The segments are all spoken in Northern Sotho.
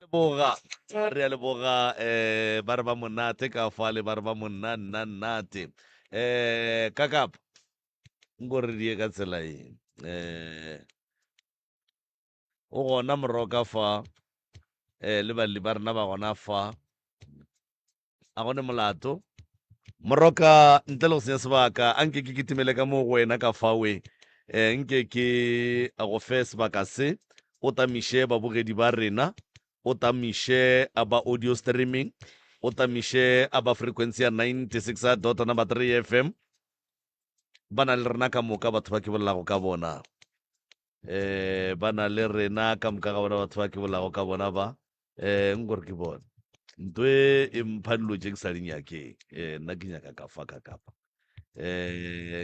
Leboga re a leboga ba re ba monate ka fa le ba re ba monate kakapa nko re die ka tsela eng o gona morogo ka fa le balli ba rena ba gona fa a gone molato moroka ntle le go senya sebaka a nke ke kitimele ka mo go wena ka fawe nke ke a go fe sebaka se o tamiše babogedi ba rena o tamiše a ba audio streaming o tamiše a ba frequency ya 96.3 FM ba na le rena ka moka batho ba ke bolelago ka bona ba na le rena ka moka ga bona batho ba ke bolelago ka bona ba nkore ke bona ntwe e mpha dilo tse ke sa dinyakeng nna ke nyaka ka fa ka kapa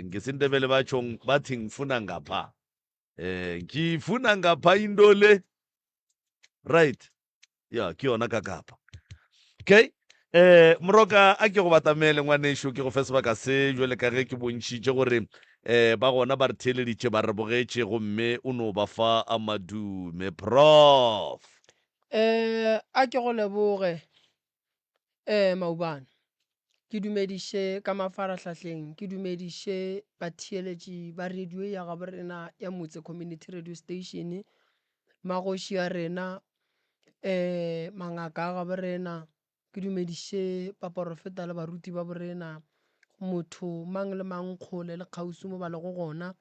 ngesindebele batshong bathi ngifuna ngapha ngifuna ngapha into le right ya ke yona ka kapa okay moroka a ke go batamele ngwaneso ke go fe sebaka se jwale ka ge ke bontšhitše gore ba gona ba re theeleditše ba re bogetše gomme o no ba fa a madume prof a ke go leboge maubane ke dumediše ka mafarahlahleng ke dumediše batheeletši ba radio ya gabo rena ya motse community radio station magoši a rena mangaka a gabo rena ke dumediše baporofeta le baruti ba borena motho mang le mang kgole le kgausi mo ba lego gona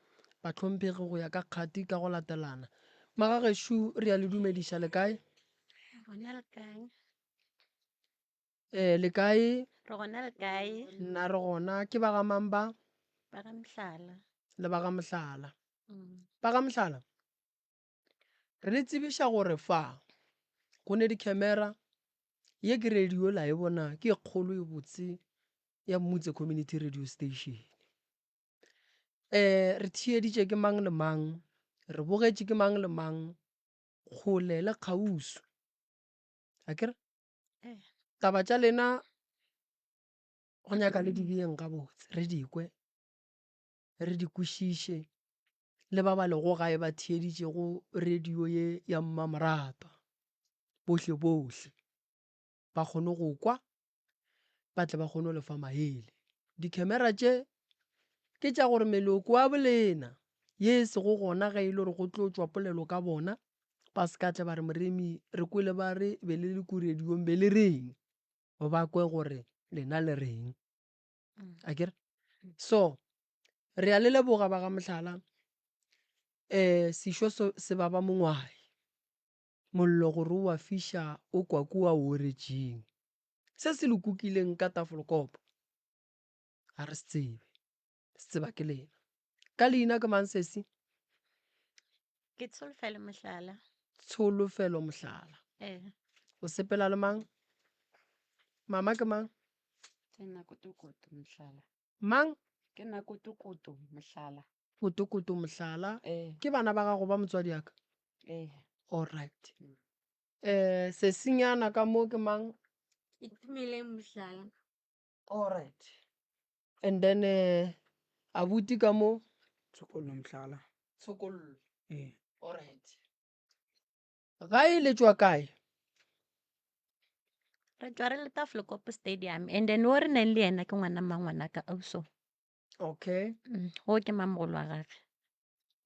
bahlomphegi go ya ka kgati ka go latelana magagešo re a le dumediša le kae le kae nna re gona ke bagamang ba le bagamohlala bagamohlala re le tsebiša gore fa go ne di-camera ye ke radio la e bona ke e kgolo e botse ya mmutse community radio station re thieditše ke mang le mang re bogetše ke mang le mang kgole le kgausu akere taba tša lena go nyaka le di beng ga botse re dikwe re di kwešiše le ba ba lego gae ba thieditše go radio ye ya mmamorata bohle bohle ba kgone go kwa ba tle ba kgone go lefa maele di-camera tše ke tša gore meloko wa bolena ye se go gona ga e le gore go tlo tšwa polelo ka bona ba se ka tle ba re moremi re kwele ba re be le leku radiong be le reng ba kwe gore lena le reng akere so re a le leboga ba ga mohlala sešo se ba ba mongwae mollo gore o wa fiša o kwa kua o oretšeng se se le kukileng ka tafolokopo ga re se tsebe se tseba ke lena ka leina ke mang sesi Ke Tsholofelo Mohlala. tsholofelo mohlala o sepela le mang mama ke mang Ke Nakutukutu Mohlala. mang Ke Nakutukutu Mohlala. kotokoto mohlala ke bana ba gago ba motswadi yaka all right sesinyana ka mo ke mang Itumile Mohlala. all right and then abuti ka mo Tsokolo Mhlala. tshokollo all right ga e letswa kae Re tswa re le Tafelkop Stadium and then o re neng le yena ke ngwana mangwana ka auso. okay Ho ke mamogolo wa gagwe.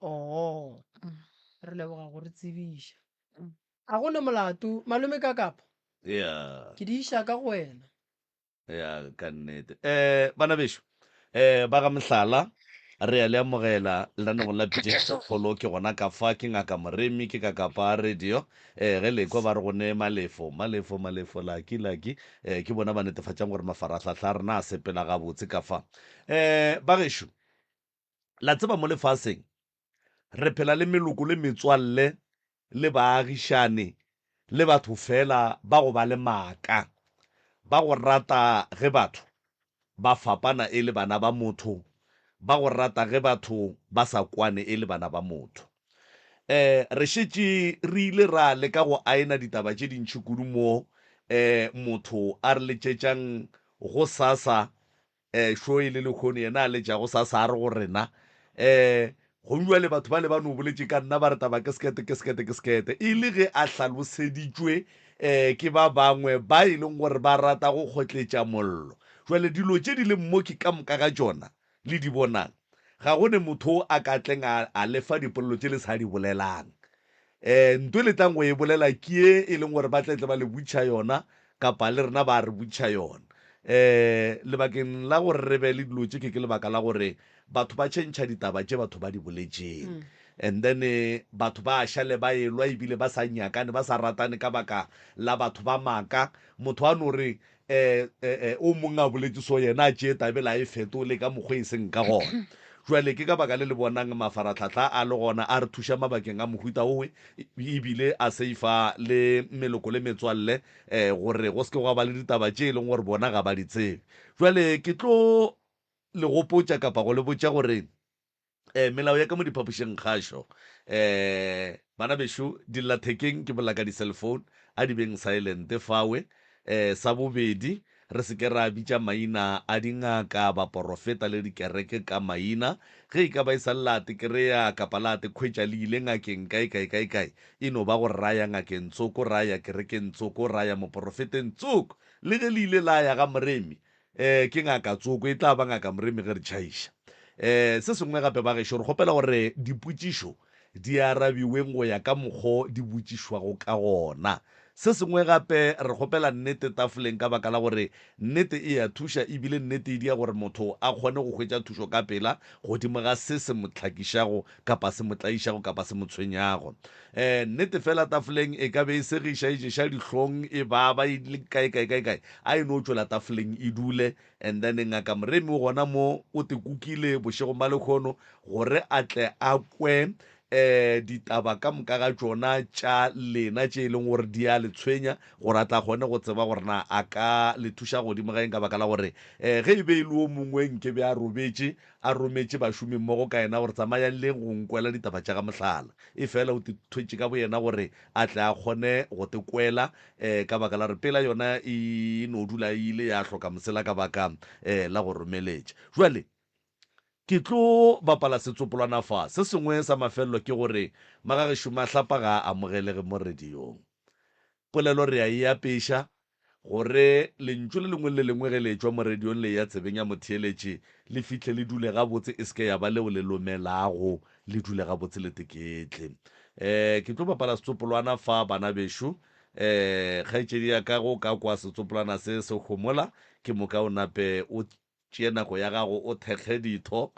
oh Mm. re leboga gore tsebiša a gone molato malome ka kapa ya ke di iša ka go wena ya ka nnete bana bešo ba ga mohlala re a le amogela lenaneng la pitšekgolo ke gona ka fa ke ngaka moremi ke ka kapa radio ge lekwa ba re go ne malefo laki ke bona ba netefatšang gore mafaratlhatlha a rena a sepela gabotse ka fa ba gešo la tseba mo lefaseng re phela le meloko le metswalle le baagišane le batho fela ba go ba le maaka ba go rata ge batho ba fapana e le bana ba motho ba go rata ge batho ba sa kwane e le bana ba motho re šetše re ile ra leka go aena ditaba tše dintšhi kudu mo motho a re letšetšang go sasa šo e le lekgone yena a letša go sasa a re go rena gongwa le batho ba le ba no boletše ka nna ba re taba ke sekete e le ge a hlaloseditšwe ke ba bangwe ba e leng gore ba rata go kgotletša mollo jwale dilo tše di leng mo ke ka moka ga tšona le di bonang ga gone motho a ka tleng a lefa dipolelo tše le sa di bolelang ntwe le tlang go e bolela ke e leng gore ba tletle ba le butšha yona kapa le rena ba re butšha yona lebakeng la gore re be le dilo tše ke lebaka la gore batho ba tšhentšha ditaba tše batho ba di boletšeng and then batho ba šale ba elwa ebile ba sa nyakane ba sa ratane ka baka la batho ba maka motho a no re o mongwe a boletse so yena a tšee tabela e fetole ka mokgwa e seng ka gona jwale ke ka baka le bonang mafaratlhatlha a le gona a re thuša mabakeng a mohuta owe ebile a seifa le meloko le metswalle gore go seke go ba le ditaba tše e leng gore bona ga ba di tsebe jwale ke tlo le gopotša kapa go le botša gore melao ya ka mo diphapošeng kgašo bana bešo dillathekeng ke bola ka di-cellphone a di beng silent fawe sa bobedi re seke ra bitša maina a dingaka baporofeta le dikereke ka maina ge e ka ba e sa llate kry-a kapa late kgwetša le ile ngakeng kae e no ba go raya ngakeng tsoko raya kerekeng tsoko raya moporofeteng tsoko le ge le ile la ya ga moremi ke ngaka tsoko e tla ba ngaka moremi ge re tšhaiša se sengwe gape ba gešo re kgopela gore dipotšišo di arabiweng go ya ka mokgwa di botšišwago ka gona se sengwe gape re kgopela nnete tafoleng ka baka la gore nnete e ya thuša ebile nnete e dia gore motho a kgone go hwetša thušo ka pela godimo ga se mo tlhakišago kapa se mo tlaišago kapa se mo tshwenyago nnete fela tafoleng e ka be e segiša e ješa dihlong e baba e le kae a e no tšwela tafoleng e dule and then ngaka moremi o gona mo o te kukile bošegong ba lekgono gore a tle a kwe ditaba ka moka ga tšona tša lena tše e leng gore di a le tshwenya gore a tla kgone go tseba gore na a ka le thuša godimo gaeng ka baka la gore ge e be e le o mongwe nke be a rometše bašomi mmogo ka ena gore tsamayang le go nkwela ditaba tša ga mohlala e fela o thwetše ka bo yena gore a tle a kgone go te kwela ka baka la re pela yona e no dula e ile ya hloka mosela ka baka la go romeletša jwale ke tlo bapala setsopolwana fa se sengwe sa mafelelo ke gore magagešo mahlapa ga a amogelege mo radiong polelo re a e apeša gore lentšu le lengwe le lengwe ge le tšwa mo radiong le ya tsebeng ya motheeletše le fitlhe le dule gabotse e seke ya ba leo le lomelago le dule gabotse le teketle ke tlo bapala setsopolwana fa bana bešo kgaetšedi ya ka go ka kwa setsopolwana se se gomola ke moka o nape o tšee nako ya gago o thekge ditho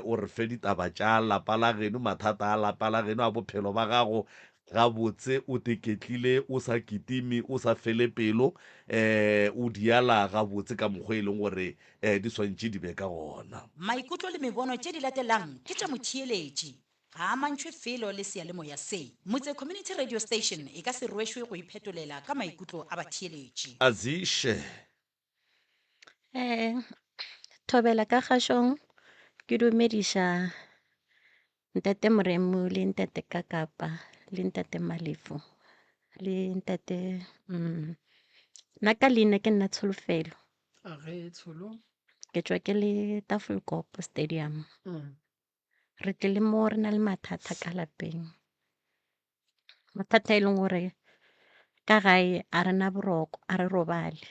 o re fe ditaba tša lapa la geno mathata a lapa la geno a bophelo ba gago gabotse o teketlile o sa kitime o sa fele pelo o diala gabotse ka mokgwa e leng gore di swantše di be ka gona maikutlo le mebono tše di latelang ke tša motheeletši ga a mantšhwe felo le sealemoya se motse community radio station e ka se rwešwe go iphetolela ka maikutlo a batheeletši aziše thobela ka kgašong ke dumediša ntate moremu le ntate kakapa le ntate malefu le ntate nna ka leina ke nna tsholofelo a ge tsholo ke tšwa ke le tafelkop stadium re tlile mo re na le mathata ka lapeng mathata e leng gore ka gae a rena boroko a re robale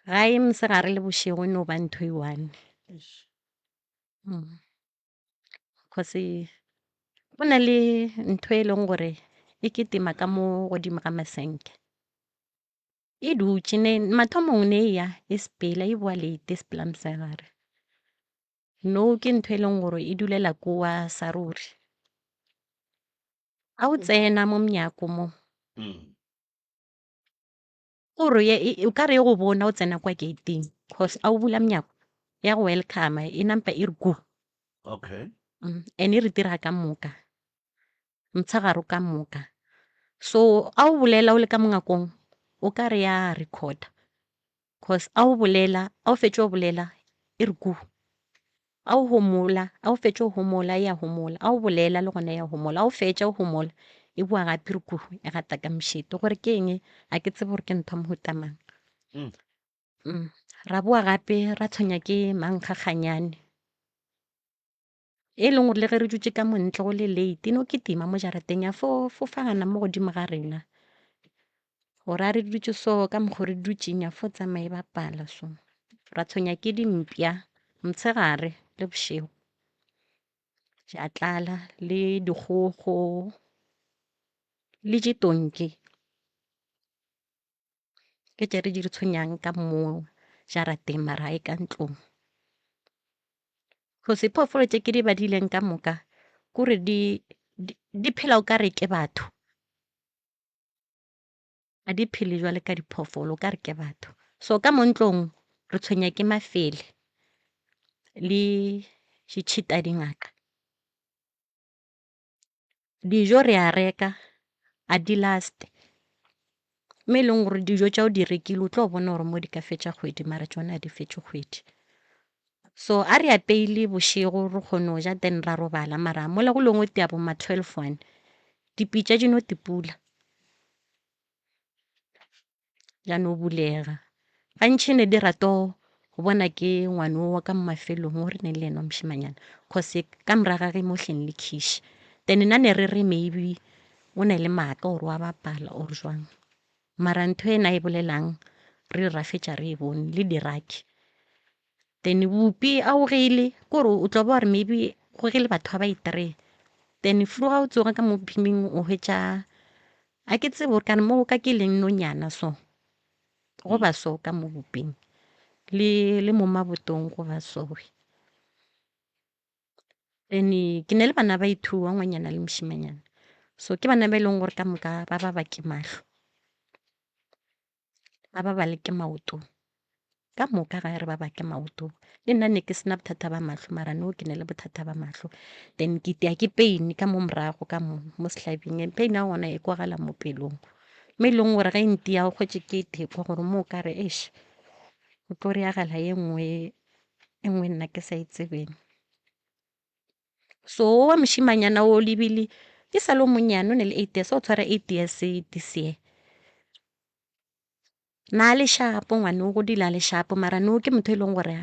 gae mosegare le bošego e no ba ntho e one cause go na le ntho e leng gore e ketima ka mo godimo ga masenke e dutše mathomong ne ya e sepela e boa leite sepela mosegare no ke ntho e leng gore e dulela kowa sa ruri a o tsena mo mnyako mo gore o ka re e go bona o tsena kwa gating cause a o bula mnyako ya go welcome e nampa e re ku okay and e re dira ka moka motshegare ka moka so a o bolela o le ka mongakong o ka re ya recorda cause a o bolela a o fetše o bolela e re ku a o homola a o fetše o homola ya homola a o bolela le gona ya homola a o fetše o homola e boa gape re ku e gata ka mošito gore ke eng a ke tsebe gore ke ntho mohutamang ra boa gape ra tshwenya ke mankgakganyane e leng gore le ge re dutse ka montle go le late no ketima mo jarateng ya fofagana mo godimo ga rena gore a re dutse so ka mokgwa re dutseng ya fo tsamaye bapala so ra tshwenya ke dimpya motshegare le bošego ja tlala le dikgogo le ditonki ke tšere di re tshwenyang ka mo jarateng marae ka ntlong go sephoofolo tše ke di badileng ka moka kore di phela o ka re ke batho a di phele jwale ka diphoofolo o ka re ke batho so ka mo ntlong re tshwenya ke mafele le ditšhita dingaka dijo re a reka a di laste me e leng gore dijo tša o di rekile o tlo bona gore mo di ka fetša kgwedi mara tsone a di fetše kgwedi so a re apeile bošego re kgone go ja then ra robala mara mola go lengwe tea bo ma 12 one dipitša di no tipula ja no bulega gantšhi ne di rato go bona ke ngwane o ka mafelong o re ne le ena mošimanyana cause ka moraga ge mo hleng le khiši then na ne re re maybe o na le maaka gore wa bapala or jwang mara ntho e na e bolelang re ra fetša re e bone le diraki then bupi a o geile kore o tlo ba gore maybe go ge le batho ba itree then flu ga o tsoga ka mo phiming o hwetša a ke tsebe gore kane mo ka ke leng nonyana so go ba so ka mo boping le mo mabotong go ba sowe then ke ne le bana ba ithu wa ngwanyana le mošimanyana so ke bana ba e leng gore ka moka ba ke mahlo ba le ke maoto ka moka ga re ba ke maoto le nna ne ke sena bothata ba mahlo mara no ke ne le bothata ba mahlo then ke tea ke pain ka mo morago ka mo setlhabing pain a gona e kwagala mo pelong me e leng gore ga enti ya go kgwetse ke thekwa gore mo o ka re eš o tlo re agala e nngwe nna ke sa itsebeng so wa mošimanyana o lebile e sa le monyane o ne le 8 years o tshwara 8 years this year na le shapo ngwane o godile a le shapo mara no ke motho e leng gore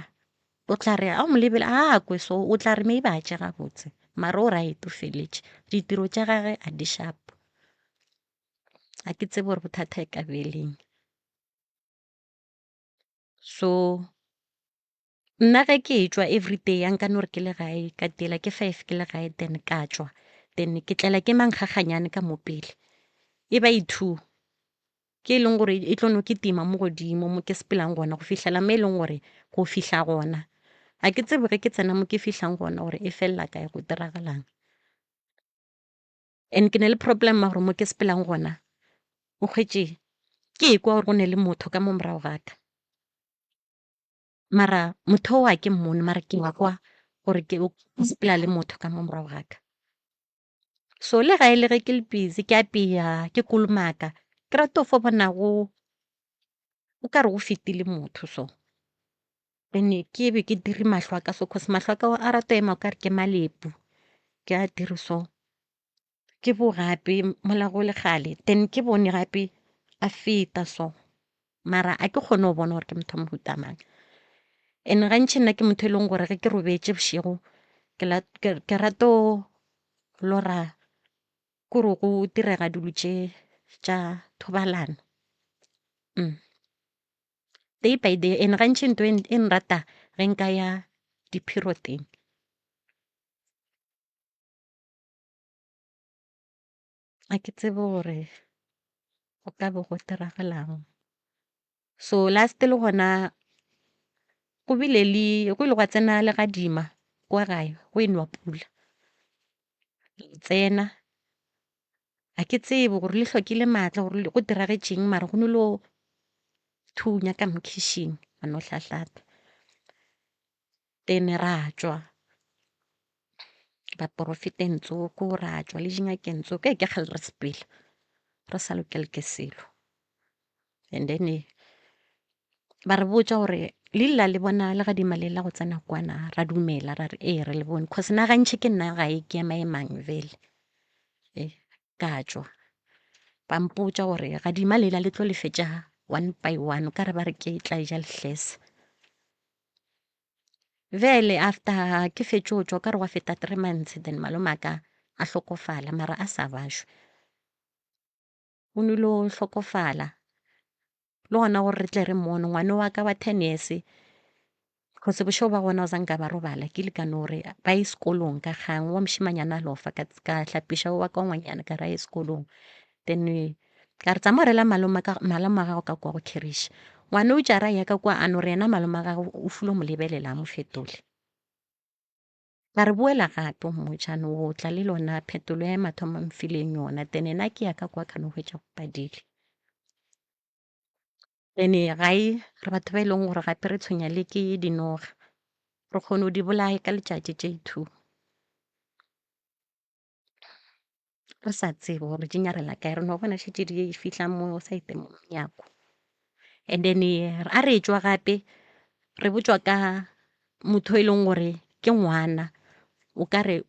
o tla re a o mo lebele a kwe so o tla re me ba tša gabotse mara o right o feletše ditiro tša gage a di shapo a ke tsebe gore bothata e ka beleng so nna ge ke tswa everyday ya nka nore ke le gae ka tela ke 5 ke le gae then ka tswa then ke tlela ke mankgaganyane ka mo pele e ba 2 ke e leng gore e tlono ke tima mo godimo mo ke sepelang gona go fitlhela me e leng gore go fitlha gona a ke tsebe ge ke tsena mo ke fitlhang gona gore e felela kae go diragalang and ke ne le problem gore mo ke sepelang gona o kgwetse ke e kwa gore go ne le motho ka mo morago gaka mara motho o a ke mmone mara ke wa kwa gore ke sepela le motho ka mo morago gaka so le ga e le ge ke le busy ke apea ke kolomaka ke rata fo bonago o ka re go fetile motho so then ke be ke dire mahlo a ka so cause mahlo a ka a rata ema o ka re ke malepu ke a dire so ke bo gape mola go le gale then ke bone gape a feta so mara a ke kgone go bona gore ke motho wa mohuta mang and gantšhi nna ke motho e leng gore ge ke robetse bošego ke rato lora kore go direga dilo tša thobalano day by day and gantšhi ntho e nrata ge nka ya dipheroteng a ke tsebe gore go ka be go diragalang so last le gona go ile gwa tsena legadima kwa gae go enwa pula tsena a ke tsebe gore le hlokile maatla gore go diragetšeng mara go nolo thunya ka mokhišing a no hlahlata then ra tswa baporofitentso ko ra tswa le dingakentso ke kgale re sepela re sa lokele ke selo and then ba re botša gore le lla le bona legadima le la go tsena kwana ra dumela ra re re le bone cause na gantšhi ke nna gae ke ema emang vele ka tswa ba mpotša gore gadima lela le tlo le fetša 1 by 1 ka re ba re ke tla ja lehlesa vele after ke fetše go tswa ka re gwa feta 3 months then malome a ka a hlokofala mara a sa bašwe o nole o hlokofala le gona gore re tle re mono ngwane wa ka wa 10 years kgotse bošego ba gona o zanka ba robala ke lekane gore ba ye sekolong ka kgang wa mošimanyana a lofa ka tlhapiša wa ka ngwanyana ka ra ye sekolong then ka re tsamo rela malome a gago ka kwa go kheriša ngwane o jara ya ka kwa ano re ena malome a gago o fulo mo lebelela a mo fetole ka re boela gape o mojane o tla le lona phetolo ya mathomo mfileng yona then ena ke ya ka kwa kgane go hwetša go padile then gae re batho ba e leng gore gape re tshwenya le ke dinoga re kgone go di bolae ka letšatši tše 2 re sa tsebe gore di nyarela kae re no bona šetse di fitlha mo saete mo nyako and then a re tswa gape re botswa ka motho e leng gore ke ngwana o ka re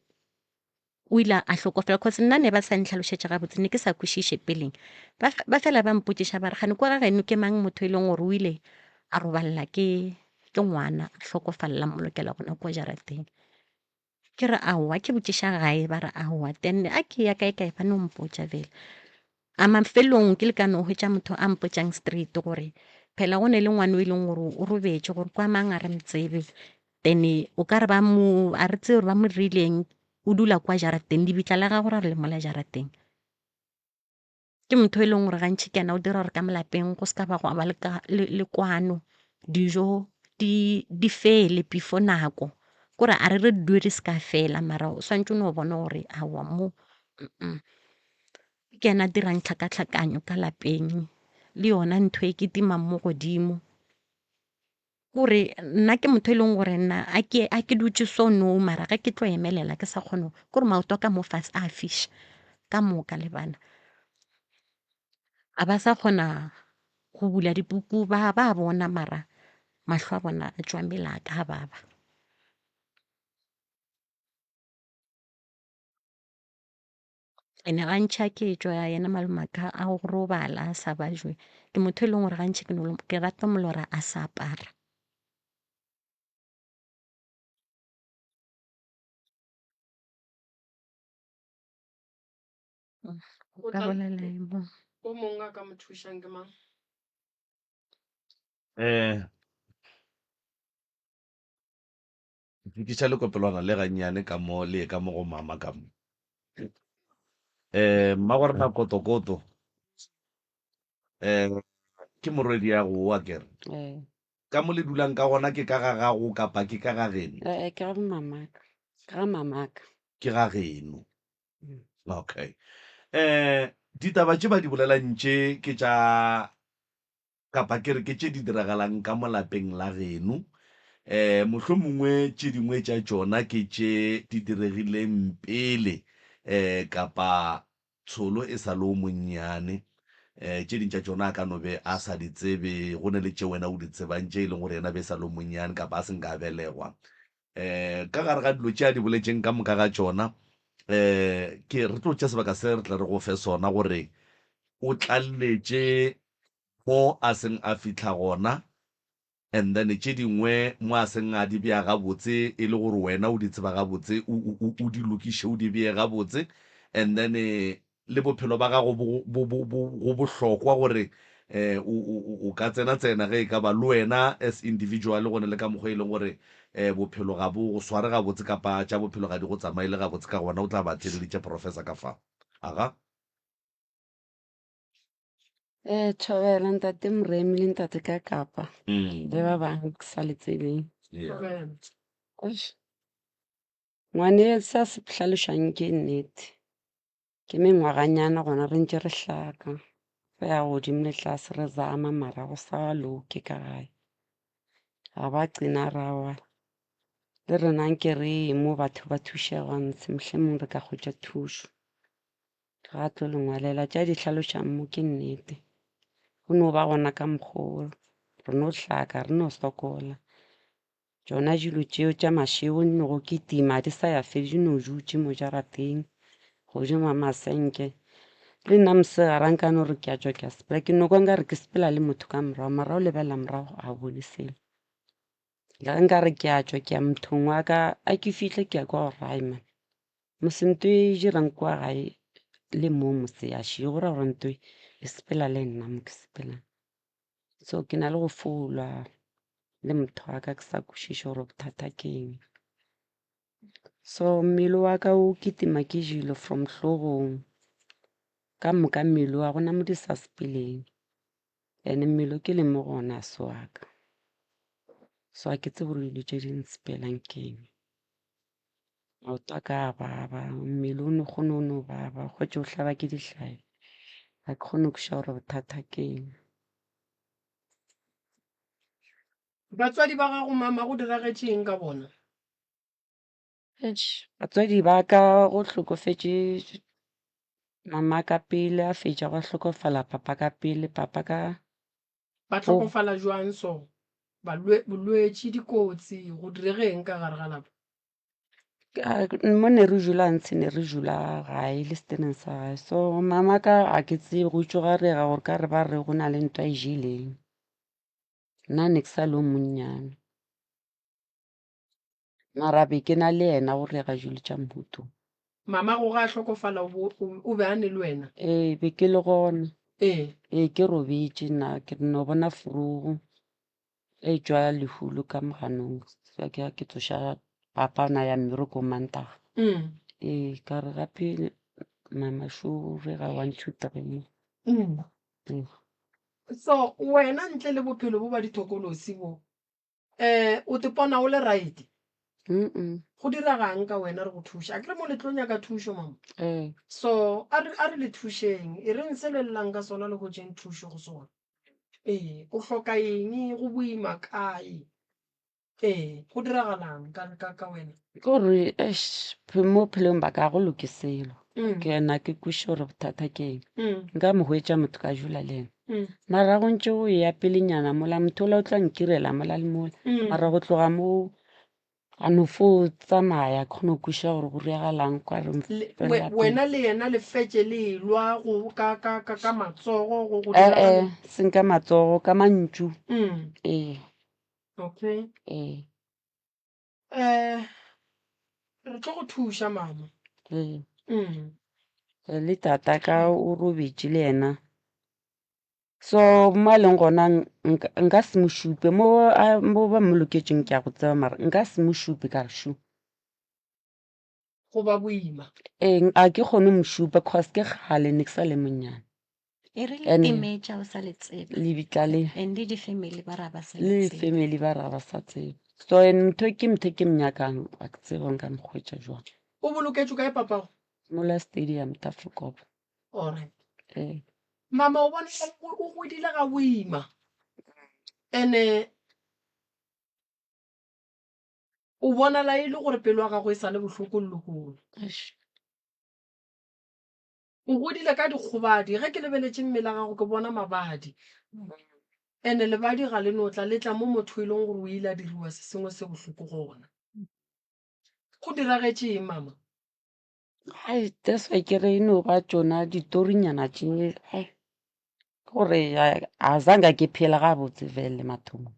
o ile a hlokofela cause nna ne ba sa ntlhalošetša gabotse ne ke sa kwešiše peleng ba fela ba mpotšiša ba re gane kwa ga geno ke mang motho e leng gore o ile a robalela ke ngwana a hlokofalla molokela gona kwa jarateng ke re aowa ke botšiša gae ba re aowa then a ke ya kae ba no mpotša fela a mafelong ke le ka no hwetša motho a mpotšang straight gore phela go ne le ngwane o e leng gore o robetše gore kwa mang a re mtsebe then o ka re a re tse gore ba mo rileng o dula kwa jarateng lebitla la gago ra re le mola jarateng ke motho e leng gore gantšhi ke ana o dira gore ka molapeng go se ka ba go ba le kwano dijo di fele before nako kore a re re due di se ka fela mara o swantse o ne o bona gore aowa mo ke ena dirang tlhakatlhakanyo ka lapeng le yona ntho e ke timang mo godimo gore nna ke motho e leng gore nna a ke dutse so no mara ga ke tlo emelela ke sa kgone kore maoto a ka mo fase a fiša ka moka le bana a ba sa kgona go bula dipuku ba bona mara mahlo a bona a tswa mela ka baba ene gantšha ke tswa yena malomaka a go robala a sa bajwe ke motho e leng gore gantšhi ke rata molora a sa apara ka bolela mo o mongwe a ka mo thušang ke mang fikiša lekopelwana le gannyane ka mo le ka mo go mama ka mo mma gore na kotokoto ke morwedi ya go wa kere ka mo le dulang ka gona ke ka ga gago kapa ke ka ga geno ke ga mamaka ka ga mamaka ke ga geno okay ditaba tše ba di bolelantše ke tša kapa kere ke tše di diragalang ka mo lapeng la geno mohlho mongwe tše dingwe tša tšona ke tše di diregileng pele kapa tsholo e sa le o monnyane tše ding tša tšona a ka no be a sa di tsebe go ne le tše wena o di tsebang tše e leng gore yena be sa le monnyane kapa a se nka belegwa ka gare ga dilo tše a di boletšeng ka moka ga tšona ke re tlo tša sebaka se re tla re go fe sona gore o tlalletše mo a seng a fitlha gona and then tše dingwe mo a seng a di bea gabotse e le gore wena o di tseba gabotse o di lokiše o di bee gabotse and then le bophelo ba gago go bohlokwa gore o ka tsena ge e ka ba le wena as individual gone le ka mokgwa e leng gore bophelo ga bo go sware gabotse kapa tša bophelo ga di go tsamaile gabotse ka gona o tla ba theleditše professor ka fa aga thobela ntate moremi le ntate ka kapa le ba bangwe ke sa le tsebeng ngwane sa se hlalošang ke nnete ke mengwaganyana gona re ntse re hlaka fe ya godimo le tlase re zama mara go sa loke ka gae ga ba qina rawa le rena nke re mo batho ba thušegantse mohlomong re ka kgwetša thušo ga tlo lengwalela tša di hlalošang mo ke nnete go no ba gona ka mokgwa re no hlaka re no sokola tšona dilo tšeo tša mašego no go kitima di sa ya fedi di no dutše mo jarateng godimo masenke le nna mosegara nka no re ke a tswa ke a sepela ke noko nka re ke sepela le motho ka morago mara o lebelela morago a bone selo le nka re ke a tswa ke a mothong wa ka a ke fihle ke a kwa go raima mosento e dirang kwa gae le mo mose a šie gore gore nto e sepela le nna mo ke sepelang so ke na le go folwa le motho wa ka ke sa kwešiše gore bothata ke eng. So mmele wa ka o kitima ke jelo from hlogong ka moka mmele wa gona mo di sa sepeleng ene mmele ke le mo gona se wa ka so a ke tsebe gore dilo tše di ntspelang ke eng. Maoto a ka a baba mmele o ne kgone o no baba kgwetše o hlaba ke dihlabi ga ke kgone go kweša gore bothata ke eng. batswadi ba gago mama go diragetšeng ka bona? Batswadi ba ka go hlokofetše mama ka pele a fetša go hlokofala papa ka pele. Papa ka ba tlhokofala jwang so bolwetši dikotsi go diregeng ka gare ga lapa? mo ne re jula ntse ne re jula gae le steneng sa gae so mama ka a ke tsebe go tsoga rega gore ka re ba re go na le ntwa e jeleng nna ne ke sa le o monnyane mara be ke na le yena go rega jule tša mbuto. Mama go ga hlokofala o be a ne le wena? Be ke le gona ee ke robetše nna ke no bona furugu e tšwa lehulo ka moganong ke tsoša papa na ya mmereko Mantaga. Ka re gape mama šo rega 1 2 3 so wena ntle le bophelo bo ba dithokolosi bo o te pona o le right? Go diragang ka wena re go thuša a kere mo letlong ya ka thušo mama? So a re le thušeng e reng se lelelang ka sona le go tšeng thušo go sona? O hloka eng go boima kae? Go diragalang ka wena? ke gore mo phelong ba ka go lokiselo ke yena ke kweše gore bothata ke eng nka mo hwetša motho ka jula le ena mara go ntše o ya pelenyana mola motho ola o tla nkirela mola le mola mara go tloga mo a no fo tsamaya kgone go kweša gore go reagalang kwa re wena le yena le fetše le lwa ka matsogo go seng ka matsogo ka mantšu. Okay. Re tlo go thuša mama. Le tata ka o robetše le yena so mo a leng gona nka se mo šupe mo ba mo loketšeng ke a go tseba mara nka se mo šupe ka re šu go ba boima. A ke kgone mo šupa cause ke kgale ne ke sa le monnyane e re le timetša o sa le tsebe lebitla le and le di-family ba ra ba sa le le tsebe family ba ra ba sa tsebe so ntho ke ke mnyakang a ke tsebe nka mokgwetša jwang. O boloketšwe kae papago? Mola stadium Tafelkop. Alright. Mama o bona o godile ga boima ene o bonala e le gore pelo ya gago e sa le bohloko lekolo. O godile ka dikgobadi ge ke lebeletše mmele gago ke bona mabadi ene lebadi ga le notla le tla mo motho e leng gore o ile a diriwa se sengwe se bohloko gona. Go diragetšeng mama? That's why ke re no ba tšona ditorinyana tše gore a zanga ke phela ga botse vele mathomo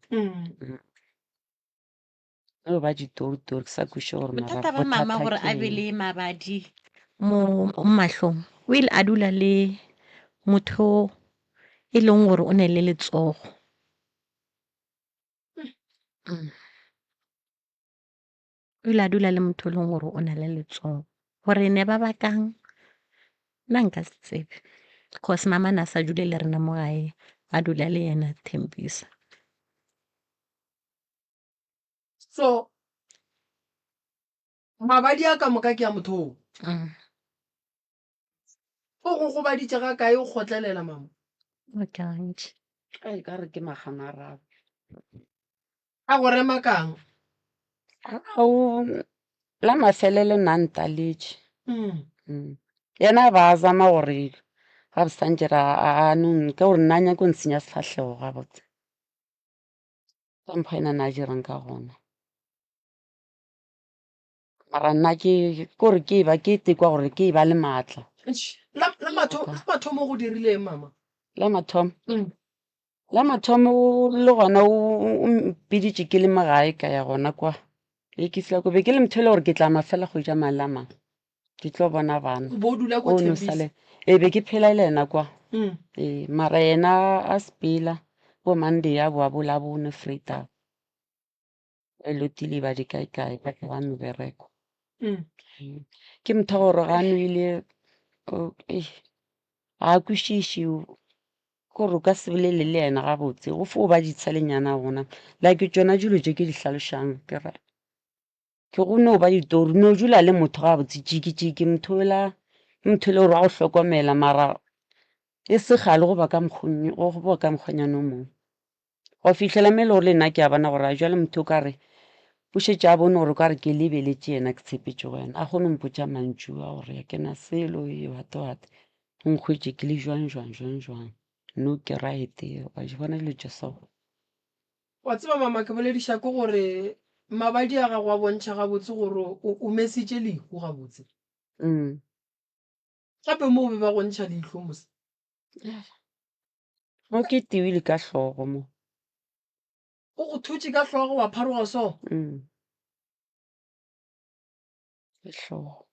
no ba ditoritori ke sa kweše gore bothata ba mama gore a be le mabadi mo mahlong o ile a dula le motho e leng gore o ne le letsogo o ile a dula le motho e leng gore o na le letsogo gore ne ba bakang nna nka se tsebe cause mama na sa dule le rena mo gae a dula le yena Thembisa. So mabadi a ka moka ke ya motho o go gobaditše ga kae o kgotlelela mama? Okantši ka re ke maganarabo a go rema kang? la mafelelo nna ntaletše yena ba zama gore ga bo santšera ka gore nna nyako ntshenya sefahlego ga botse ka mokgwa ena na a dirang ka gona mara nna ke gore ke ba ke tekwa gore ke ba le maatla. La mathomo go dirileng mama? La mathomo le gona o mpiditše ke le magae ka ya gona kwa ke fila ko be ke le motho le gore ke tla mafela go ja mang la mang ke tlo bona bana bo dula ko Thembisa? be ke phela le yena kwa mara yena a sepela ko Monday ya bo a bo Labone Freitag e lotile ba di kae ka ga mebereko ke motho gore ga noile ga a kwešiše gore o ka se bolele le ena gabotse go fo ba ditshalenyana gona like tsona dilo tse ke di hlalošang ke ra ke go no ba ditori no dula le motho gabotse tšiki motho le gore wa go hlokomela mara e se gale go ba ka mokgonyana o mongwe go fitlhela mele gore le nna ke a bona gore a jwale motho o ka re o šetse a bone gore o ka re ke lebeletše yena ke tshepetše go wena a kgone go mpotša mantšu a gore ya kena selo wate o nkgwetše ke le jwang no ke right wa di bona dilo tša so wa tseba mama ke bolediša ke gore mabadi a gago a bontšha gabotse gore o mesitše lehu gabotse gape mo o be ba go ntšha leihlo mose mo ke tiwile ka hlogo mo o go thutše ka hlogo wa pharoga so ke hlogo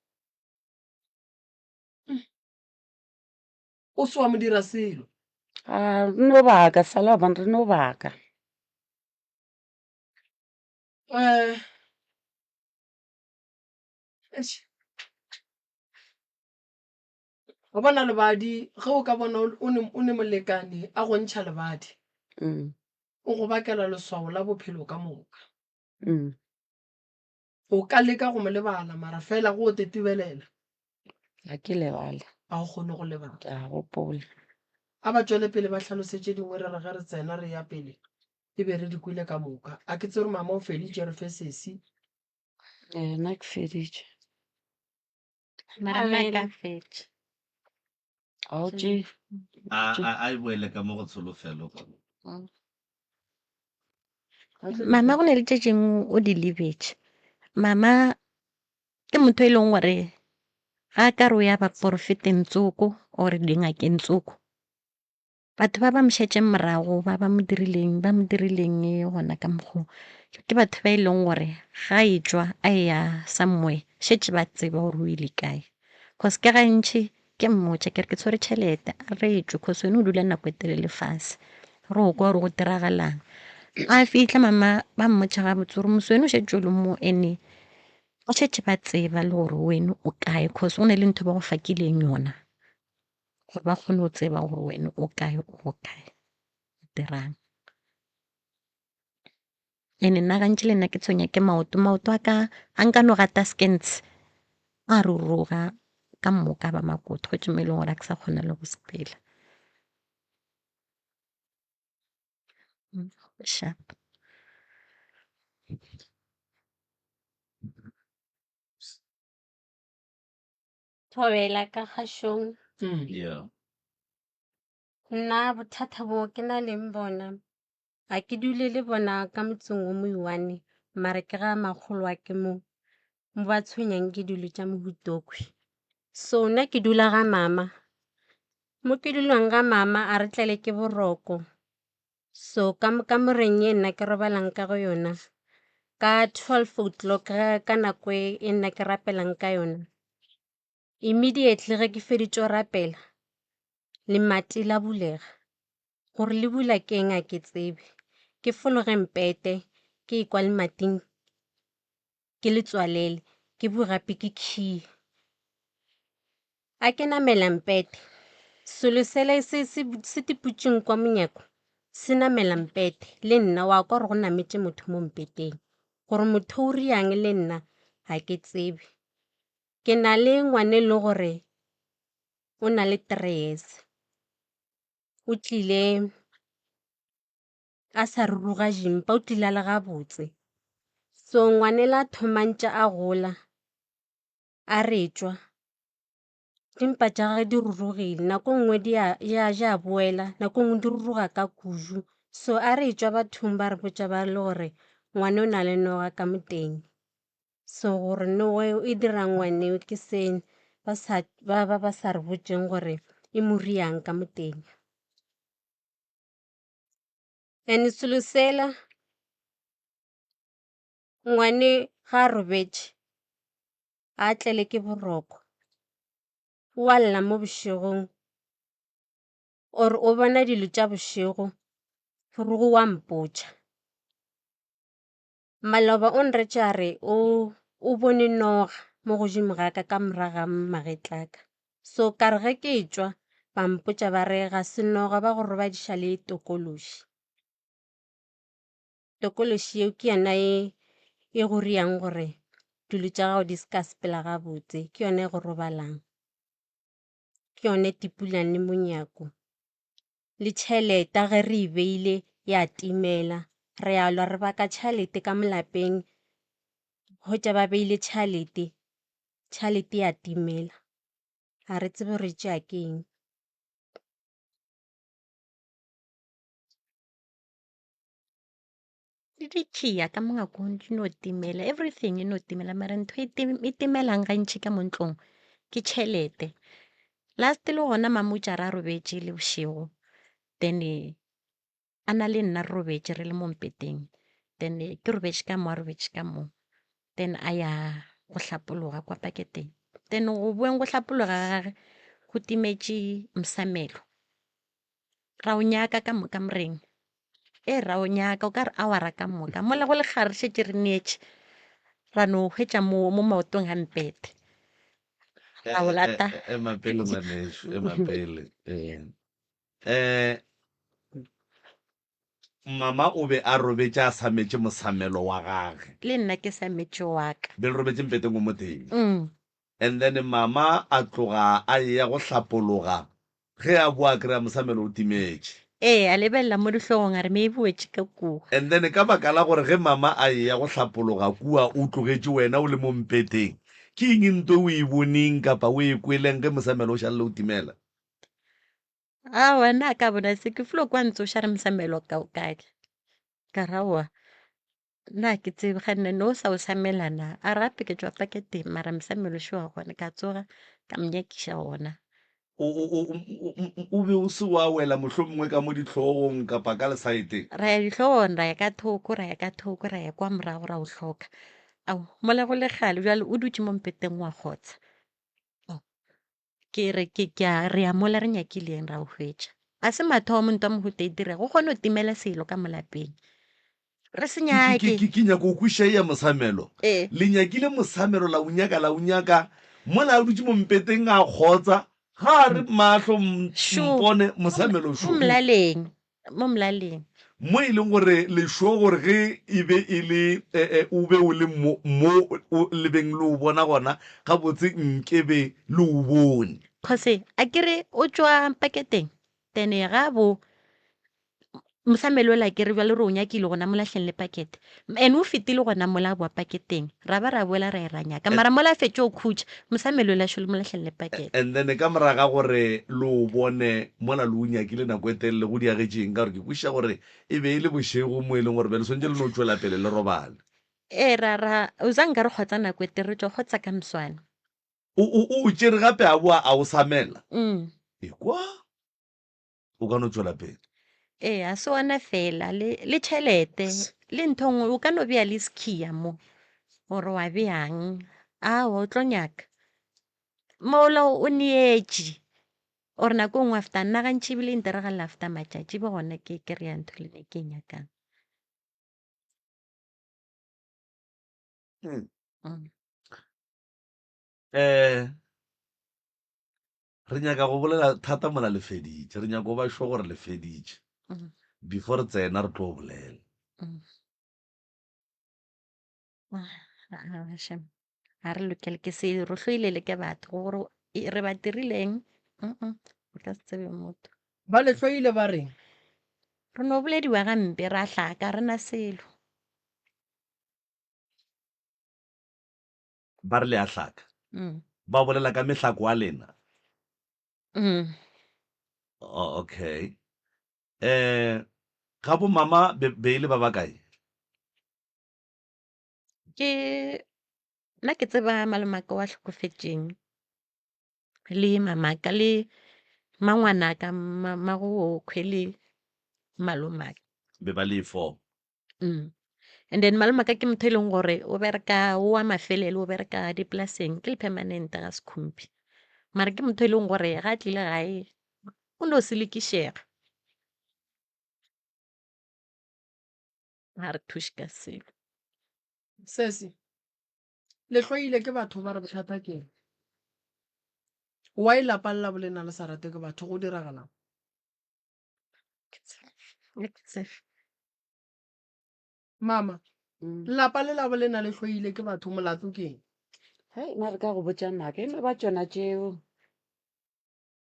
o se wa mo dira selo re no baka sala ban re no baka go bona lebadi ge o ka bona o ne molekane a go ntšha lebadi o go bakela leswao la bophelo ka moka o ka leka go mo lebala mara fela go o tetebelela ga ke lebala a go kgone go lebala ke a gopola a ba tswele pele ba tlhalosetše dingwe re re ge re tsena re ya pele e be re di kwile ka moka a ke tse gore mama o feditše re fe sesi nna ke feditše mara nna ka fetše ao tše a e boele ka mo go tsholofelo mama go ne le tše dingwe o di lebetše mama ke motho e leng gore ga a ka re o ya ba porofeteng tsoko ore dingakeng tsoko batho ba ba mo šetšeng morago ba mo dirileng gona ka mokgwa ke batho ba e leng gore ga e tswa a ya somewhere šetše ba tseba gore o ile kae cause ke gantšhi ke mmotša ke re ke tshwere tšhelete a re etswe cause wene o dula nako e telele fase re o kwa gore go diragalang a fitlha mama ba mmotša gabotse gore moswene o šetše o le mo ene ba šetše ba tseba le gore wena o kae cause go ne le ntho ba go fakileng yona gore ba kgone go tseba gore wena o kae o dirang ene nna gantši le nna ke tshwenya ke maoto a ka a nka no gata scans a ruruga ka moka ba makoto go tsome e leng gore a ke sa kgona le go sepela sharp Thobela ka kgašong yeah nna bothata bo ke na leng bona ga ke dule le bona ka motseng o mo iwane mare ke ga magolo a ke mo ba tshwenyang ke dilo tša mohutokwe so nna ke dula ga mama mo ke dulang ga mama a re tlele ke boroko so ka moreng ye nna ke robalang ka go yona ka 12 o'clock ka nako e nna ke rapelang ka yona immediately ge ke feditše go rapela lemati la bulega gore le bula keng a ke tsebe ke fologe mpete ke ekwa lemating ke le tswalele ke bogape ke key a ke namela mpete selo sele se tiputšeng kwa monyako se namela mpete le nna wa kwa gore go nametše motho mo mpeteng gore motho o riang le nna ga ke tsebe ke na le ngwane le gore o na le 3 years o tlile a sa ruruga jimpa o tlile a le gabotse so ngwane la thomantša a gola a retswa dimpa tša gage di rurugile nako nngwe ja boela nako nngwe di ruruga ka kuju so a retswa bathong ba re botša ba le gore ngwane o na le noga ka moteng so gore noe e dira ngwaneo ke sene ba sa re botšeng gore e mo riang ka moteng and selo sela ngwane ga a robetše a tlele ke boroko o a lla mo bošegong or o bona dilo tša bošego Furugu wa mpotša. Maloba o nretše a re o bone noga mo godimo ga ka moraga magetla a ka. So ka re ge ke tšwa ba mpotša ba re ga se noga ba go robadiša le tokološi. Tokološi eo ke yona e go riang gore dilo tša gago di se ka sepela gabotse, ke yona e go robalang, ke yone tipulang le monyako. Le tšhelete ge re e beile ya timela, re a lwa re baka tšhelete ka molapeng, hwetša ba beile tšhelete ya timela. Ga re tsebe re tšea keng. Le dikhiya ka mongakong di no timela, everything e no timela, mara ntho e timelang gantši ka mo ntlong ke tšhelete. Last le gona mamutša ra robetše le bošego, then a na le nna re robetše re le mo mpeteng, then ke robetše ka mo a robetše ka mo, then a ya go hlapologa kwa paketeng, then go boeng go hlapologa ga gage go timetše mosamelo. Ra o nyaka ka moka moreng, ra o nyaka o ka re awara ka moka, mola go le gare šetše re neetše ra no hwetša mo maotong a mpete, ra o lata. Emapele ngwanešo, emapele. Mama o be a robetše a sametše mosamelo wa gage, Le nna ke sa metše wa ka. be le robetše mpeteng o mo teng. And then mama a tloga a ya go hlapologa ge a boa kry-a mosamelo o timetše. A lebelela mo dihlogong a re me e boetše ka kua. And then ka baka la gore ge mama a ya go hlapologa kua o tlogetše wena o le mo mpeteng, ke eng nto o e boneng kapa o e kweleng ge mosamelo o šalele o timela? Wena ka bona se ke flo kwa ntse o šare mosamelo ka o kae. Ka rawa nna ke tsebe ga nne no sa o samelana a re gape ke tšwa paketeng mara mosamelo šo wa gona ka tsoga ka monyakiša gona. O be o se wa wela mohlomongwe ka mo ditlhogong kapa ka lesaeteng? Ra ya dihlogong, ra ya ka thoko, ra ya ka thoko, ra ya kwa morago ra o hloka. Ao mola go le gale bjale o dutše mo mpeteng wa kgotsa. Ke re re ya mola re nyakileng ra o hwetša. A se mathomo ntwa mohuta e direga go kgone o timela selo ka molapeng. Re se nyake. Ke nyako o kwišaea mosamelo. Le nyakile mosamelo la o nyaka mola a dutše mo mpeteng a kgotsa ga a re mahlo mpone mosamelo Mo molaleng, mo molaleng. mo e leng gore lešo gore ge e be e le o be o le mo lebeng le o bona gona ga botse nkebe le o bone. Kgose a kere o tšwa paketeng then ga bo mosamelo la kere bjale re o nyakile gona molahleng le pakete and o fetile gona mola boa paketeng ra ba ra boela ra e ra nyaka mara mola fetše o khutša mosamelo la šo le molahleng le pakete. And then ka moraga gore le o bone mola le o nyakile nako e telele go diagetšeng ka gore ke kweša gore e be e le bošego mo e leng gore be le swantse le no tšwela pele le robale. Ra o zanka re kgotsa nako e tere re tšwa kgotsa ka moswane. O tšere gape a boa a o samela ekwa o ka no tšwela pele. A se ona fela le tšhelete le ntho ngwe o ka no bea le sekhiya mo gore wa bjang o tlo nyaka mola o neetše or nako ngwe after nna gantši ebile interagala after matšatši be gona ke kry-a ntho le ne ke nyakang. Re nyaka go bolela thata mola le feditše, re nyaka go ba sure gore le feditše before re tsena re tlo bolela. Ga re lokele ke se rotlhoile le ke batho gore re ba dirileng re ka se tsebe motho. Ba le tloile ba reng? Re no bolediwa gampe ra hlaka re na selo. Ba re le a hlaka ba bolela ka mehlako wa lena. Okay. Ga bo mama be le ba bakae? Nna ke tseba malomaka wa hlokofetšeng le mamaka le mangwanaka mago kgwe le malomaka. Be ba le 4. And then malomaka ke motho e leng gore o bereka o wa mafelele o bereka dipolaseng ke le permanent ga sekhumpi. Mara ke motho e leng gore ga tlile gae o no se lekišega. ga re thushe ka selo. sesi le tlhoile ke batho ba re bothata ke eng? Why lapa lla bolena le sa rate ke batho go diragalang? Mama, lapa le la bolena le tlhoile ke batho molato ke eng? Hei, nna re ka go botsa naka eno ba tsona tšeo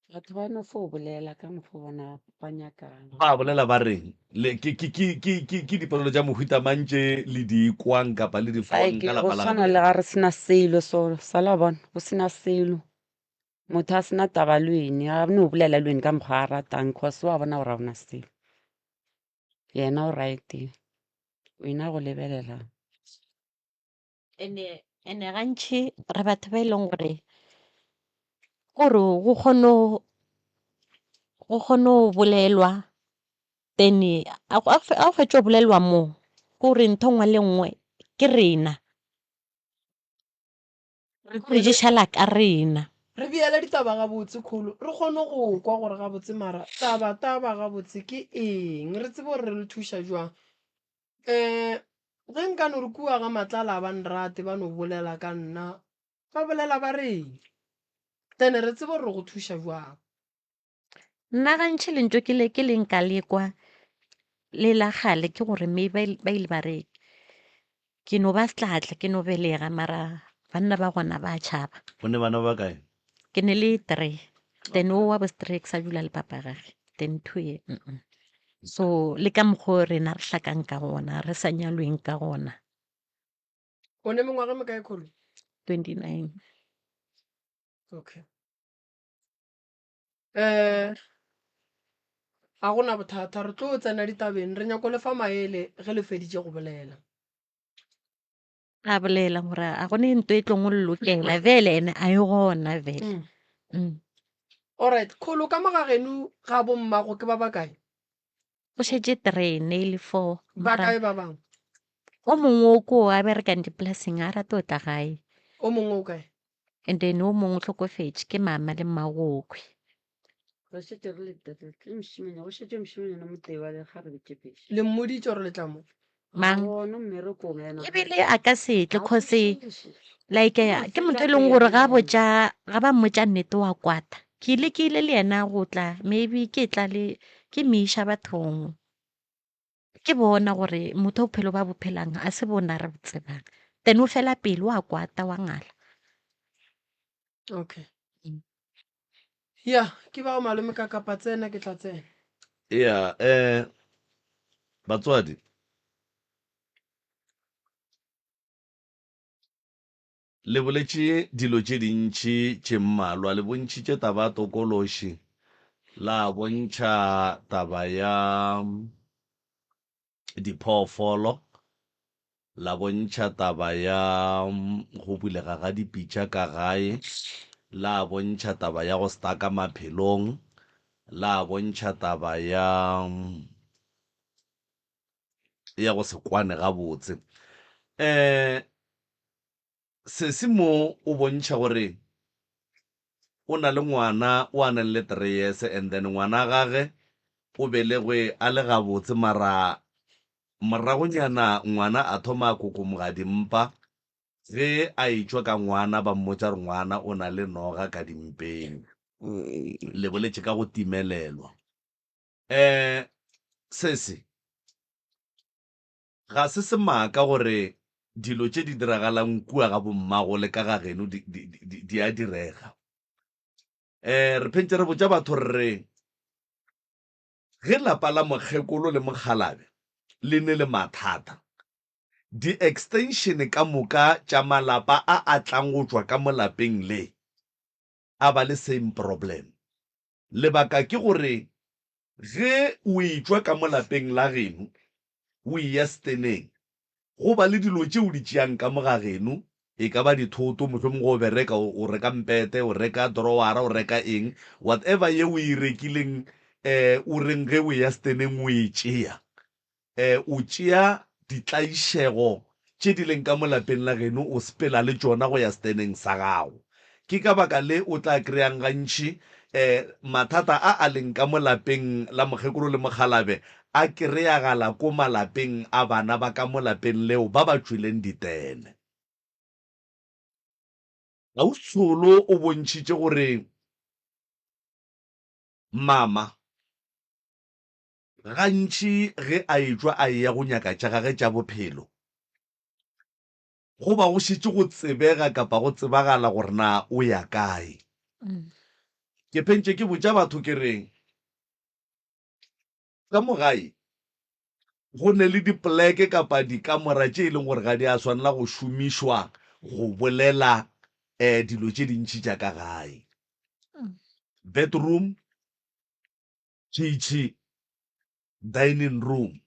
batho ba no fo bolela ka mokgwa bona ba nyakang. ba bolela ba reng ke dipolelo tša mohuta mantše le di kwang kapa le di fong ka Go lapa la tshwana le ga re sena selo so sala bona go sena selo motho a sena taba le wene a no bolela le wene ka mokgwa a ratang cause wa bona gore a bona selo yena o right wena go lebelela ene gantšhi re batho ba e leng gore go kgone go bolelwa then a go fetša go bolelwa moo ke gore ntho nngwe le nngwe ke rena re dišala ka rena. Re biele ditaba ga botse kgolo re kgone go kwa gore ga botse mara taba ga botse ke eng re tsebe gore re le thuša jwang. Ge nkano re kua ga matlala ba nrate ba no bolela ka nna ba bolela ba reng then re tsebe gore re go thuša jwang. Nna gantšhi lentso ke leng ka lekwa le la gale ke gore mme ba ile ba re ke no ba setlatla ke no belega mara banna ba gona ba tšhaba. o ne bana ba kae? Ke ne le 3 then o wa bo strike sa dula le papa gage then 2 ye so le ka mokgwa rena re hlakang ka gona re sa nyalweng ka gona. O ne mengwaga e mekae kgolo? 29. Okay. Ga gona bothata re tlo tsena ditabeng re nyako lefa maele ge le feditše go bolela. A bolela gore a gone ntho e tlong le lokela vele ene a e gona vele. Alright kgolo ka moga geno ga bommago ke ba bakae? O šetše 3 ne le 4 Ba kae ba bangwe? o mongwe o ko a berekang dipolaseng a rata o tla gae O mongwe o kae? and then o mongwe o tlhokofetše ke mama le mmagokwe. Le mmoditše gore le tla mo? Mang ebile a ka setle cause like ke motho e leng gore ga ba mmotša nnete wa kwata ke ile le yena go tla maybe ke tla le ke meiša bathong ke bona gore motho o bophelo ba bophelang a se bona re tsebang then o fela pele wa kwata wa ngala. Okay. Ya ke bao malome ka kapa tsena ke tla tsena. ya batswadi le boletše dilo tše dintšhi tše mmalwa le bontšhitše taba ya tokološi la bontšha taba ya diphoofolo la bontšha taba ya go bulega ga dipitša ka gae la bontšha taba ya go staka maphelong la bontšha taba ya go se kwane gabotse. Se mo o bontšha gore o na le ngwana o a nang le 3 years and then ngwana gage o belegwe a le gabotse mara moragonyana ngwana a thoma a kokomoga dimpa ge a itšwa ka ngwana ba mmotša re ngwana o na le noga ka dimpeng le boletše ka go timelelwa. Se ga se maaka gore dilo tše di diragalang kua ga bommago le ka ga geno di a direga. Re phentse re botša batho re ge lapa la mokgekolo le mokgalabe le ne le mathata di-extension ka moka tša malapa a tlang go tšwa ka molapeng le a ba le same problem. Lebaka ke gore ge o itšwa ka molapeng la geno o iya steneng go ba le dilo tše o di tšeang ka moga geno e ka ba dithoto mohlomong go bereka o reka mpete o reka drowara o reka eng whatever ye o e rekileng o reng ge o ya steneng o e tšea o tšea ditlaišego tše di leng ka molapeng la geno o sepela le tšona go ya steneng sa gago. Ke ka baka le o tla kry-ang gantši mathata a leng ka mo lapeng la mokgekolo le mokgalabe a kry-agala ko malapeng a bana ba ka mo lapeng leo ba ba tswileng ditene. Ausi-Tsholo o bontšhitše gore mama gantši ge a etswa a ya go nyaka tša gage tša bophelo go ba go šitše go tsebega kapa go tsebagala gore na o ya kae. Ke phentše ke botša batho ke reng ka mo gae go ne le dipoleke kapa dikamora tše e leng gore ga di a swanela go šomišwa go bolela dilo tše dintšhi tša ka gae. Bedroom, kitchen, dining room.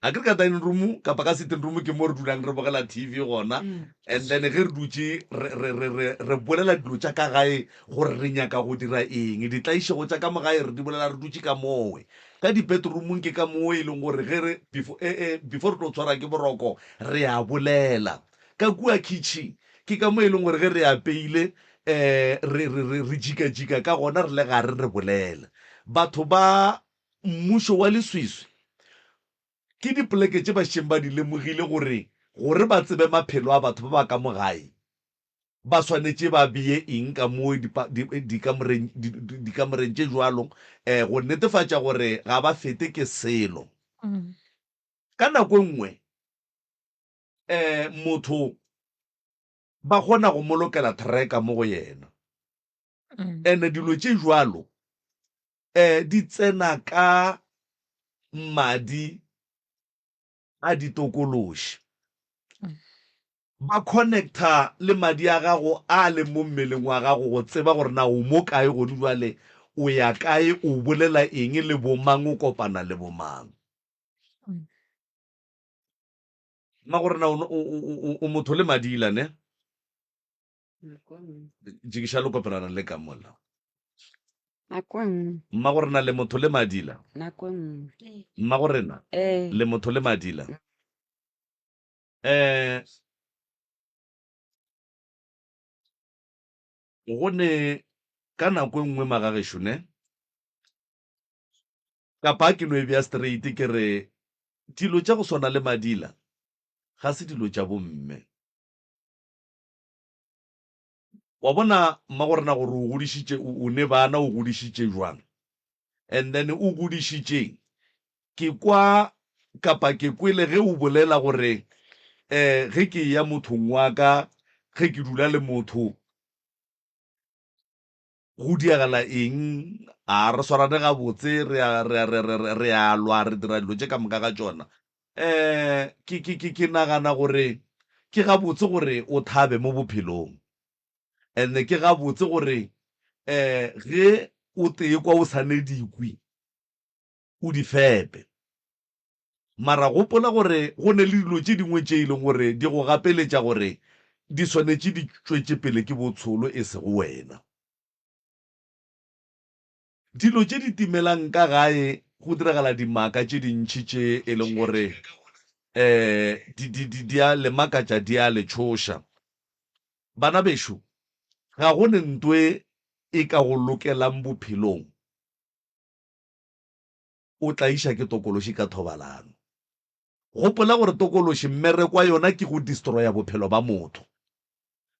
A ke re ka dining room kapa ka sitting room ke mo re dulang re bogela TV gona, and then ge re dutše re bolela dilo tša ka gae gore re nyaka go dira eng, ditlaišego tša ka mo gae re di bolela re dutše ka mowe. Ka di-bedroomong ke ka moo e leng gore ge re before re tlo tshwara ke boroko re a bolela. Ka kua kitchen ke ka moo e leng gore ge re apeile re jika-jika ka gona re le gare re bolela. Batho ba mmušo wa leswiswi ke dipoleke tše bašeng ba di lemogile gore ba tsebe maphelo a batho ba ba ka mo gae ba swanetše ba beye eng ka moo dikamoreng tše jwalo go netefatša gore ga ba fete ke selo. Ka nako nngwe motho ba kgona go molokela tracker mo go yena, ene dilo tše jwalo di tsena ka madi a ditokološi, ba connecta le madi a gago a le mo mmeleng wa gago go tseba gore na o mo kae godi jwale, o ya kae, o bolela eng le bomang, o kopana le bomang. Mma gore na o motho le madila ne jikiša le kopelana le ka mola. nako nngwe Mma gore na le motho le madila, nako nngwe mma gore na le motho le madila. Gone ka nako e nngwe magagešo ne kapa ke no e bea straight ke re dilo tša go swana le madila ga se dilo tša bomme. Wa bona mma gore na gore o godišitše o ne bana o godišitše jwang, and then o godišitše ke kwa kapa ke kwele ge o bolela gore ge ke ya mothong wa ka ge ke dula le motho go diagala eng, a re swarane gabotse re a lwa re dira dilo tše ka moka ga tšona. Ke nagana gore ke gabotse gore o thabe mo bophelong, and ke gabotse gore ge o tee kwa o sane dikwi o di fepe, mara gopola gore go ne le dilo tše dingwe tše e leng gore di go gapeletša gore di swanetše di tšwetše pele ke botsholo e se go wena. Dilo tše di timelang ka gae go diragala dimaka tše dintšhi tše e leng gore di a le makatša, di a le tšhoša. Bana bešo ga go ne ntwe e ka go lokelang bophelong o tla iša ke tokološi ka thobalano. Gopola gore tokološi mmerekwa yona ke go destroya bophelo ba motho,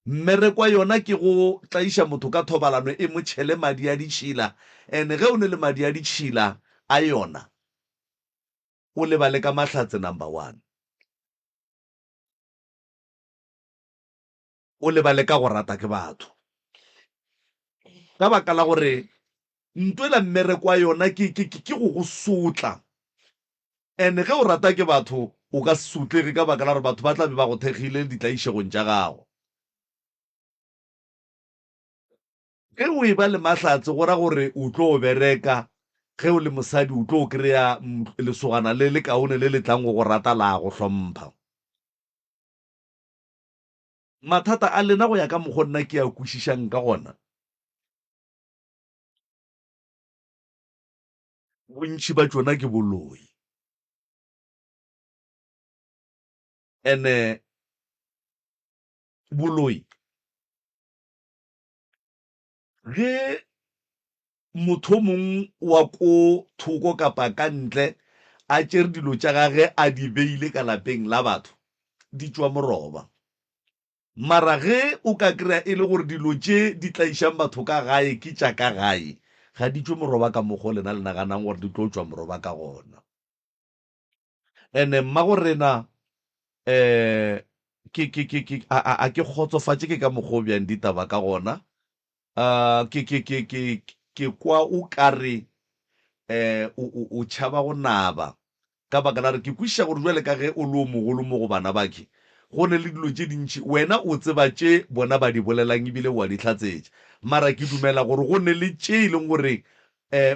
mmerekwa yona ke go tlaiša motho ka thobalano e mo tšhele madi a ditšhila, and ge o ne le madi a ditšhila a yona o lebale ka mahlatse number 1, o lebale ka go rata ke batho, ka baka la gore ntwela mmerekwa yona ke go sotla, and ge o rata ke batho o ka se sotlege ka baka la gore batho ba tla be ba go thekgile ditlaišegong tša gago. Ge o e ba le mahlatse go ra gore o tlo o bereka, ge o le mosadi o tlo o kry-a lesogana le le kaone le le tlang go go rata la go hlompha. Mathata a lena go ya ka mokgwa nna ke a kwešišang ka gona, bontši ba tšona ke boloi, and boloi ge motho mong wa ko thoko kapa ka ntle a tšere dilo tša gage a di beile ka lapeng la batho di tšwa moroba. Mara ge o ka kry-a e le gore dilo tše di tlaišang batho ka gae ke tša ka gae ga di tšwe moroba ka mokgwa lena le naganang gore di tlo tšwa moroba ka gona. And mma go rena a ke kgotsofatše ke ka mokgwa o bjang ditaba ka gona. Ke kwa o kare o tšhaba go naba ka baka la re ke kwešiša gore jwale ka ge o le o mogolo mo go bana bake go ne le dilo tše dintšhi wena o tseba tše bona ba di bolelang ebile wa di tlatsetša, mara ke dumela gore go ne le tše e leng gore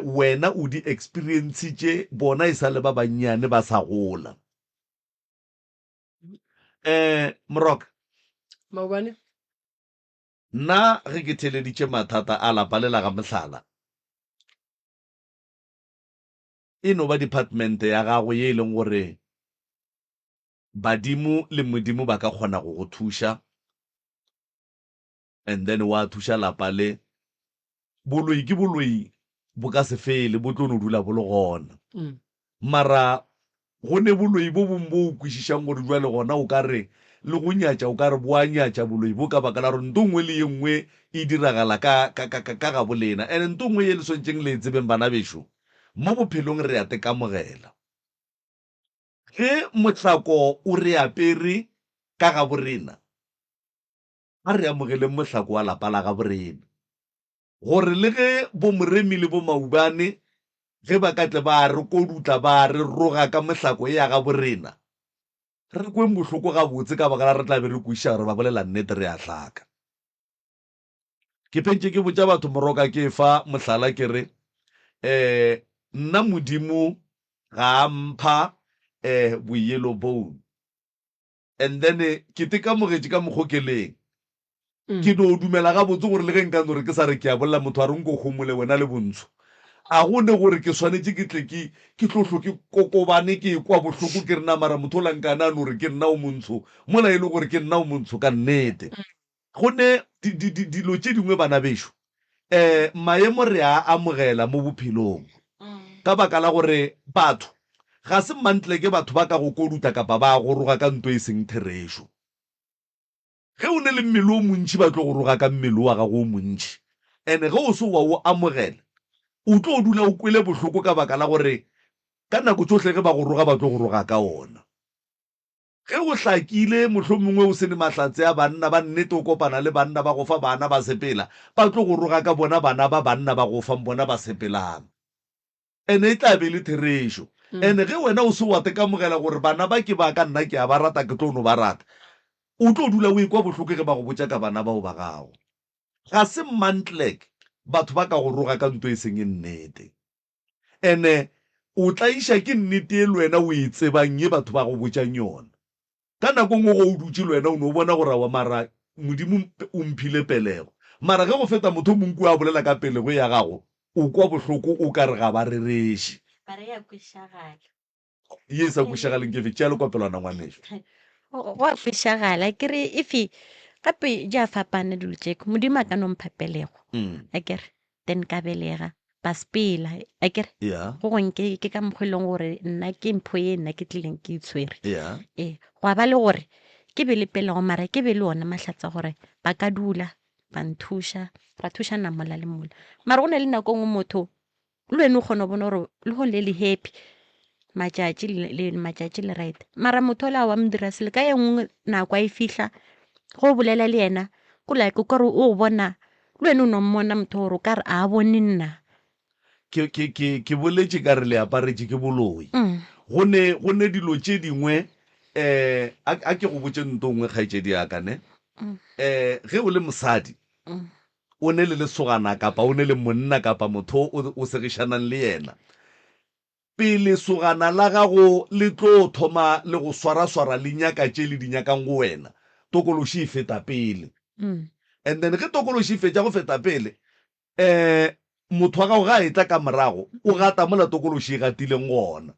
wena o di experience bona e sa le ba bannyane ba sa gola. Moroka, Maobane nna ge ke theleditše mathata a lapa le la ga Mohlala e no ba department ya gago ye e leng gore badimo le modimo ba ka kgona go go thuša, and then wa thuša lapa le. Boloi ke boloi bo ka se fele, bo tlo no dula bo le gona. Mara go ne boloi bo bongwe bo o kwešišang gore jwale gona o ka re le go nyatša o ka re bo a nyatša boloi bo ka baka la gore nto ngwe le ye nngwe e diragala ka ga bolena. And nto ngwe ye le swantšeng le tsebeng bana bešo mo bophelong re a tekamogela. Ge mohlako o re apere ka ga borena, a re amogeleng mohlako wa lapa la ga borena, gore le ge bo Moremi le bo Maubane ge ba ka tle ba re kodutla ba re roga ka mohlako ya ga borena, re kweng bohloko ga botse ka baka la re tla be re kwešiša gore ba bolela nnete re a hlaka. Ke pentše ke botša batho Moroka ke fa mohlala ke re nna modimo ga a mpha bo yellow bone, and then ke tekamogetše ka mokgokeleng ke no dumela ga botse gore le ge nka no re ke sa re ke a bolela motho a re nko kgomole wena le bontsho a gone gore ke swanetše ke tle ke tlhotlho ke kokobane ke kwa bohloko ke rena mara motho o lankana no re ke nna o montsho mola e le gore ke nna o montsho ka nnete. Gone dilo tše dingwe bana bešo maemo re a amogela mo bophelong ka baka la gore batho ga se mantle ke batho ba ka go koduta kapa ba go roga ka nto e seng therešo. Ge o ne le mmele o montši ba tlo go roga ka mmele wa gago o montši, and ge o se wa o amogela o tlo dula o kwele bohloko ka baka la gore ka nako tsohle ge ba go roga ba tlo go roga ka ona. Ge o hlakile mohlomongwe o se ne mahlatse a banna ba nnete o kopana le banna ba go fa bana ba sepela ba tlo go roga ka bona bana ba banna ba go fang bona ba sepelang, ene e tla be le therešo. And ge wena o se wa tekamogela gore bana ba ke ba ka nna ke a ba rata ke tlo no ba rata, o tlo dula o ekwa bohloko ge ba go botša ka bana bao ba gago. Ga se mantlek batho ba ka go roga ka nto e seng e nnete, ene o tla iša ke nnete e le wena o e tsebang ye batho ba go botšang yona. Ka nako ngwe go o dutše le wena o ne o bona gore wa mara modimo o mphile pelego, mara ge go feta motho monku a bolela ka pelego ya gago o kwa bohloko o ka re ga ba rereše ye sa kwešiagaleng ke fe tšea le kopelwana ngwanešo wa kwešiagala ke re efe gape ja fapane dilo tšeko modimo a ka no mpha pelego a kere then ka belega ba sepela a kere go gong ke ka mokgwa e leng gore nna ke mpho ye nna ke tlileng ke itshwere go ba le gore ke be le pelego mara ke be le ona mahlatsa gore ba ka dula ba nthuša ra thušana mola le mola, mara go ne le nako ngwe motho le wena o kgona go bona gore le go le happy matšatši le right, mara motho le a wa modira sele ka e nngwe nako a e fihla go bolela le yena ko like o kare o bona le wena o no mmona motho gore o kare a bone nna ke boletše ka re le aparetše ke boloi. Go ne dilo tše dingwe a ke go botše nto ngwe kgaetšedi yakane ge o le mosadi o ne le lesogana kapa o ne le monna kapa motho o segišanang le yena, pele sogana la gago le tlo thoma le go swara le nyaka tše le dinyakang go wena tokološi e feta pele, and then ge tokološi e fetša go feta pele motho wa gago ga e tla ka morago o gata mola tokološi e gatileng gona,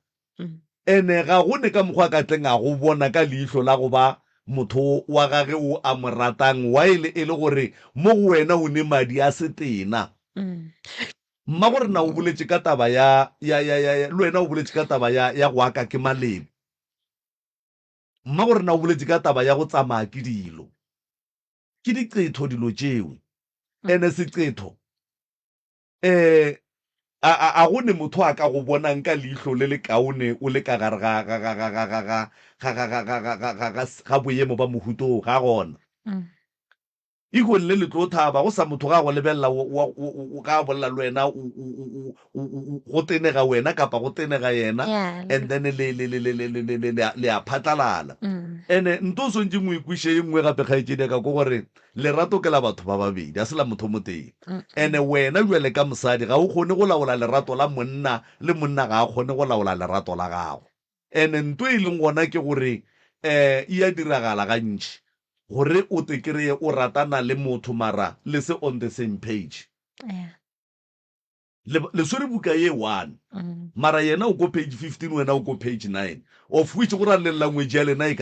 ene ga go ne ka mokgwa ka tleng a go bona ka leihlo la go ba motho wa gage o a mo ratang wa e le gore mo go wena o ne madi a setena. mma gore na o boletse ka taba ya le wena o boletse ka taba ya go aka ke malebo, mma gore na o boletse ka taba ya go tsamaya ke dilo, ke diqetho dilo tseo. Ene seqetho a gone motho a ka go bonang ka leihlo le le kaone o le ka gare ga boemo ba mohuto ga gona iko le le tlo thaba go sa motho ga go lebella o ka bolla le wena go tenega wena kapa go tenega yena, and then le a phatlalala. Ene nto so ntse mo ikwishe engwe gape kgaitsedi ka go gore lerato ke la batho ba babedi a se la motho mo teng. Ene wena jwale ka mosadi ga o kgone go laola lerato la monna le monna ga a kgone go laola lerato la gago. Ene nto e leng gona ke gore e a diragala gantši gore o te kry-e o ratana le motho mara le se on the same page, le swere buka ye 1 mara yena o ko page 15 wena o ko page 9, of which go ra le language ya lena e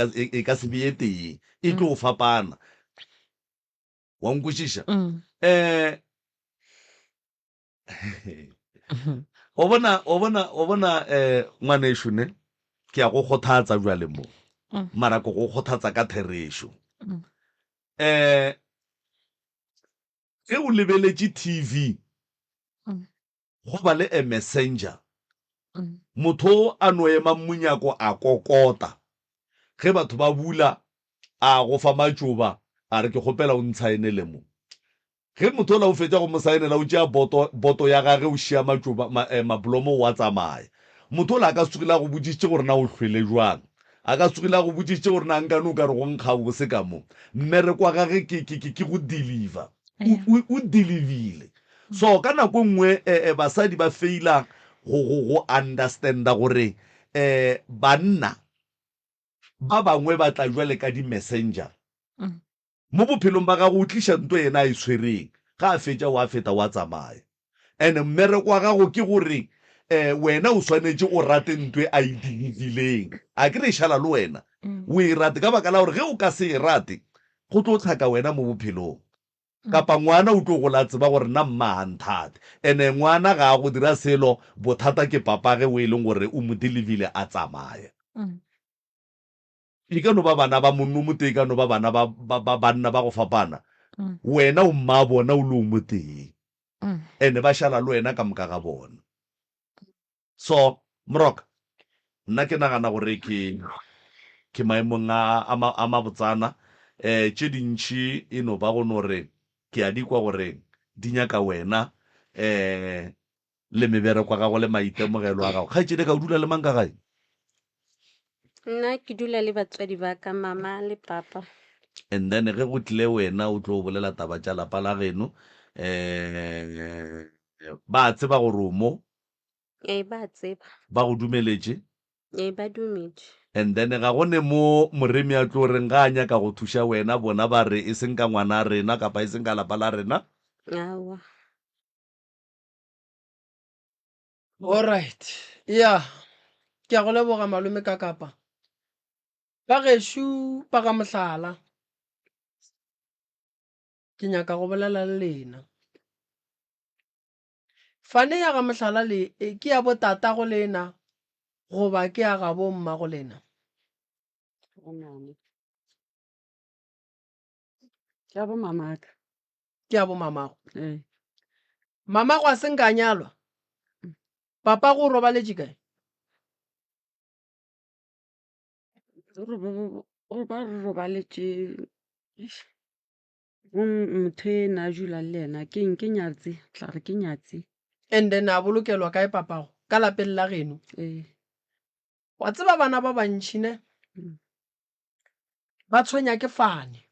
ka se beye teng e tlo fapana wa nkwishisha. o bona ngwaneso ne ke ya go kgothatsa jwale mo mara go kgothatsa ka theresho. Ge o lebeletse TV go ba le a messenger, motho a no ema mmunyako a kokota ge batho ba bula a go fa matsoba a re ke gopela o ntshaenele mo. Ge motho la o fetsa go mo saenela o tšea boto ya gage o šia matsoba mablomo wa tsamaya. Motho la ka tsugila go botsitse gore na o hlwele jwang, a ka tsugila go botsitse gore na nkane o ka re go nkga bose ka mo mmere kwa gage ke go deliver o delivile. So ka nako nngwe basadi ba feila go understanda gore banna ba bangwe ba tla jwale ka di messenger mo bophelong ba ga go tlisha ntwe yena a itshwereng ga a fetša wa feta wa tsamaya. And mmere kwa gago ke gore wena o swanetse o rate ntwe a idilileng a ke re šala le wena o e rate ka baka la gore ge o ka se e rate go tlo tlhaka wena mo bophelong kapa ngwana o tlo go la tseba gore nna mma a nthate, ene ngwana ga a go dira selo bothata ke papage o e leng gore o mo delivile a tsamaya. E ka no ba bana ba monno mo teng, ka no ba bana ba banna ba go fapana, wena o mma bona o le o mo teng ene ba šala le wena ka moka ga bona. So Moroka nna ke nagana gore ke maemong a mabotsana tše dintšhi e no ba go no re ke a di kwa gore di nyaka wena le mebereko ya gago le maitemogelo a gago. Kgaitsedi ka o dula le mang ka gae? Nna ke dula le batswadi ba ka, mama le papa. And then ge go tlile wena o tlo bolela taba tša lapa la geno ba tseba gore o mo Ba tseba. ba go dumeletše Ba dumedi. and then ga gone mo moremi a tlo reng ga a nyaka go thuša wena bona ba re e seng ka ngwana a rena kapa e seng ka lapa la rena. Aowa. Alright, ya ke a go leboga malome ka kapa ba gešo ba ga mohlala ke nyaka go bolela le lena. Fane ya ga mohlala le ke ya botata go lena goba ke ya ga bo mma go lena? Ke a bo mamaka. Ke ya bo mamago. Mamago a seng ka nyalwa, papa go robaletše kae? Gore ba re robaletše motho e na jula le ena ke nyatse, tla re ke nyatse. And then a bolokelwa kae papago? Ka lapeng la geno. Wa tseba bana ba bantšhine ba tshwenya ke fane.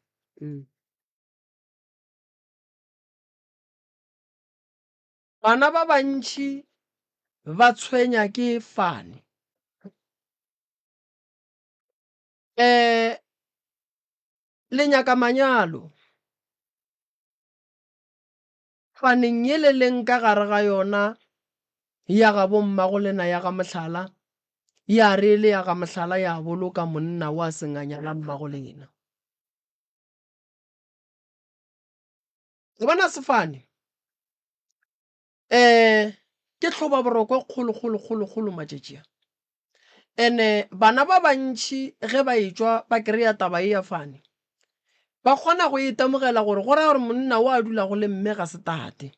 Bana ba bantši ba tshwenya ke fane. Le nyaka manyalo, faneng ye le leng ka gare ga yona ya ga bo mmago lena ya ga mohlala ya re le ya ga mohlala ya boloka monna wa senganyala mmago lena. O bona sefane ke tlhoba boroko kgolo matšetšia ene bana ba bantšhi ge ba etswa ba kry-a taba e ya fane ba kgona go itemogela gore go raya gore monna o a dula go le mme ga se tate.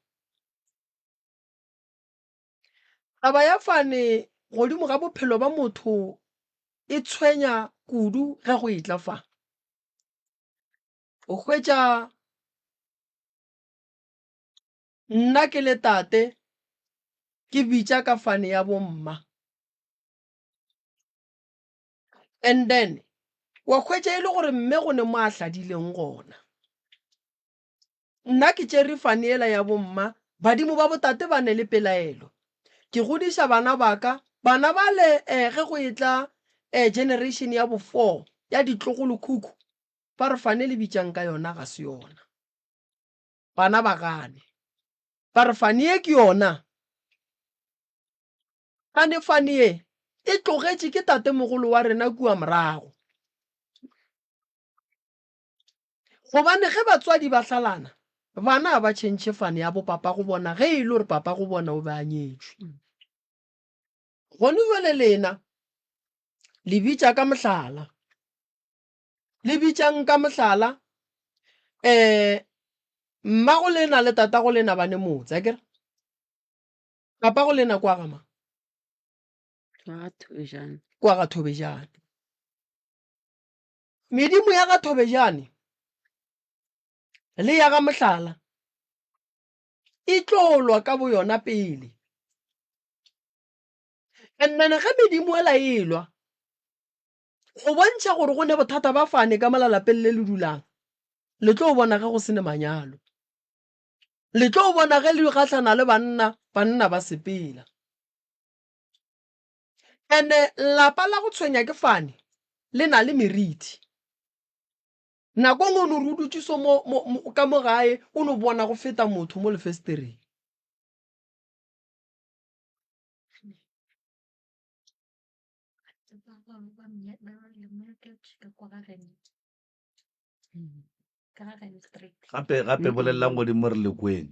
Taba ya fane godimo ga bophelo ba motho e tshwenya kudu ge go itla fa. O hwetša nna ke le tate ke bitša ka fane ya bomma and then wa hwetša e le gore mme go ne mo a hladileng gona. Nna ke tšere fane ela ya bomma badimo ba botate ba ne le pelaelo ke godiša bana baka bana ba le ge go etla generation ya bo 4 ya ditlogolo khukhu ba re fane le bitšang ka yona ga se yona. Bana ba gane ba re fane e ke yona gane fane e tlogetše ke tate mogolo wa rena kua morago gobane ge batswadi ba hlalana bana ba tšhentšhe fane ya bo papa go bona ge e le gore papa go bona o be a nyetšwe. Gone jwale lena le bitša ka mohlala le bitšang ka mohlala mmago lena le tatago lena ba ne motse a kere papa go lena kwa gama kwa ga Thobejane. Medimo ya ga Thobejane le ya ga mohlala e tlolwa ka bo yona pele nnene ge medimo ela elwa go bontšha gore go ne bothata ba fane ka malalapeng le le dulang le tlo bona ge go sene manyalo le tlo bona ge le gatlana le banna ba sepela ene lapa la go tshwenya ke fane le na le meriti nako ngwe no rudutse so ka mo gae o no bona go feta motho mo lefestereng. gape bolelelang godimo re le kweng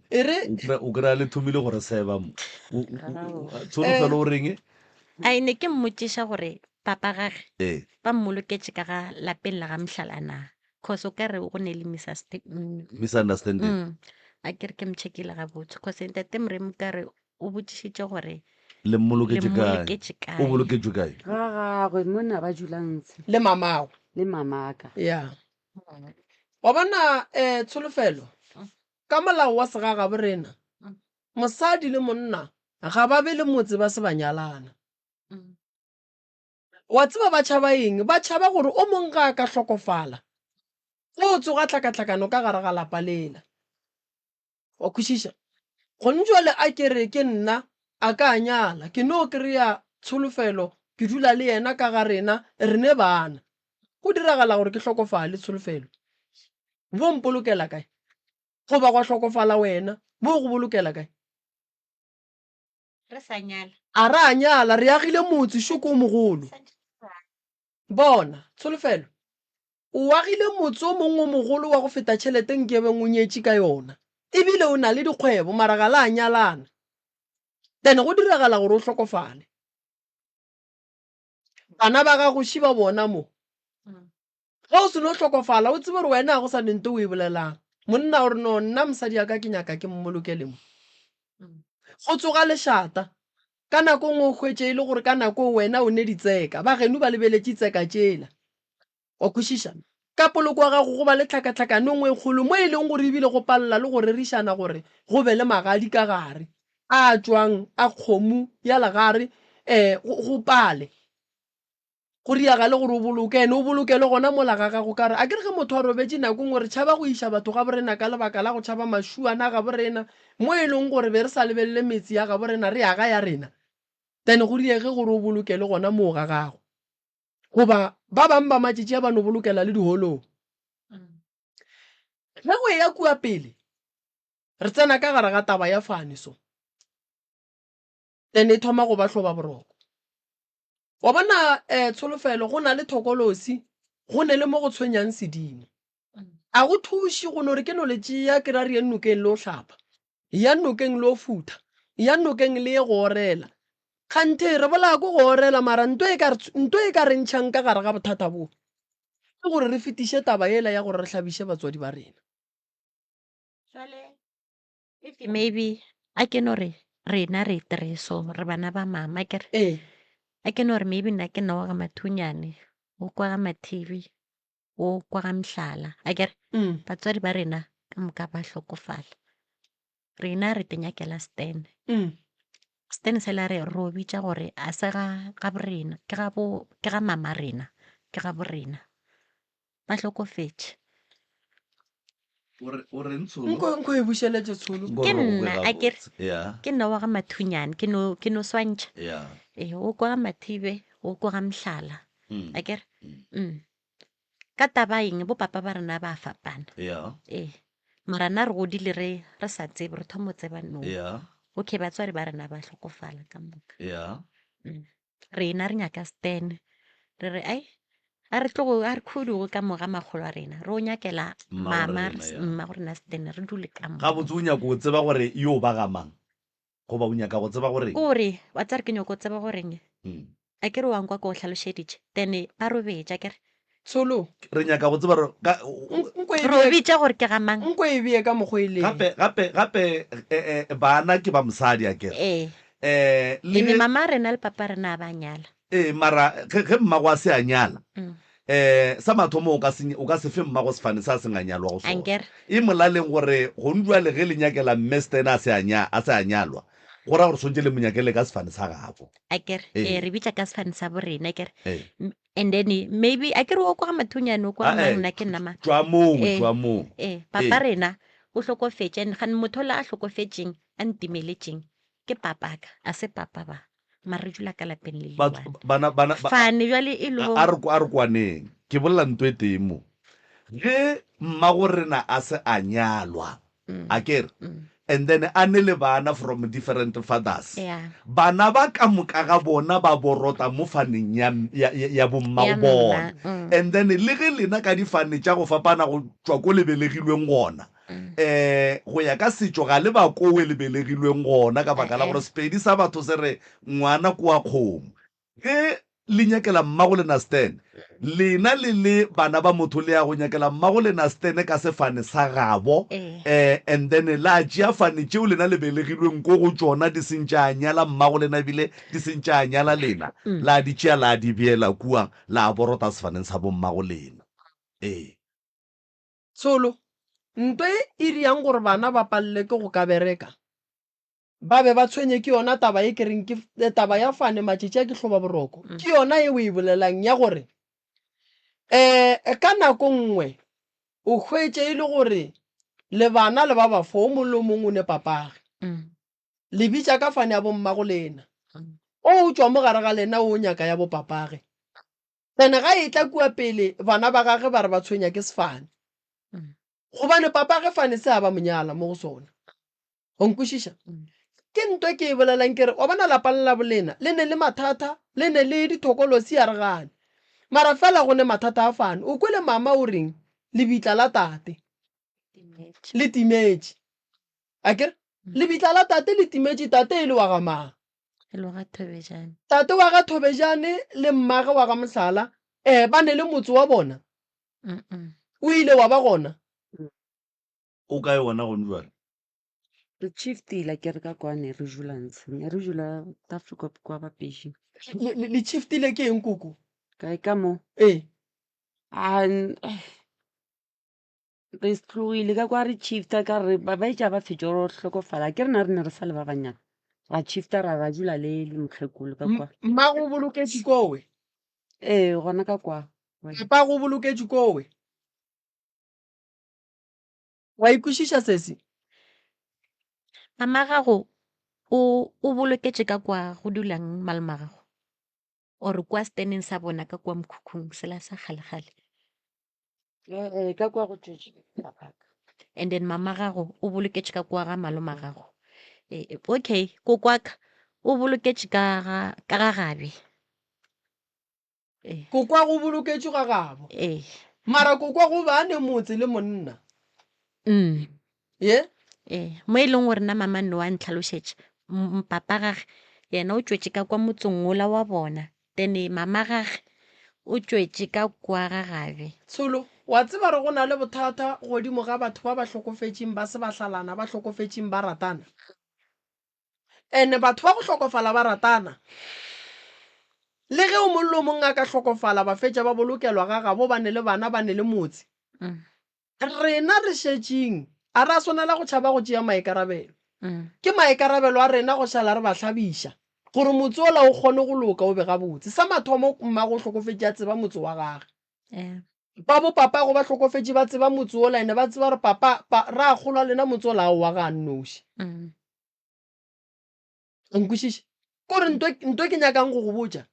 o kry-a le thomile gore seba mo tsholofelo o reng a ne ke mmotšiša gore papa gage ee ba mmoloketše ka ga lapeng la ga motlhalana cause o ka re go ne le misunderstanding a kere ke mtšhekile gabotse cause ntate moremo ka re o botšišitše gore le mmoloketše mmoloketše kae o kae boloketšwe kae ga gagwe mona ba dulantshe le mamago le mamaka ya wa bona tsholofelo ka molao wa segaga borena mosadi le monna ga ba be le motse ba se ba nyalana. Wa tseba ba tšhaba eng ba tšhaba gore o mongwe ga a ka hlokofala o tsoga tlhakatlhakano ka gare ga lapa lela wa kwešiša gone jwale a kere ke nna a ka nyala ke no kry-a tsholofelo ke dula le yena ka ga rena re ne bana go diragala gore ke hlokofale tsholofelo bo mpolokela kae goba gwa hlokofala wena bo go bolokela kae re sa nyala a re a nyala re agile motse šoko o mogolo bona tsholofelo o agile motse o mongwe o mogolo wa go feta tšhelete nkebe o nyetše ka yona ebile o na le dikgwebo maraga la a nyalana then go diragala gore o hlokofale bana ba ga go šiba bona mo ga o se no hlokofala o tsebe gore wena go sa nente o e bolelang monna gore no nna mosadi ya ka ke nyaka ke mmolokele mo go tsoga lešata ka nako ngwe o hwetše e le gore ka nako wena o ne ditseka ba geno ba lebeletše tseka tšela wa kwešiša ka poloko wa gago go ba le tlhakatlhakano ngwe kgolo mo e leng gore ebile go palela le go rerišana gore go be le magadi ka gare a tswang a kgomo ya legare go pale go riaga le gore o boloke ene o bolokele gona mola ga gago ka re a kere ge motho a robetse nako ngwe re tšhaba go iša batho ga borena ka lebaka la go tšhaba mašuana ga borena mo e leng gore be re sa lebelele metsi ya ga borena re yaga ya rena then go riege gore o bolokele gona moo ga gago goba ba bangwe ba matšetši a ba no bolokela le diholong ge go ya kua pele re tsena ka gare ga taba ya fane so then e thoma go ba hloba boroko wa bona tsholofelo go na le thokolosi go ne le mo go tshwenyang sedimo a go thuši go no re ke no le tšea ke ra re ya nnokeng le o hlapa ya nnokeng le o futha ya nokeng le ye go orela kganthe re bola ko go orela mara nto e ka re ntšhang ka gare ga bothata bo ke gore re fetiše taba ela ya gore re tlhabiše batswadi ba rena. maybe a ke no re rena re so re bana ba mama kere ee a ke no re maybe nna ke nna wa ga mathunyane o kwa ga matv o kwa ga Mhlala a kere batswadi ba rena ka moka ba hlokofala rena re tenyakela Stan Stan sela re ro bitša gore a se ga borena ke ga mama rena ke ga borena ba hlokofetše o re ntsholo nko e bušeletse tsholo ke nna a kere ya ke nna wa ga mathunyane ke no swantšha ya o kwa ga mathibe o kwa ga Mhlala a kere Mm. ka taba eng bo papa ba rena ba fapana ya mara nna re godile re sa tsebe re thomo tseba no ya okay batswadi ba rena ba hlokofala ka moka ya rena re nyaka Stan re re ai a re khudugo ka moga magolo a rena re o nyakela mama mma go rena Stan re dule ka ga botse o nyaka o tseba gore yo ba gamang goba o nyaka go tseba gore kore wa tsare ke nyako tseba goreng a kere wang kwa ko tlhalošeditše then ba robetša kere tsholo re nyaka go tseba ro bitša gore ke gamang nko e bee ka mokgwa ile gape bana ke ba mosadi a kere ene mama rena le papa rena ba nyala mara ge mmago a se a nyala sa mathomo o ka se fe mmago sefane sa se nganyalwa go sona e molaleng gore go ndua le ge le nyakela mme Stan a se a nyalwa go ra gore sontse le monyakele ka sefane sa gago a kere re bitša ka sefane sa borena kere and then maybe a kere o kwa ga mathunyane o kwa mang nna ke nnama tšwa moo papa rena o hlokofetše and gane motho le a hlokofetšeng a ntimeletšeng ke papaka a se papa ba mare re dula ka lapeng le fane jwale e le a re kwaneng ke bolela nto e teng mo ge mmago rena a se a nyalwa a kere and then a ne le bana from different fathers bana ba ka moka ga bona ba borota mo faneng ya bommago bona and then le ge lena ka difane tša go fapana go tšwa ko lebelegilweng gona go ya ka setšo ga le ba kowe lebelegilweng gona ka baka la gore sepedi sa batho se re ngwana ko wa kgomo ge le nyakela mmago le na Stan lena le bana ba motho le ya go nyakela mmago le na Stan ka sefane sa gabo and then la tšea fane tšeo lena le belegilweng ko go tšona di sentša nyala mmago lena bile di sentša nyala lena la di tšea la di beela kua la borota sefaneng sa bommago lena tsholo ntwe e riang gore bana ba palle ke go ka bereka ba be ba tshwenye ke yona taba e kereng ke taba ya fane matšetši a ke hloba boroko ke yona e o e bolelang ya gore ka nako nngwe o hwetše e le gore le bana le ba ba fo mollo mongwe ne papage le bitša ka fane ya bommago lena o tšwa mo gare ga lena o nyaka ya bo papage tsene ga e tla kua pele bana ba gage ba re ba tshwenya ke sefane gobane papage fane se a ba monyala mo go sona go nkwešiša ke ntwe ke e bolelang kere o bona lapang la bolena le ne le mathata le ne le dithokolosi ya re gane mara fela go ne mathata a fane o kwele mama o reng lebitla la tate le timetše a kere lebitla la tate le timetše tate e le wa ga mang tate wa ga Thobejane le mmage wa ga Mhlala ba ne le motse wa bona o ile wa ba gona o ka e wona go njwale re chiftile ke re ka kwane re jula ntsheng re jula Afrika kwa ba pešhi le chiftile ke eng kuku ka ka mo re tlogile ka kwa re chifta ka re ba itša ba fetša go hlokofala ke rena re ne re sa le ba banyana ra chifta ra jula le mokgekolo ka kwa mma go boloketše kowe gona ka kwa papa go boloketše kowe wa ikwešiša sese mama gago o boloketše ka kwa go dulang malemagago or kwa Staneng sa bona ka kwa mokhukhung sela sa kgale-kgale ka kwa go tšwetše and then mama gago o boloketše ka kwa ga maloma gago okay ko kwaka o boloketše ka ga gabe ko kwa go boloketše ga gabo mara ko kwa go bane motse le monna mo e leng gore nna mama nne wa ntlhalošetše papa gage yena o tswetse ka kwa motseng ola wa bona then mama gage o tswetse ka kwa ga gabe. Tsholo wa tseba re go na le bothata godimo ga batho ba ba hlokofetseng ba se ba hlalana ba hlokofetseng ba ratana ene batho ba go hlokofala ba ratana le ge o mollo mong a ka hlokofala ba fetša ba bolokelwa ga gabo ba ne le bana ba ne le motse rena re šetšeng a re a swanela go tšhaba go tšea maikarabelo ke maikarabelo a rena go šala re ba hlabiša gore motse ola o kgone go loka o be gabotse sa mathomo mmago o hlokofetše a tseba motse wa gage ba bo papa go ba hlokofetše ba tseba motse ola ene ba tseba re papa re a kgolwa lena motse ola wa ga nnoši nkwešiše kore ntwe ke nyakang go go botša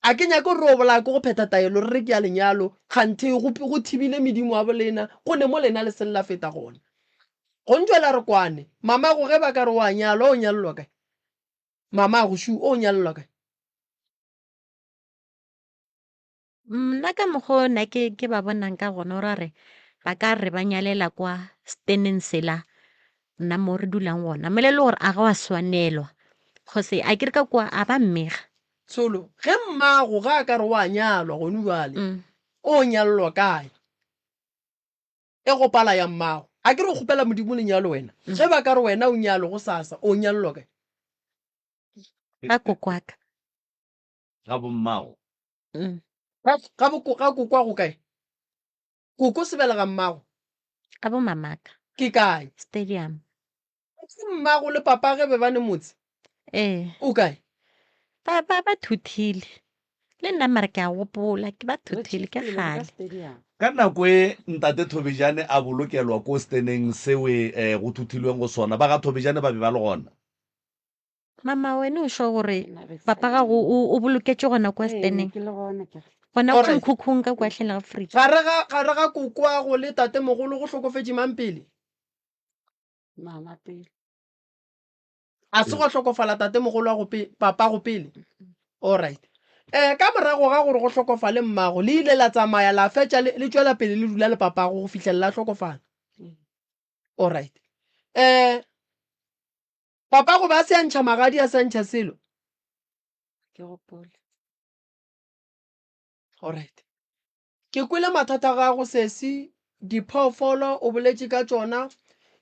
a ke nyake gore o bolake go pheta taelo re re ke ya lenyalo kganthe go thibile medimo a bolena go ne mo lena le sella feta gona go ntšwela re kwane mama go ge ba ka re wa nyalwa o nyallwa kae mama go shu o nyallwa kae nna ka mokgwa nna ke ba bonang ka gona ora re ba ka re ba nyalela kwa steneng sela nna mo re dulang gona mele le gore a ga wa swanelwa kgose a ke re ka kwa a ba mmega tsholo ge mmago ga a ka re wa nyalwa gone jale o nyallwa kae e go pala ya mmago a ke re o kgopela modimo lenyalo wena ge ba ka re wena o nyalo go sasa o nyallwa kae ka kokwaka ga bommago ga kokwa go kae koko sebelega mmago ka bo mamaka ke kae stadium ke mmago le papa ge be ba ne motse o kae ba thuthile le nna mare ke a gopola ke ba thuthile ke gale ka nako e ntate Thobejane a bolokelwa ko steneng sewe go thuthilweng go sona ba ga Thobejane ba be ba le gona mama wena o sho gore papa ga o boloketse gona kwa steneng gona go nkhukhung ka kwa tlhela ga fridge gare ga kokoa go le tate mogolo go hlokofetse mang pele mama pele a se go hlokofala tate mogolo wa papa go pele alright ka morago ga gore go hlokofale mmago le ile la tsamaya la fetša le tšwela pele le dula le papa go fitlhelela hlokofala alright papa go ba se a ntšha magadi a sa ntšha selo ke gopola alright ke kwele mathata ga go sesi diphoofolo o boletše ka tšona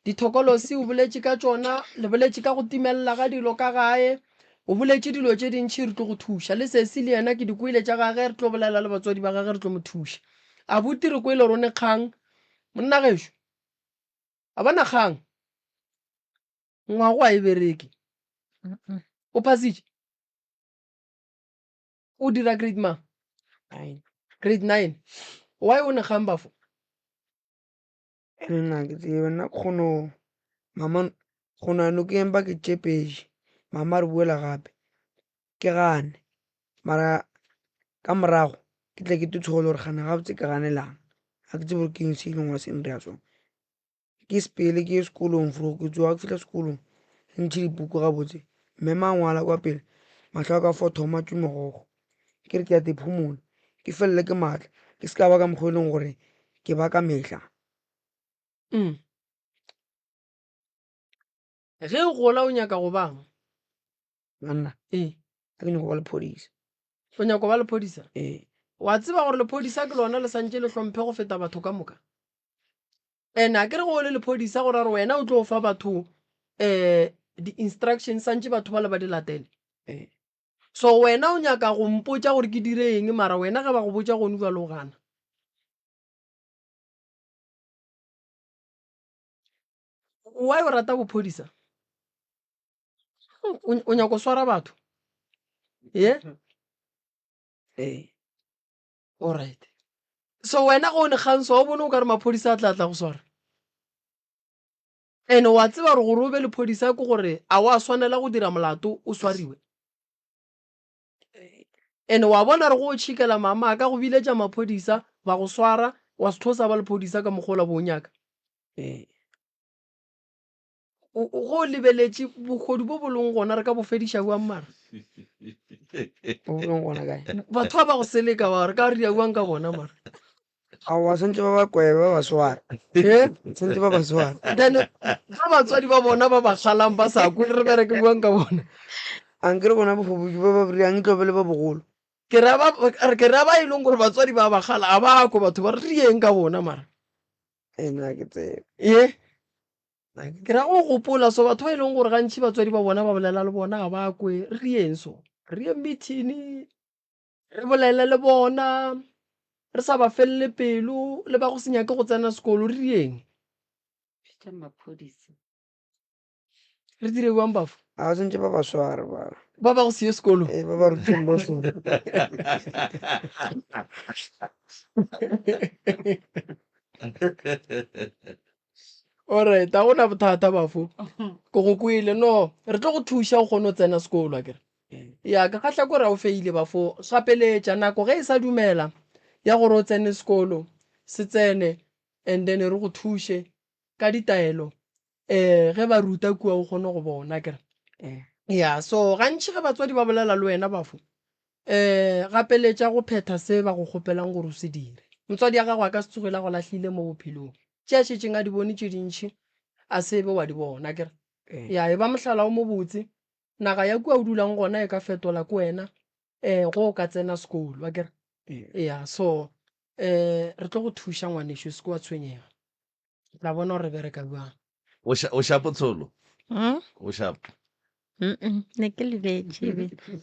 dithokolosi o boletše ka tšona le boletše ka go timelela ga dilo ka gae o boletše dilo tše dintšhi re tlo go thuša le sesi le yena ke dikwele tša gage re tlo bolela le batswadi ba gage re tlo mo thuša a buti re kwele rone kgang monna gešo a bona kgang ngwago a e bereke o phasitše o dira grade ma grade 9 why o ne kgang bafo nna ke tseba nna kgono mama kgono ano ke empa ke tšepedi mama re buela gape ke gane mara ka morago ke tle ke tshogole gore gane gabotse ke ganelang ga ke tsebe gore ke eng se ileng wa seng re a sone ke sepele ke ye sekolong for ke tsoga ke fitlha sekolong ke ntšhe dipuku gabotse mme mangwala kwa pele matlho a ka fo thoma tse mogogo ke re ke a tephomola ke felele ke maatla ke se ka ba ka mokgwa e leng gore ke ba ka mehla ge o gola o nyaka go bang manna a ke nyako ba lephodisa o nyako ba lephodisa wa tseba gore lephodisa ke lona le santše le hlomphe go feta batho ka moka ene a ke re go le lephodisa gore re wena o tlo fa batho di-instruction santše batho ba le ba di latele so wena o nyaka go mpotša gore ke dire eng mara wena ge ba go botša gone jwa le go gana why o rata bophodisa o nyako swara batho alright so wena go ne kgantso wa bone o ka re maphodisa a tla go swara ene wa tseba gore o be lephodisa ke gore a wa swanela go dira molato o swariwe ene wa bona re go o tšhikela mama a ka go biletša maphodisa ba go swara wa sethosa ba lephodisa ka mokgola bo o nyaka go lebeletše bokgodi bo boleng gona re ka bo fediša buang mara o boleng gona kae batho ba ba go seleka wa re ka ria buang ka bona mara a wa santse ba ba kwe ba ba swara santse ba ba swara then ga batswadi ba bona ba ba galang ba sa kwe re bereke buang ka bona ankere bona bofoboki ba ba riang tlo bele ba bogolo ke ra ba e leng gore batswadi ba ba gala a ba ko batho ba re rieng ka bona mara ena ke tsebe ye ke ra go gopola so batho ba e leng gore gantši batswadi ba bona ba bolela le bona ga ba kwe re rieng so re ye meeting re bolele le bona re sa ba felele pelo le ba go se nyake go tsena sekolo re rieng re dire buang bafo a santse ba ba swara ba ba go siye sekolo ba ba ruteng bo so alright a gona bothata bafo ko go kwele no re tlo go thuša o kgone o tsena sekolo a kere ya ka kgatlha kore o feile bafo gapeletša nako ge e sa dumela ya gore o tsene sekolo se tsene and then re go thuše ka ditaelo ge ba ruta kua o kgone go bona kere ya so gantši ge batswadi ba bolela le wena bafo gapeletša go phetha se ba go kgopelang gore o se dire motswadi ya gago a ka se tsogela go latlhile mo bophelong tše a šetšeng a di bone tše dintšhi a sebe wa di bona kere ya e ba mohlala o mo botse naga ya kua o dulang gona e ka fetola ko wena go o ka tsena sekolo wa kere ya so re tlo go thuša ngwanešo se ke wa tshwenyega tla bona gore re bereka buang o shapo tsholo Mm? o shapo Ne ke lebetse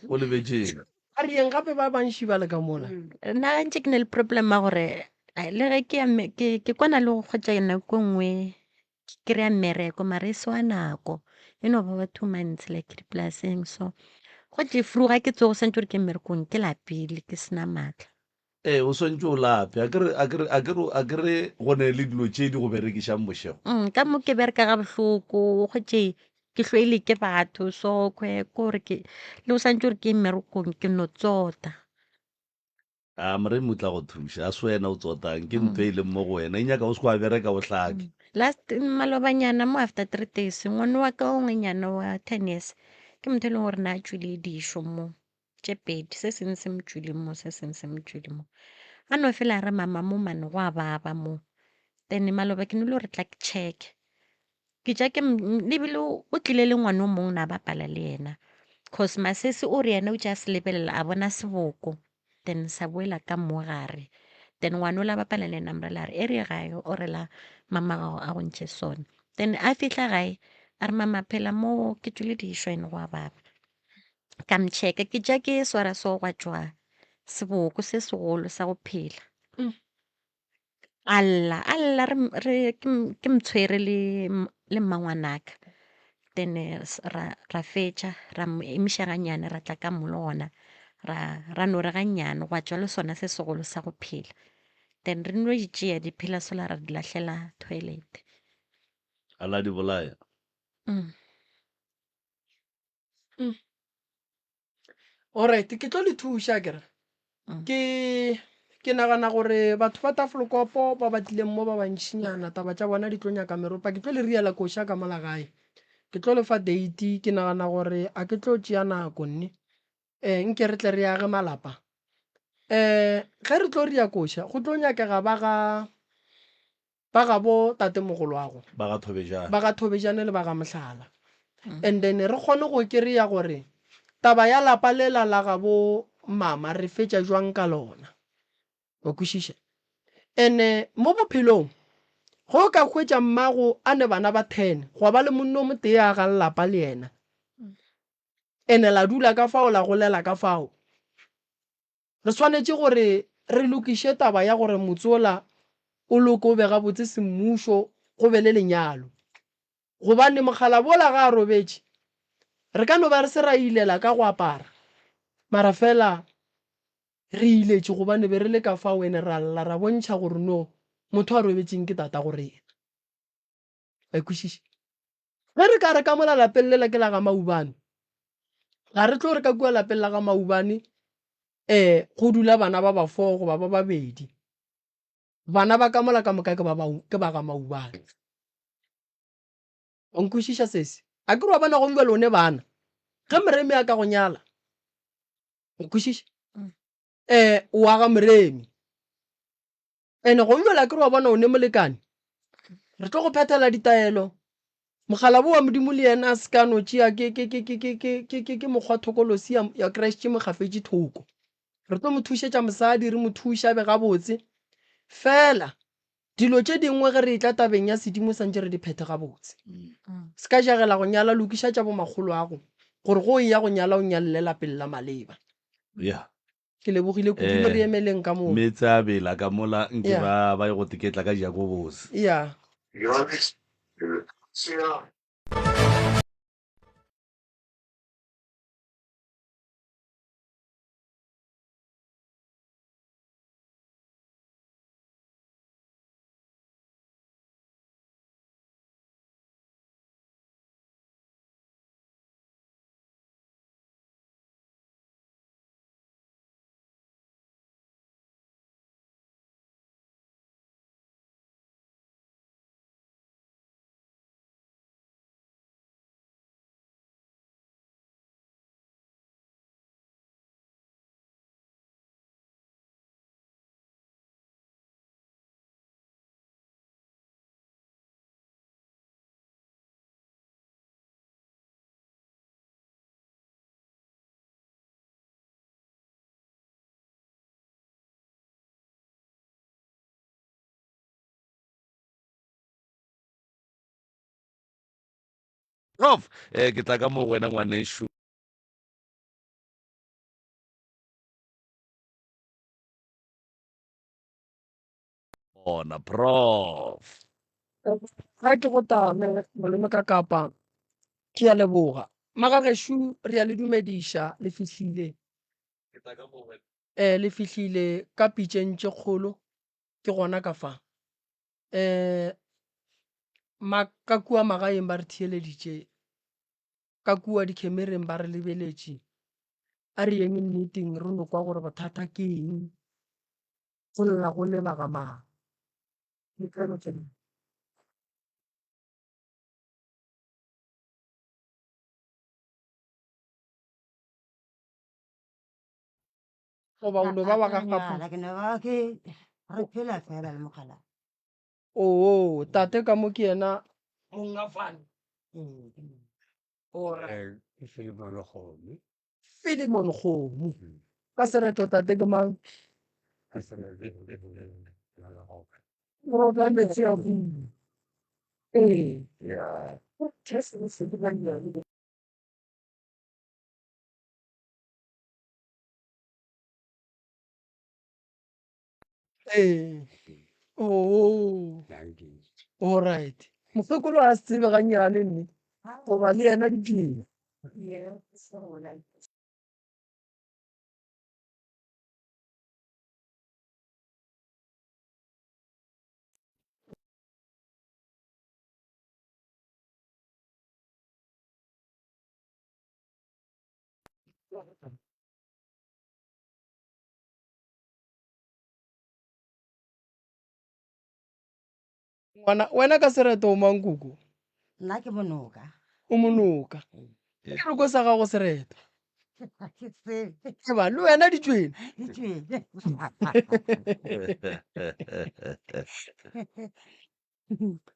o lebetseng a rieng gape ba bantši ba le ka mola nna ntse ke ne le problema gore le ge ke kwana le go kgwetsa nako nngwe ke kry-a mmereko mare e se wa nako e no ba 2 months like dipolaseng so go te fruga ke tsogo santse gore ke mmerekong ke lapile ke sena maatla o swantse o lape a kere go ne le dilo tše di go berekišang mošego ka mo ke bereka ga bohloko gotse ke hlwele ke batho so kore le o santse gore ke mmerekong ke no tsota a moremi o tla go thuša a se wena o tsotang ke ntho e leng mo go wena e nyaka o se ko a bereka o hlake last malobanyana mo after 3 days ngwane wa ka o ngwenyana wa 10 years ke motho e leng gore na a tswile dišo mo tše pedi se sengwe se mo tswile mo se sengwe se mo tswile mo a no fela re mama mo mane go a baba mo then maloba ke nole gore tla ke check ke ja ke lebile o tlile le ngwane o mongwe na bapala le yena cause masese o re yena o tša se lebelela a bona seboko then sa boela ka mo gare then ngwane o la bapala le yena mrela re e re gae o rela mama gago a go ntšhe sone then a fitlha gae a re mama phela mo ke tswile dišo ene go a baba ka mchecka ke ja ke swara so gwa tswa seboko se segolo sa go phela alla ke mtshwere le mmangwanaka then ra fetša ra mo emiša ganyane ra tla ka molo gona ra no re ganyane gwa tswa le sona se segolo sa go phela then re no di tšea diphela sola ra di lahlela toilet a la di bolaya alright ke tlo le thuša kere ke nagana gore batho ba tafolokopo ba batlileng mo ba bantšhinyana taba tša bona di tlo nyaka meropa ke tlo le riela koša ka mola gae ke tlo le fa date ke nagana gore a ke tlo tšea nako nne nke re tle re age malapa ge re tlo ria koša go tlo nyakega ba ga bo tatemogolwago ba ga thobejane ba ga thobejane le ba ga mohlala and then re kgone go kry-a gore taba ya lapa lela la ga bo mama re fetša jwang ka lona wa kwešiša ene mo bophelong go ka hwetša mmago a ne bana ba 10 go ba le monno mo tee a ga lapa le yena ene la dula ka fao la golela ka fao re swanetše gore re lokiše taba ya gore motsola o loko o be ga botse semmušo go be le lenyalo gobane mogala bola ga a robetše re ka no ba re se ra ilela ka go apara mara fela re iletše gobane be re le ka fao ene ra lla ra bontšha gore no motho a robetseng ke tata gore ena ba ikwešiše ge re ka re ka mola lapeng lela ke la ga maubane ga re tlo re ka kua lapeng la ga maubane go dula bana ba ba 4 goba ba babedi bana ba ka mola ka moka ke ba ga maubane o nkwešiša sese a ke re wa bona go bja lone bana ge moremi a ka go nyala o kwešiša o aga moremi ene go nyola ke re wa bona o ne molekane re tlo go phethela ditaelo mogala bo wa modimo le ena a se ka no tšea ke mokgwa thokolosi ya kreste mo gafetse thoko re tlo mo thušetša mosadi re mo thuša be gabotse fela dilo tše dingwe ge re e tla tabeng ya sedimo santse re di phethe gabotse se ka jagela go nyala lokiša tša bo magolo ago gore go ya go nyala o nyalle lapeng la maleba ya ke lebogile kudu re emeleng ka moo metse a bela ka mola nke Yeah. ba ye go teketla ka jako bose ya prof ke tla ka mo wena ngwaneso bona prof ga ke go tame malome ka kapa ke ya leboga magagešo re ya le dumediša le fihlile ke tla ka mo wena le fihlile ka pitšeng tše kgolo ke gona ka fa ka kua magaeng ba re theeleditše ka kua dikhemereng ba re lebeletše a re yeng nneteng re no kwa gore bothata ke eng go lla go lebaga mang goba o no ba wa ga gapo ke ne ba ke re phela fela le mogala oo tate ka mo ke yena mongafane Filemon Kgomo ka sereto tate ke mang Roga metsi a bula. Ee, ee. Oh, all right. Mokgekolo a se tsebe gannyane nne goba le yena ditleng ngwana wena ka sereto o mang kuku nna ke monoka o monoka ke re ko sa gago sereto ke tsebe eba le wena ditšwene di tswele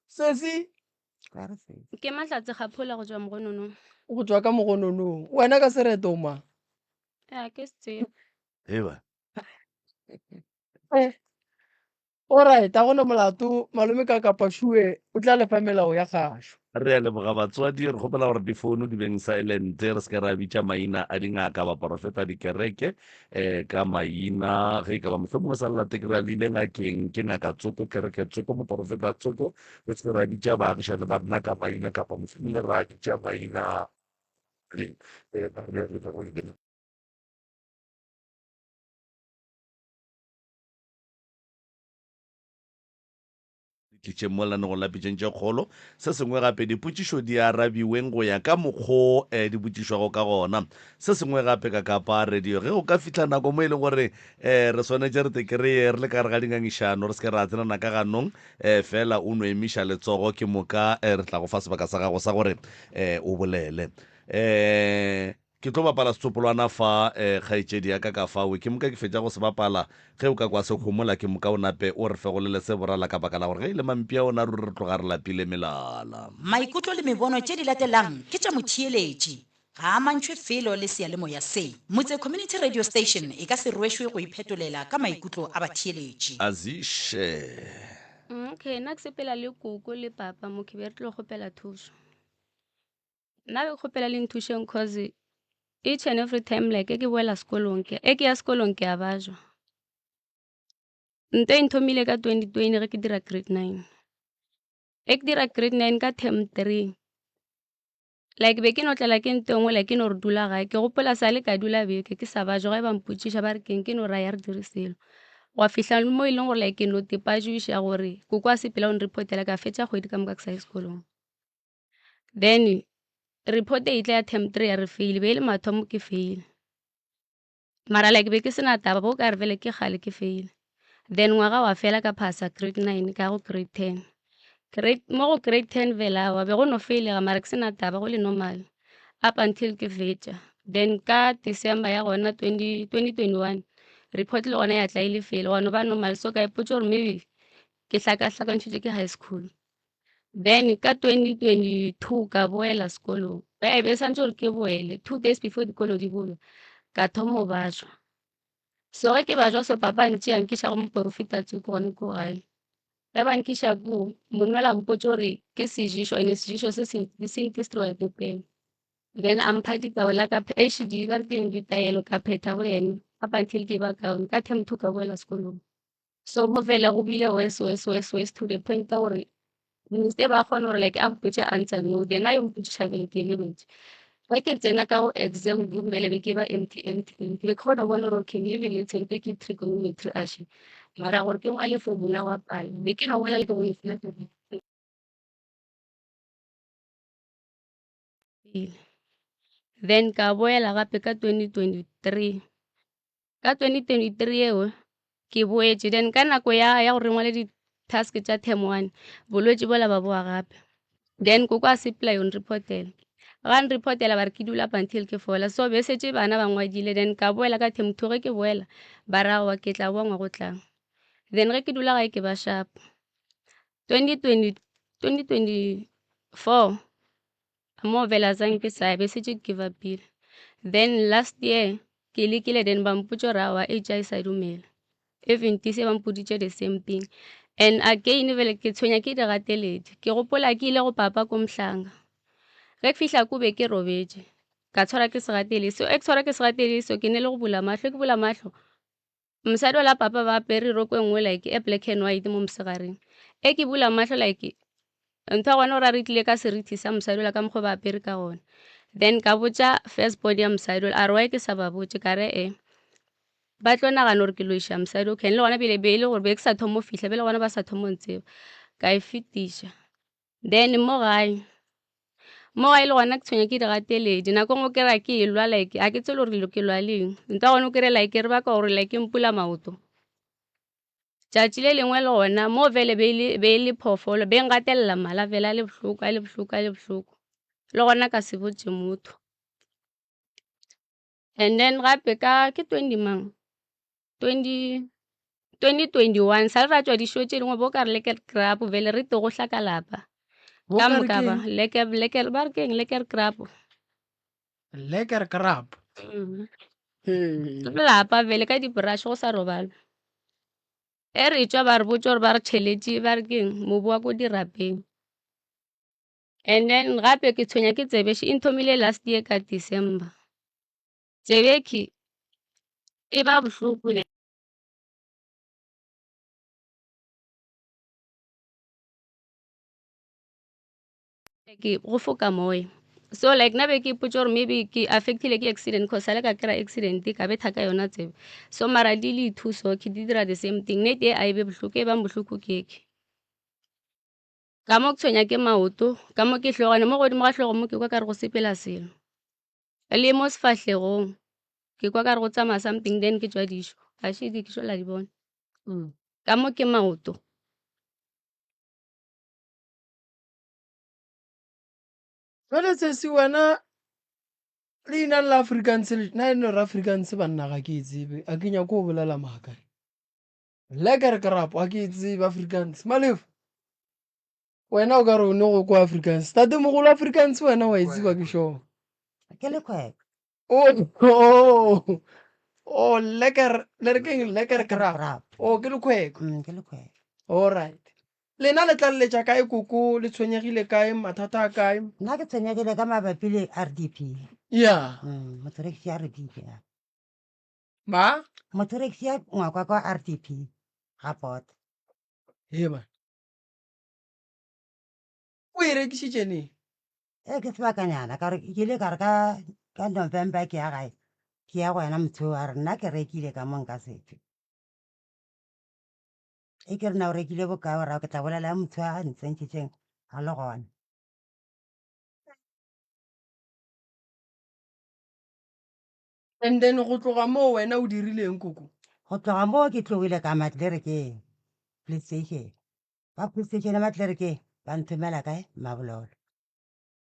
sesi Ka re se ke matlatse kgaphola go tswa mogononong go tswa ka mogononong wena ka sereto o mang ya ke se tsebe eba all right a gona molato malome ka kapa shue o tla lefa melao ya gašo re ya leboga batswadi re kgopela gore difounu di beng silent re se ke ra bitša maina a dingaka baporofeta dikereke ka maina ge e ka ba motlho mongwe sa llate ke ra leile ngakeng ke ngaka tsoko kereke tsoko moporofeta tsoko re se ke ra bitša baagišane ba rena ka maina kapa motlhomongwe ra bitša maina tlitše molane go lapitšeng tše kgolo se sengwe gape dipotšišo di arabiweng go ya ka mokgwa di botšišwago ka gona se sengwe gape ka kapa radio ge o ka fitlha nako mo e leng gore re swanetše re tekereye re le ka re ga dingangišano re se ke ra tsenana ka ganong fela o no emiša letsogo ke moka re tla go fa sebaka sa gago sa gore o bolele ke tlo bapala setsopolwana fa kgaitsedi ya ka fao ke moka ke fetša go se bapala ge o ka kwa se kgomola ke moka o nape o re fegolele se borala ka baka la gore ge e le mampi a ona ruri re tloga re lapile melala. maikutlo le mebono tše di latelang ke tša motheeletši ga a mantšhwe felo le seyalemoya se motse community radio station e ka se rwešwe go iphetolela ka maikutlo a batheeletši. Azishe Okay, nna ke sepela le koko le papa mo ke be re tlo kgopela thuso. Nna be kgopela le nthušeng cause each and every time like ke boela sekolong ke ya sekolong ke a bajwa. Nto e nthomile ka 2020 ge ke dira grade 9. Ke dira grade 9 ka term 3. Like be ke notlela ke ntengwe like ke no re dula gae ke gopola sa le ka dula beke ke sa bajwa ge ba mpotšiša ba re ke no raya re dire selo. Wa fihla mo e leng gore like ke no tepajuša gore koko a sepela o nrepotela ka fetša kgwedi ka moka ke sa ye sekolong. Then report e tla ya term 3 ya re fail be ile mathomo ke fail. Mara like be ke sena taba bo ka re vele ke gale ke fail. Then ngwaga wa fela ka phasa grade 9 ka go grade 10. Mo go grade 10 vela wa be go no failega mara ke sena taba go le normal up until ke fetša. Then ka December ya gona 2021 report le gona ya tla ile fail wa no ba normal so ka ipotša gore maybe ke hlakantšhitše ke high school. Then ka 2022 ka boela sekolong be santse gore ke boele 2 days before dikolo di bulwa ka thomo bajwa. So ge ke bajwa so papa ntše yankiša go moprofita tse gone ko gae ge ba nkiša ko monwela mpotse gore ke sejišo ene sejišo se senkistroya ke pele. Then a mpha dikao la ka HD ba re ke ditaelo ka phetha go ene up until ke ba kaone ka term 2 ka boela sekolong. So mo fela go bile wes to the point ka gore instead ba kgona gore like a mpotše answer no then a yo mpotšiša beng ke le botse. Ge ke tsena ka go exam boomele be ke ba empty be kgona bona gore okay maybe le tshempe ke trigonometry ashe mara gore ke ngwale formula wa palo be ke na boela le ke go ifela then ka boela gape ka 2023 ka 2023 eo ke boetse then ka nako ya gore ngwale di-task tša term 1 bolwetse bola ba boa gape then koko a sepela yon reportela ga nreportela ba re ke dula up until ke fola so be setse bana ba ngwadile then ka boela ka term 2 ge ke boela ba rawa ke tla boa ngwa go tlang then ge ke dula gae ke ba sharp 2024 mo vela zang ke sa be setse ke give upile. Then last year ke lekile then ba mpotša gore awa HI sa dumela even tise ba mpoditše the same thing and again vele ke tshwenya ke di gateledi ke gopola ke ile go papa ko Mhlanga ge ke fihla ko be ke robetše ka tshwara ke segatele so tshwara ke segatele so ke ne le go bula mahlo ke bula mahlo mosadi wa la papa ba apere roko e nngwe like e black and white mo mosegareng ke bula mahlo like ntho gona gore a re tlile ka serithi sa mosadi ola ka mokgwa ba apere ka gona then ka botša first body ya mosadi ola a re wa ke sa ba botše ka re ba tlo nagana gore ke lo iša mosadi okay le gona pele be e le gore be ke sa thomo fitlha be le gona ba sa thomo ntseba ka e fetiša then mo gae le gona ke tshwenya ke di gateledi nako ngwe ke ra ke e lwa like a ke tsele gore lo ke lwa leng ntho gone o kry like re baka gore like mpula maoto tšatši le lengwe le gona mo vele be e le phofolo be ngatelela mala vele a le bohloko le gona ka se botse motho and then gape ke 2021 sa re ra tšwa dišo tše dingwe bo ka re leker crap vele re te go hlaka lapa ka moka ba ba re keng leker crap lekker krap lapa vele ka di-brush go sa robalwa re tšwa ba re botse gore ba re tšheletše ba re keng mobu wa ko dirapeng and then gape ke tshwenya ke tsebeše e nthomile last year ka December tsebeke e ba bohloko ke go foka moya so like na be ke ipotse gore maybe ke affectile ke accident cause sale ka kry accident ka betha ka yona tsebe so mara di le thuso ke di dira the same thing nete e a e be bohloko e bang bohloko keke ka mo ke tshwenya ke maoto ka mo ke tlhogane mo godimo ga tlhogo mo ke kwa ka re go sepela selo le mo sefahlegong ke kwa ka re go tsamaya something then ke tswa dišo gaše di ke šola di bona ka mo ke maoto jale sesi wena leina la Afrikaans na eno ra Afrikaans banna ga ke tsebe a ke nya go bolela maaka lekker krap a ke tsebe Afrikaans Malefo wena o ka re o ne go kwa Afrikaans tate mogolo Afrikaans wena wa itse ke sho Ke lekwek. oh lekker lekker krap Krap. ke lekweko Ke lekwek. all right lena le tlalletša kae koko le tshwenyegile kae mathata a kae Nna ke tshwenyegile ka mabapi le RDP. ya Motoreki ya RDP. ba Motoreki ya ngwakwa kwa RDP. Ga pota. he ba o e rekišitše ne Ke sebakanyana ka re ke ile ka re ka November ke ya gae. Ke ya go yena motho wa re nna ke rekile ka mo nka sefe. E ke re na o rekile bokae o ra ke tla bolela motho a ntsentšhitšeng ga le gona. and then go tloga moo wena o dirileng koko Go tloga moo ke tlogile ka Matlerekeng PlayStation. Ba PlayStation Matlerekeng ba nthomela kae Mabololo.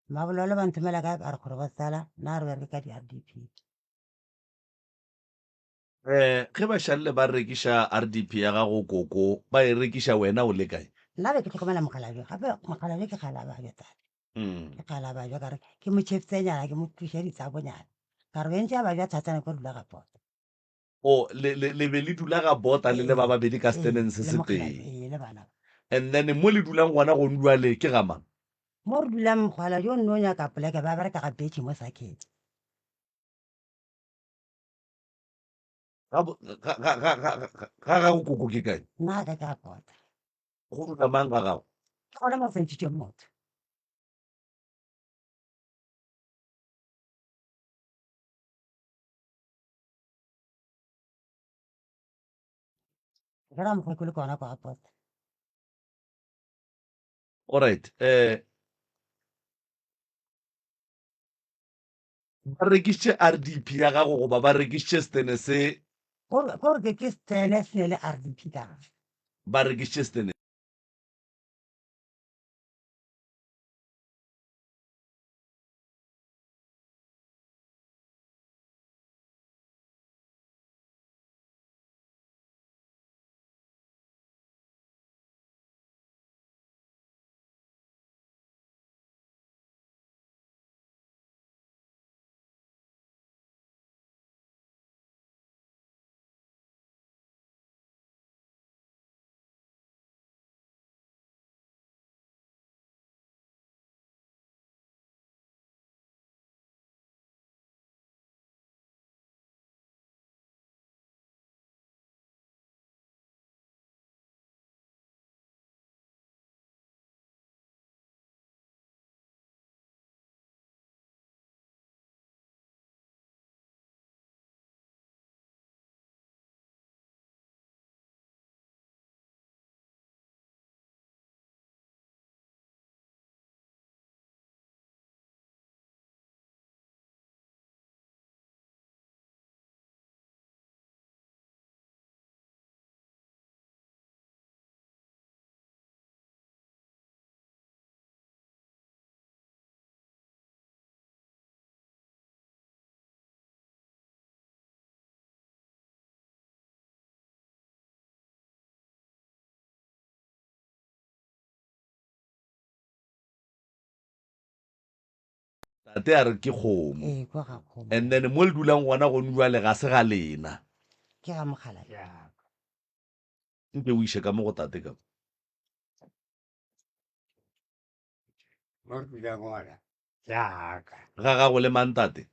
Mabololo ba nthomela kae ba re gore ba sala nna re bereke ka di-RDP. ge ba šalle ba rekiša RDP ya gago koko ba e rekiša wena o le kae Nna be ke tlhokomela mokgalabje gape mokgalabje ke kgalabajwa tate. Ke kgalabajwa ka re ke mo chefsenyana ke mo thušeditsa bonyana ka re bentse a bajwa thatsana ko dula ga pota. o le be le dula ga bota le ba babedi ka steneng se se teng Le bana. and then mo le dulang gona go ndwale ke ga mang Mo re dulang mokgalabje o nne o nyaka poleke ba bereka ga betšhe mo sakete. ga gago koko ke kae Nna ka ka pota. go dula mang ga gago Ke gona mo sentšhitšeng motho. Ke ra mokgweko le kona kwa pota. alright ba rekišitše RDP ya gago goba ba rekišitše stene se Gore ke stene se le RDP ka gare. ba rekišitše stene tate a re ke kgomo Kwa ga kgomo. and then mo le dulang gona go ndwale ga se ga lena Ke ga mokgalabje. nke o iše ka mo go tate ka Mo dulang gona jaaka ga gago le mang tate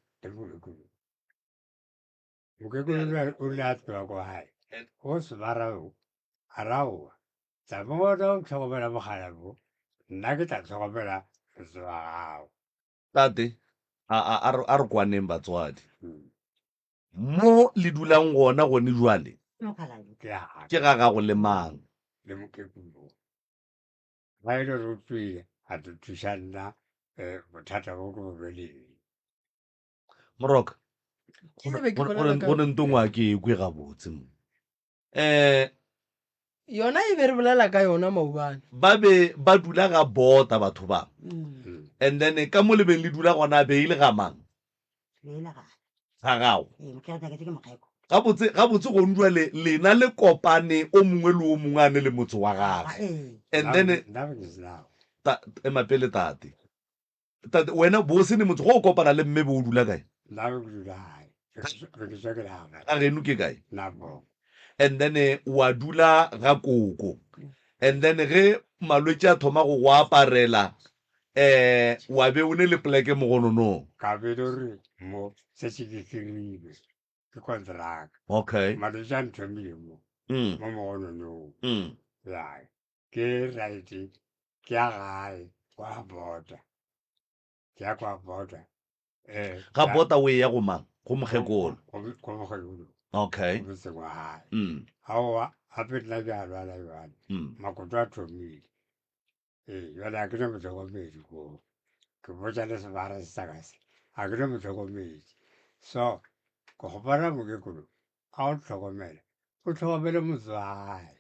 mokekolo o le a tloa ko gae go sebarao a raoa tsa mogona o tlhokomela mogala mo nna ke tla tlhokomela sese wa gago tate a re kwaneng batswadi mo le dulang gona gone jwale Mokgalabje. ke ga gago le mang le mokekulo ga e le re o tswile a tlo thuša nna bothata bo ko bobeleng moroka Ke be ke bolela ka- go ne ntongwe a ke ekwe gabotse mo yona e be re bolela ka yona maubane ba be ba dula ga bota batho ba and then ka mo lebeng le dula gona be ile ga mang lela ga ga gago mokgekgo ke mokgekgo gabotse go ndwa lena le kopane o mongwe le o mongwe a ne le motse wa gage and then emapele tate wena bo se ne motse go o kopana le mme bo o dula kae a geno ke kae and then wa dula ga koko and then ge malwetse a thoma go aparela wa be o ne le poleke mo gononong ka be re mo setse ke kiribe ke kontraka okay malwetse a nthomile mo mo mogononong ya ke right ke a gae kwa bota ke ya kwa bota ga bota o ya go mang go mogekolo ko mogekolo okay motseng wa gae aowa gape nna ke a lwala jale makoto a thomile jale a ke ne motlhokomedi koo ke botsa le sebara se sa ka se a ke ne motlhokomedi so ke gopana mokekolo a o tlhokomela o tlhokomele motse wa gae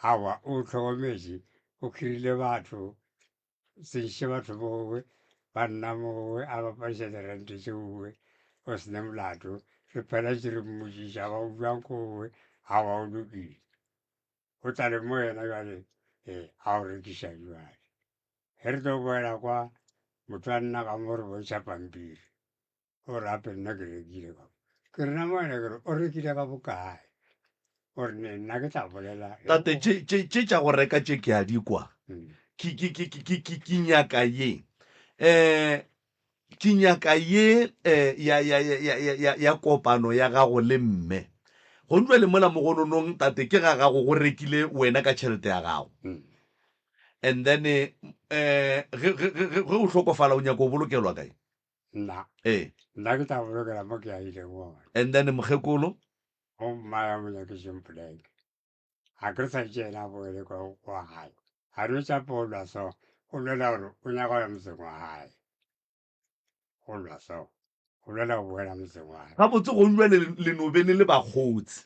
aowa o tlhokometse o khirile batho sešhe batho bowe ba nna mowe a bapaiša dirente tseowe o sene molato re phela tse re mmošiša ba o bjang kowe a wa o lokile o tla le mo yena jale a o rekiša jale ge re tlo boela kwa motho a nna ka mo re bontšha pampiri o re ape nna ke rekile ka ke rena mo wena kere o rekile ka bokae o re ne nna ke tla bolela tate tše tša go reka tše ke a di kwa ke nyaka ye ke nyaka ye ya kopano ya gago le mme go ntwe le mola mogononong tate ke ga gago go rekile wena ka tšhelete ya gago and then ge o hlokofala o nyaka o bolokelwa kae nna ke tla bolokela mo ke a ile gona and then mogekolo o mmaya monyakešeng poleke ga ke sa tšena boele kwa gae ga re tša polwa so o lwela gore o nyaka ya motseng wa gae go lwa so o lwela go boela motseng wa gae ga botse go ndwa lenobene le bakgotsi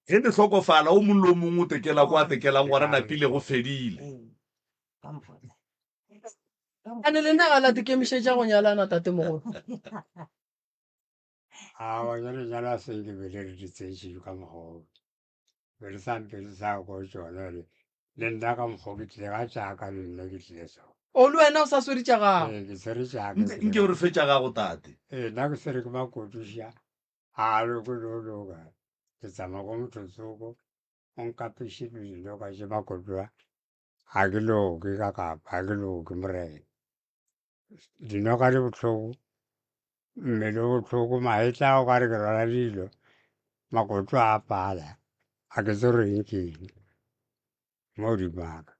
ge ne hlokofala o mongwe le o mongwe o tekela kwa tekelang ngwana napile go fedile ane le nna ga la tekemišetša go nyalana tate mogolo awa jale nyala se ke bele re ditsetše ka mogolo be re sampele sa ko tsona le nna ka mokgo ke tlile ga tšaka le nna ke tlile so o le wena o sa swere tša gago ke swere tšaka nke o re fetša gago tate nna ke swere ke makotuša a loko leoloka ke tsamaya ko mothotsoko o nkapeše dilo ka še makotoa ga ke loke ka kapa ga ke loke morena dinoka le bohloko mmele o bohloko maetla o ka re ke rwala dilo makoto a pala a ke tse reng keng mo dimaka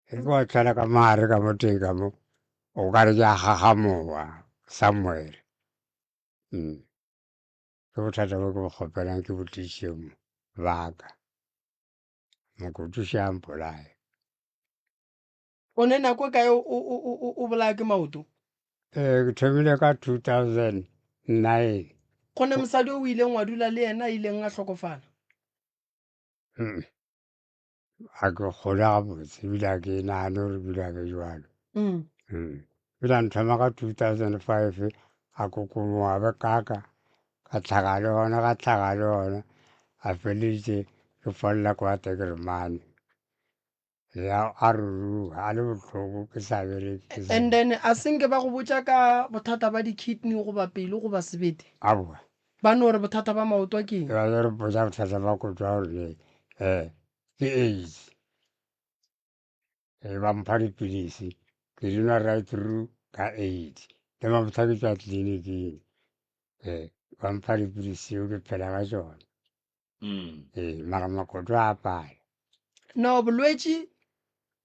e ke wa tlala ka mare ka mo teng ka mo o ka re ke a gagamowa somewhere ke bothata bo ke bo kgopelang ke botišeng baka makoto še a mpolaya o ne nako kae o bolaya ke maoto ke thomile ka 2009 go ne mosadi o ileng wa dula le yena a ileng a tlhokofala a ke kgole gabotse ebile a ke nagane gore ebile a ke jalo ebile a nthoma ka 2005 a kokomoa be kaka ka tlhaga le gona ka tlhaga le gona a feleditše ke folela kwa tekeremane ya a rurua a le bohloko ke sa bereke and then a senke ba go botša ka bothata ba di-kidney goba pelo goba sebete aboa ba no gore bothata ba maoto a keng ba re botsa bothata ba kotwa gore ke AIDS ba mpha dipilisi ke dinwa right through ka AIDS le mabotsa ke tswa tleliniking ba mpha dipilisi o ke phela ka tsona mara makoto a pala no bolwetši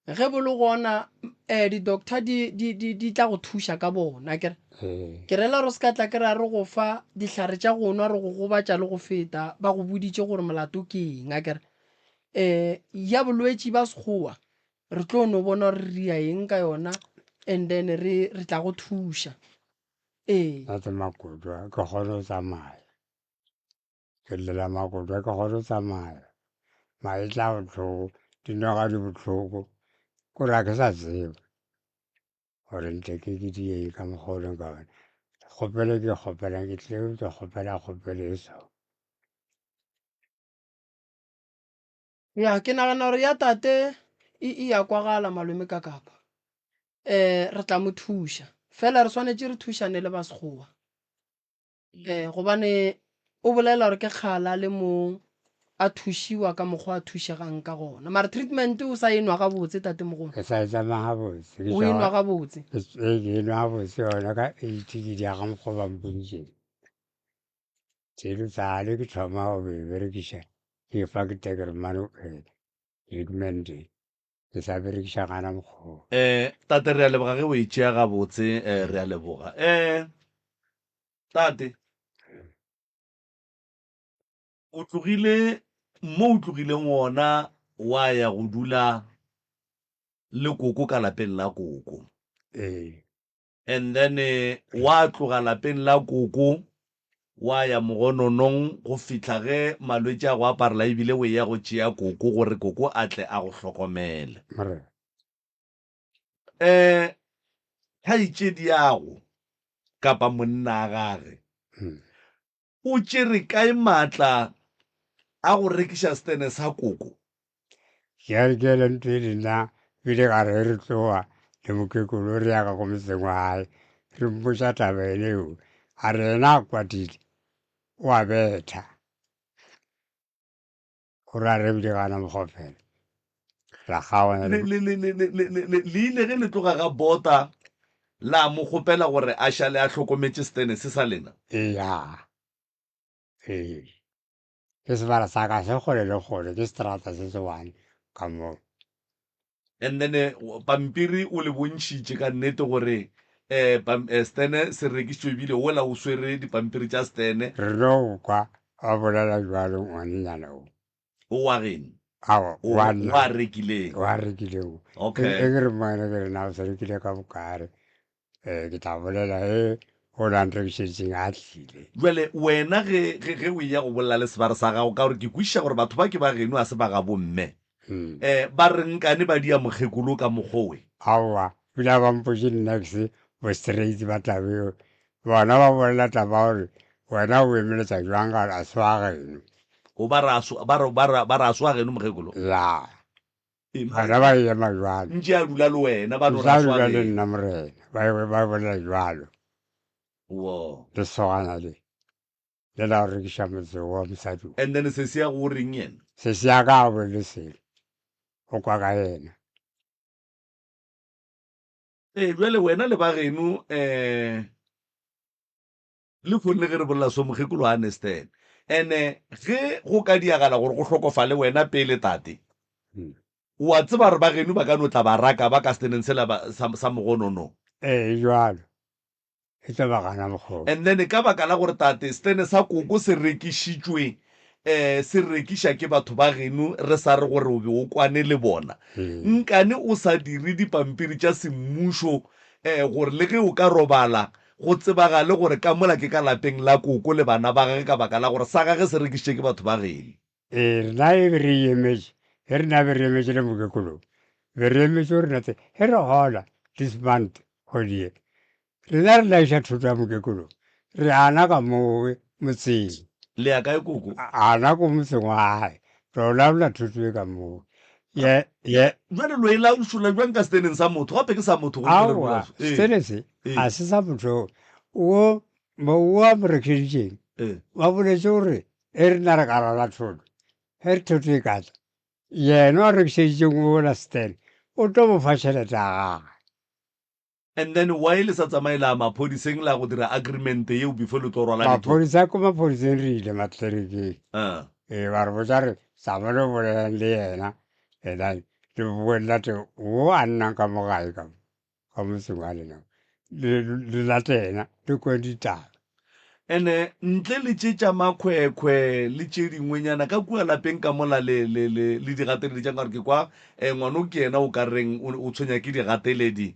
ge bo le gona di-doctor di tla go thuša ka bona kere ke rela gore se ka tla ke ra re go fa dihlare tša go nwa re go gobatša le go feta ba go boditše gore molato ke eng a kere ya bolwetši ba sekgowa re tlo no bona gore re ria eng ka yona and then re tla go thuša ate makoto ke kgone go tsamaya ke lela makoto ke kgone go tsamaya maetla bohloko dinoga di bohloko kore a ke sa tseba gore nteke ke dieng ka mokgoleng ka one kgopele ke kgopelang ke tlile ke kgopele eso. ya ke nagana gore ya tate e ya kwagala malome ka kapa re tla mo thuša fela re swanetse re thušane le basekgowa gobane o bolela gore ke kgala le mo a thušiwa ka mokgwa a thušegang ka gona mara treatment o sa enwa gabotse tate mogolo Ke sa e tsamaya gabotse o enwa gabotse ke enwa gabotse yona ka 80 ke di aga mokgwa ba mpoditšeng tselo tsale ke thoma go berekiša ke fa ke tekere mane treatment ke sa berekiša gana mokgwa. Tate re a leboga ge o e tšea gabotse re a leboga tate o tlogile mo o tlogileng ona wa ya go dula le koko ka lapeng la koko and then wa tloga lapeng la koko wa ya mogononong go fitlha ge malwetse a go aparela ebile o ya go tšea koko gore koko a tle a go hlokomele kgaetšedi yago kapa monna a gage o tšere kae maatla a go rekiša stene sa koko ke a re ke ele ntho e dina bile ka re re tloga le mokekolo re yaka go motseng wa gae re mpotša taba eneo a re ena a kwatile o a betha gore a re bile gana mokgofela ra kgaona le ile ge le tloga ga bota la mo kgopela gore a šale a hlokometše stene se sa lena eya ke sebara sa ka se kgole le kgole ke seterata se se one ka moo and then pampiri o le bontšhitše ka nnete gore stene se rekišitšwe ebile ola o swere dipampiri tša stene re no kwa a bolela jalo ngwanenyana o wa gene wa rekileng okay e ke re moene ke re na o se rekile ka bokare ke tla bolela o la nrekišeditseng a tlile jale wena ge o ya go bolela le sebare sa gago ka gore ke kwešiša gore batho ba ke ba geno a se ba ga bomme ba renkane ba dia mokgekolo ka mokgowe aowa pila ba mpotše nnex bo straight ba tabeo bona ba bolela taba gore wena o emeletša jwang ka a se wa geno ba re a swa geno mokgekolo ya bana ba ema jwalo ntše a dula le wena ba dula le nna morena ba bolela jwalo le sogana le la go rekiša motse wa mosadi and then se se ya go reng yena se se ya ka bo le selo o kwa ka yena jale wena le ba geno le kgonne ge re bolela so mokgekolo a understand and-e ge go ka diagala gore go tlhokofale wena pele tate wa tseba re ba geno ba ka no tla ba raka ba ka steneng sela sa mogonono jalo e tla ba gana mokgwa and then ka baka la gore tate stene sa koko se rekišitšwe se rekiša ke batho ba geno re sa re gore o be o kwane le bona nkane o sa dire dipampiri tša semmušo gore le ge o ka robala go tsebagale gore ka mola ke ka lapeng la koko le bana ba gage ka baka la gore sa gage se rekišitše ke batho ba geno rena e be re emetše ge rena be re emetše le mokekolo be re emetše gore nate ge re gola this month godie rena re laiša thoto ya mokekolo re ana ka mowe motseng le ya kae koko ana ko motseng wa gae re olaola thoto e ka mowe jale lo e laosola jwang ka steneng sa motho gape ke sa motho aowa stene se ga se sa motho o a mo rekišeditšeng ba boletse gore e re na re ka rala thoto ge re thoto e katla yena a rekišeditšeng ola stene o to mo fa tšhelete a gage and then why le sa tsamaela maphodiseng la go dira agreement yeo before le tlo rwala maphodisa ko maphodiseng re ile matlerekeng ba re botsa re sa bone bolelang le yena ena le boelela te o a nnang ka mogae ka motseng wa lena le latena le kwen ditaba and-e ntle le tše tša makhwekhwe le tše dingwenyana ka kua lapeng ka mola le digateledi tša nkare ke kwa ngwano ke yena o ka reng o tshwenya ke digateledi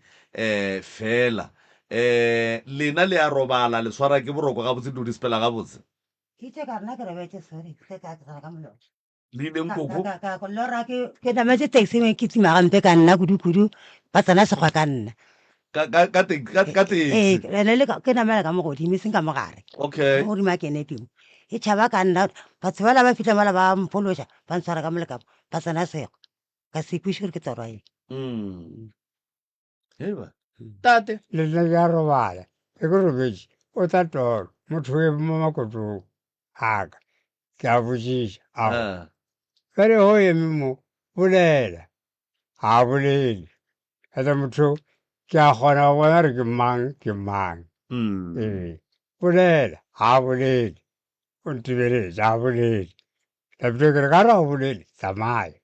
fela lena le a robala le swara ke boroko gabotse di sepela gabotse le ileng koko ke nametse taxi ke tsimagampe ka nna kudu-kudu ba tsena sekgwa ka nna ka taxi ene le ke namela ka mogodimo e seng ka mogare okay godimo a kene timo e tšhaba ka nna batho bala ba fitlha mala ba mpološa ba ntshwara ka molekapa ba tsena sego ka se ikwiše gore ke tsorwa eng tate le nna ke a robala e ke robetse o tla toro motho e mo makotong aka ke a botsiša ao fere ho eme mo bolela ga bolele ata motho ke a kgona go bona re ke mang bolela ga bolele o ntebeletše ga bolele lapile kere ka re ga bolele tsamaya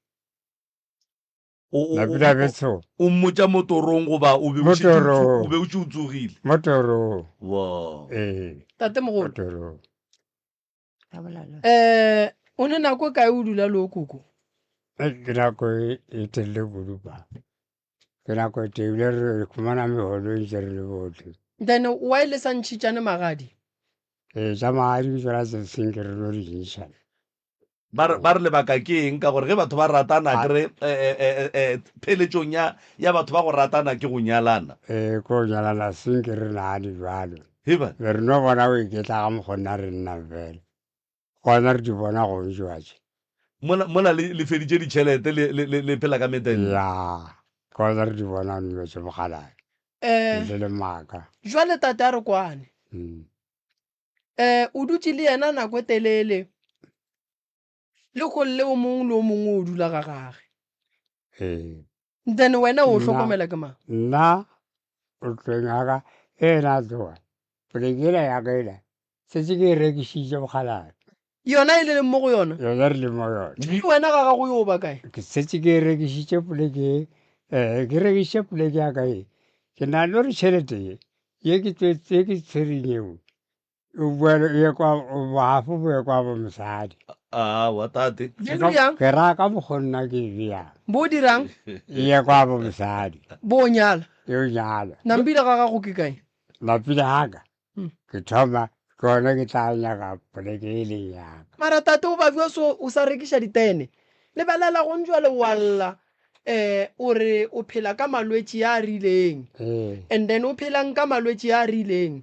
lapile a betshong o mmotša motorong goba o be o tsogile motorong wow tate mogolo motorong o ne nako kae o dula le o koko ke nako e telele kudu ba ke nako e tebile re khumana megolo e ntse re le botlhe then wa ile sa ntšhitšane magadi tša magadi ke tsona tse seng ke re lo di ntšhana ba re lebaka ke eng ka gore ge batho ba ratana kere pheletsong ya batho ba go ratana ke go nyalana ko nyalana seng ke re naane jalo heba be re no bona o iketla ga mokgonna re nnang fela gona re di bona go ntšwatše mola le feditše ditšhelete le phela ka metenne ya gona re di bona o nwetse mogalane le maaka jwale tate a re kwane o dutse le yena nako e telele le go le o mongwe le o mongwe o dula ga gage then wena o hlokomela ke mang nna o tlweng aka ena tloa polekela ya ka ena setse ke e rekišitše mogalane yona e le leng mo go yona yona re le mo yona wena ga gago yo ba kae ke setse ke e rekišitše poleke ke rekišitše poleke ya ka e ke na le gore tšhelete ye ke tshwereng eo ye kwa boafo bo ye kwa bo mosadi wa tate ke raya ka mokgonna ke bjang bo dirang ye kwa bo mosadi bo nyala yo nyala nampile ga gago ke kae lapile haka ke thoma ke ona ke tla nyaka poleke e leng yaka mara tate o babiwa so o sa rekiša ditene lebelela go ntšwa le walla o re o phela ka malwetši ya a rileng and then o phelang ka malwetši ya a rileng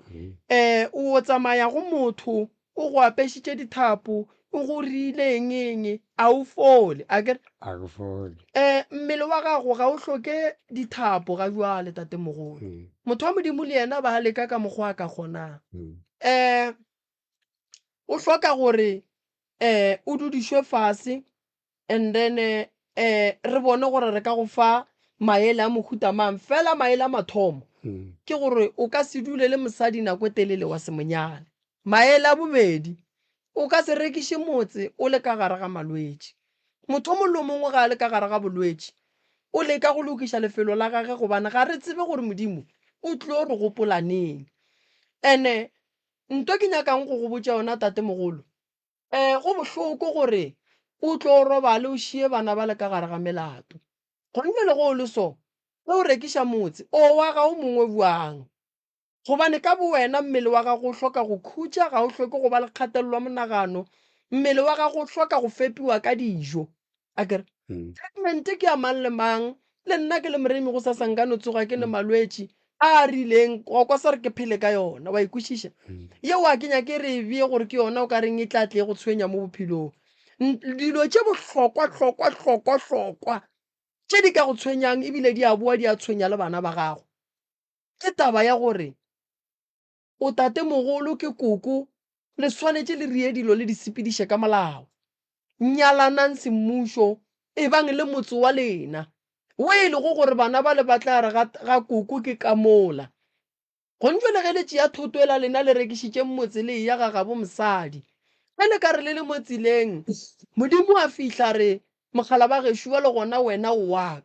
o tsamaya go motho o go apešitše dithapo o go rileng eng a o fole a kere a ke fole mmele wa gago ga o hloke dithapo ga jwale tate mogolo motho wa modimo le yena ba leka ka mokgwa a ka kgonang o hloka gore o dudišwe fase and then re bone gore re ka go fa maele a mohuta mang fela maele a mathomo ke gore o ka se dule le mosadi nako e telele wa semonyane maele a bobedi o ka se rekiše motse o le ka gare ga malwetši motho mo lo mongwe ga a le ka gare ga bolwetši o leka go lokiša lefelo la gage gobane ga re tsebe gore modimo o tlo re gopolaneng ene nto ke nyakang go go botša yona tate mogolo go bohloko gore o tlo robale o šie bana ba le ka gare ga melato gonne le go o le so ge o rekiša motse o wa ga o mongwe buang gobane ka bo wena mmele wa gago o hloka go khutša ga o hloke go ba le kgatelelwa monagano mmele wa gago o hloka go fepiwa ka dijo akere treatment ke ya mang le mang le nna ke le moremi go sa sankano tsoga ke le malwetši a rileng go kwa sa re ke phele ka yona wa ikwešiša yeo a kenya ke re bie gore ke yona o ka reng e tla tle go tshwenya mo bophelong dilo tše bohlokwa tše di ka go tshwenyang ebile di a boa di a tshwenya le bana ba gago ke taba ya gore o tate mogolo ke koko le swanetše le rie dilo le di sepediše ka molao nyalanang semmušo e bang le motse wa lena o e le go gore bana ba le batla re ga koko ke ka mola go ntšwe le ge letše ya thotoela lena le rekišitše motse le ya ga gabo mosadi ge le ka re le le mo tseleng modimo a fihla re mogala ba gešo wa le gona wena o waka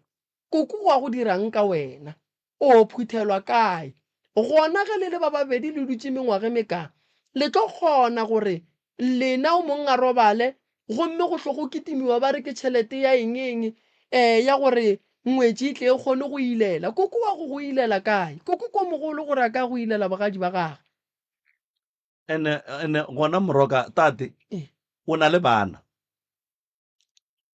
koko go a go dirang ka wena o phuthelwa kae gona ge le le ba babedi le dutše mengwage meka le tlo kgona gore lena o mong a robale gomme go tlo go kitimiwa ba re ke tšhelete ya eng ya gore ngwetši tle e kgone go ilela koko wa go ilela kae koko ko mogolo gore a ka go ilela bagadi ba gage ene gona moroka tate o na le bana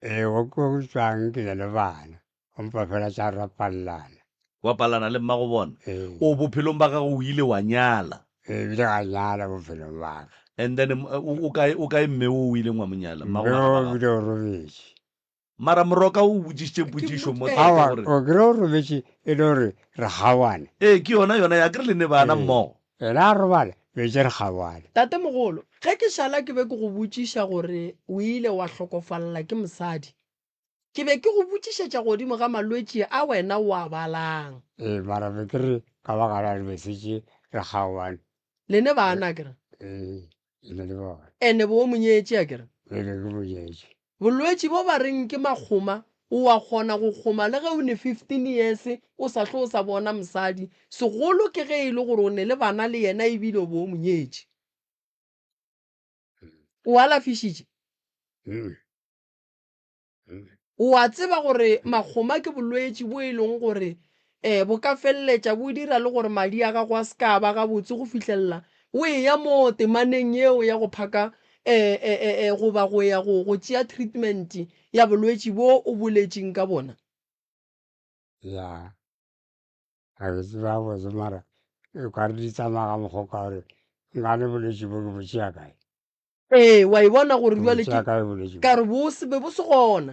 wa ko tswang ke na le bana ompa fela tša rapallana wa palana le mmago bona o bophelong ba gago o ile wa nyala ebile ga nyala bophelong ba ka and then o kae mme o ile ngwa monyala mmeo bile o robetse mara moroka o botsisitse potsišo mo awa o kry o robetse e le gore re kgawane ke yona ya kry le ne bana mmogo ena a robala betse re kgawane tate mogolo ge ke šala ke be ke go botšiša gore o ile wa hlokofalela ke mosadi ke be ke go botšišetša godimo ga malwetši a wena o a balang mara be ke re ka baka la re besetse re kgawane le ne bana kere ene le bona ene bo monyetše a kere ene ke monyetše bolwetši bo ba reng ke makgoma o a kgona go kgoma le ge o ne 15 years o sa hle o sa bona mosadi segolo ke ge e le gore o ne le bana le yena ebile o bo monyetše o a lafišitše o a tseba gore makgoma ke bolwetši bo e leng gore bo ka feleletša bo dira le gore madi a gago a se ka ba gabotse go fitlhelela o e ya mo temaneng yeo ya go phaka goba go ya go tšea treatment ya bolwetši bo o boletšeng ka bona ya ga ke tseba botse mara e ka re di tsamaya ka mokgwa ka gore nka le bolwetši bo ke bo tšea kae wa e bona gore jwale ka re bo se gona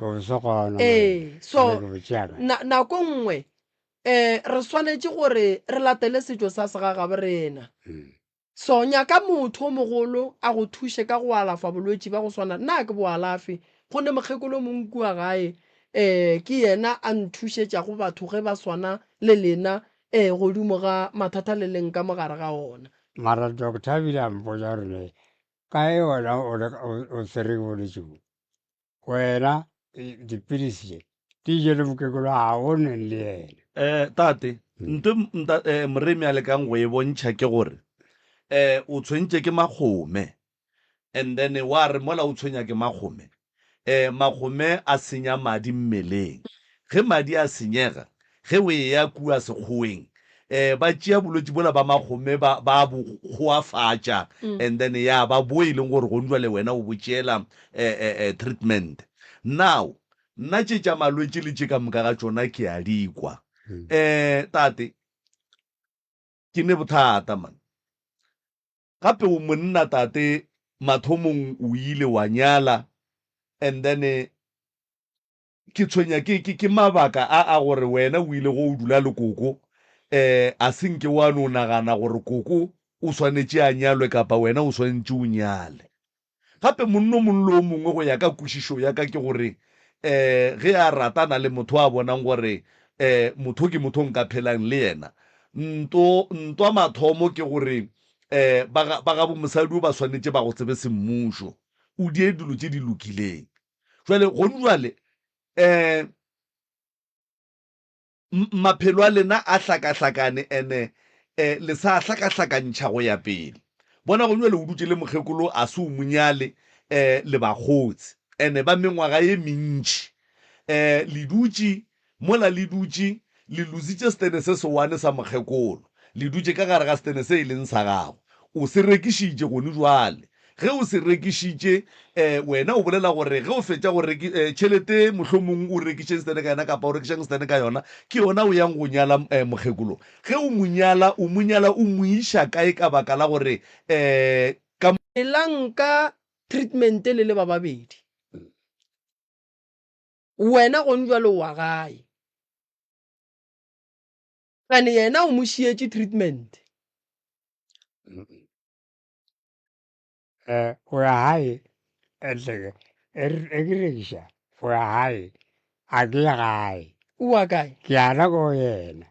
so nako nngwe re swanetše gore re latele setšo sa segagabe rena so nyaka motho o mogolo a go thuše ka go alafa bolwetši ba go swana nna ke bo alafe go ne mokgekolo monkua gae ke yena a nthušetšago batho ge ba swana le lena godimo ga mathata le leng ka mogare ga ona mara doctor bile a mpotsa gore kae wena o tsere bolwetši bo wena dipilisi di je le mokekolo ga o neng le ena tate moremi a lekang go e bontšha ke gore o tshwentse ke makgome and then wa re mola o tshwenya ke makgome makgome a senya madi mmeleng ge madi a senyega ge o e ya kua sekgoeng ba tšea bolwetši bola ba makgome ba bo goafatša and then ya ba bo e leng gore go ndwa le wena o botšeela treatment now nna tše tša malwetši le tše ka moka ga tšona ke a dikwa tate ke ne bothata man gape o monna tate mathomong o ile wa nyala and then ke tshwenya ke mabaka a gore wena o ile go o dula le koko a senke wa no nagana gore koko o swanetše a nyalwe kapa wena o swanetše o nyale gape monno monlo o mongwe go ya ka kwešišo ya ka ke gore ge a ratana le motho a bonang gore motho ke motho nka phelang le yena ntwa mathomo ke gore ba ga bomosadi o ba swanetše ba go tsebe semmušo o die dilo tše di lokileng jwale go jwale maphelo a lena a hlakahlakane ene le sa hlakahlakantšha go ya pele bona go jwale o dutse le mokgekolo a se o monyale le bagotsi ene ba mengwaga ye mentši le dutse mola le dutse le lositše stene se sewane sa mokgekolo le dutse ka gare ga stene se e leng sa gago o se rekišitše gone jwale ge o se rekišitše wena o bolela gore ge o fetša go tšhelete mohlomong o rekišeng stene ka yona kapa o rekišeng stene ka yona ke yona o yang go nyala mokgekolo ge o monyala o mo iša kae ka baka la gore elanka treatment le le ba babedi wena go njwalo wa gae kane yena o mo šietše treatment o ya gae etleke e ke rekiša o ya gae a ke ya gae o wa kae ke yana ko yena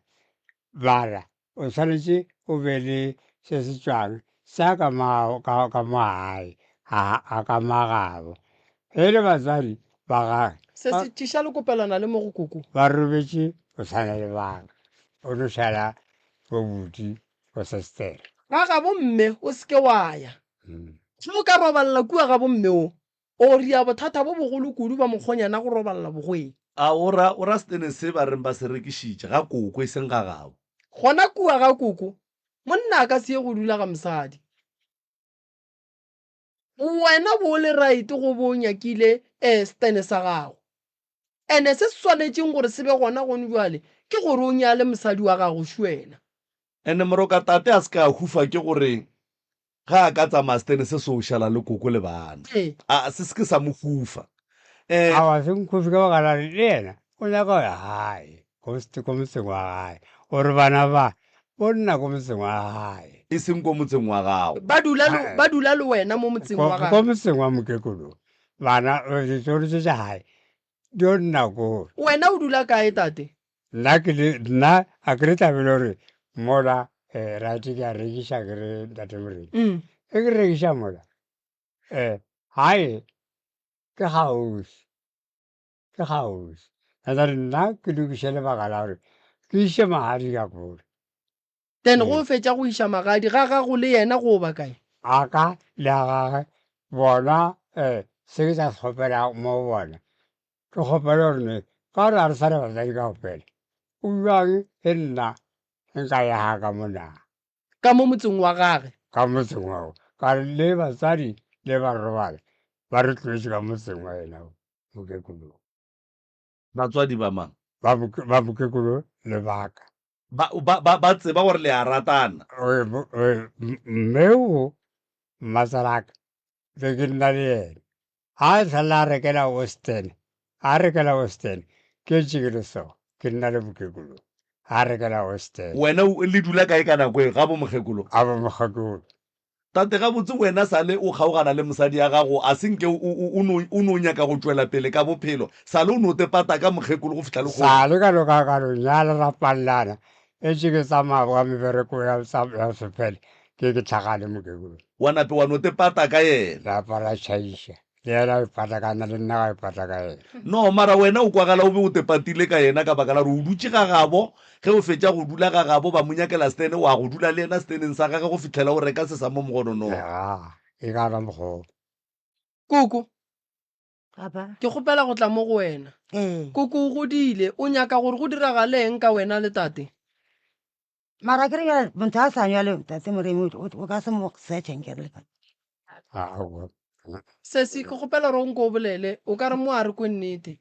bara o tshwanetse o be le se se tswang sa ka mo gae a ka magabo e le batswadi ba gage se se tiša le kopelana le mo go koko ba robetše o tshwana le baka o no šala bo bodi go sestere ga ga bomme o seke wa ya se o ka robalela kua ga bomme o ria bothata bo bogolo kudu ba mokgonyana go robalela bogweng a o ra stene se ba reng ba se rekišitše ga koko e seng ga gago gona kua ga koko monna a ka se ye go dula ga mosadi wena bo le right go bo nyakile stene sa gago ene se se tshwanetseng gore se be gona gone jwale ke gore o nyale mosadi wa gago šwena. ene moroka tate a se ka hufa ke gore ga a ka tsamaya stene se social le koko le bana a se ke sa mo hufa a wa se nkhufi ka baka la le yena o nyaka hae ko motseng wa gae gore bana ba o nna ko motseng wa gae e seng ko motseng wa gago ba dula le wena mo motseng wa ko gago. motseng wa mokekolo bana ditsolo tse tsa gae di o nna kore Wena o dula kae tate? nna a kere tlabele gore mola rate ke a rekiša kere ntate moreki e ke rekiša mola gae ke gausi ere nna ke lokiše lebaka la gore ke iše magadi ka kore Then go fetša go iša magadi ga gago le yena go ba kae? aka le a gage bona se ke sa se kgopela mo bona ke kgopela gore ne ka gore a re sa re batsadi ka gopela o jang e nna nka ya ka mona ka mo motseng wa gage ka motseng wao ka le batsadi le ba robala ba re tlwetse ka motseng wa ena mokekolo batswadi ba mang ba mokekolo le baka ba tseba gore le a ratana mmeo mmatsalaka be ke nna le ena ga e tlhala a rekela western ke tse ke le so ke nna le mokekolo ga rekela western wena le dula kae ka nako e ga bo mokgekolo a bo mokgekolo tate ga botse wena sale o kgaogana le mosadi ya gago a senke o no nyaka go tswela pele ka bophelo sale o no tepata ka mokgekolo go fitlha le sale ka loka ka lo nyala ra pallana e tse ke tsamaya ka mebereko ya sephele ke tlhagale mokekolo wa nape wa no tepata ka yena ra para tšhaiša le ena ipatakana le nna ga ipata ka ena no mara wena o kwagala o be o tepatile ka yena ka baka la gore o dutse ga gabo ge o fetša go dula ga gabo ba monyakela stene wa go dula le ena steneng sa gage go fitlhela o reka se sa mo mogonono e ka ra mokgolo koko Papa. ke kgopela go tla mo go wena koko o godile o nyaka gore go diragaleng ka wena le tate Mara kere ya motho a sa nyale tate Moremi o ka se mo setšheng ke re sesi ke kgopela gore o nko o bolele o ka re mo a re ko nnete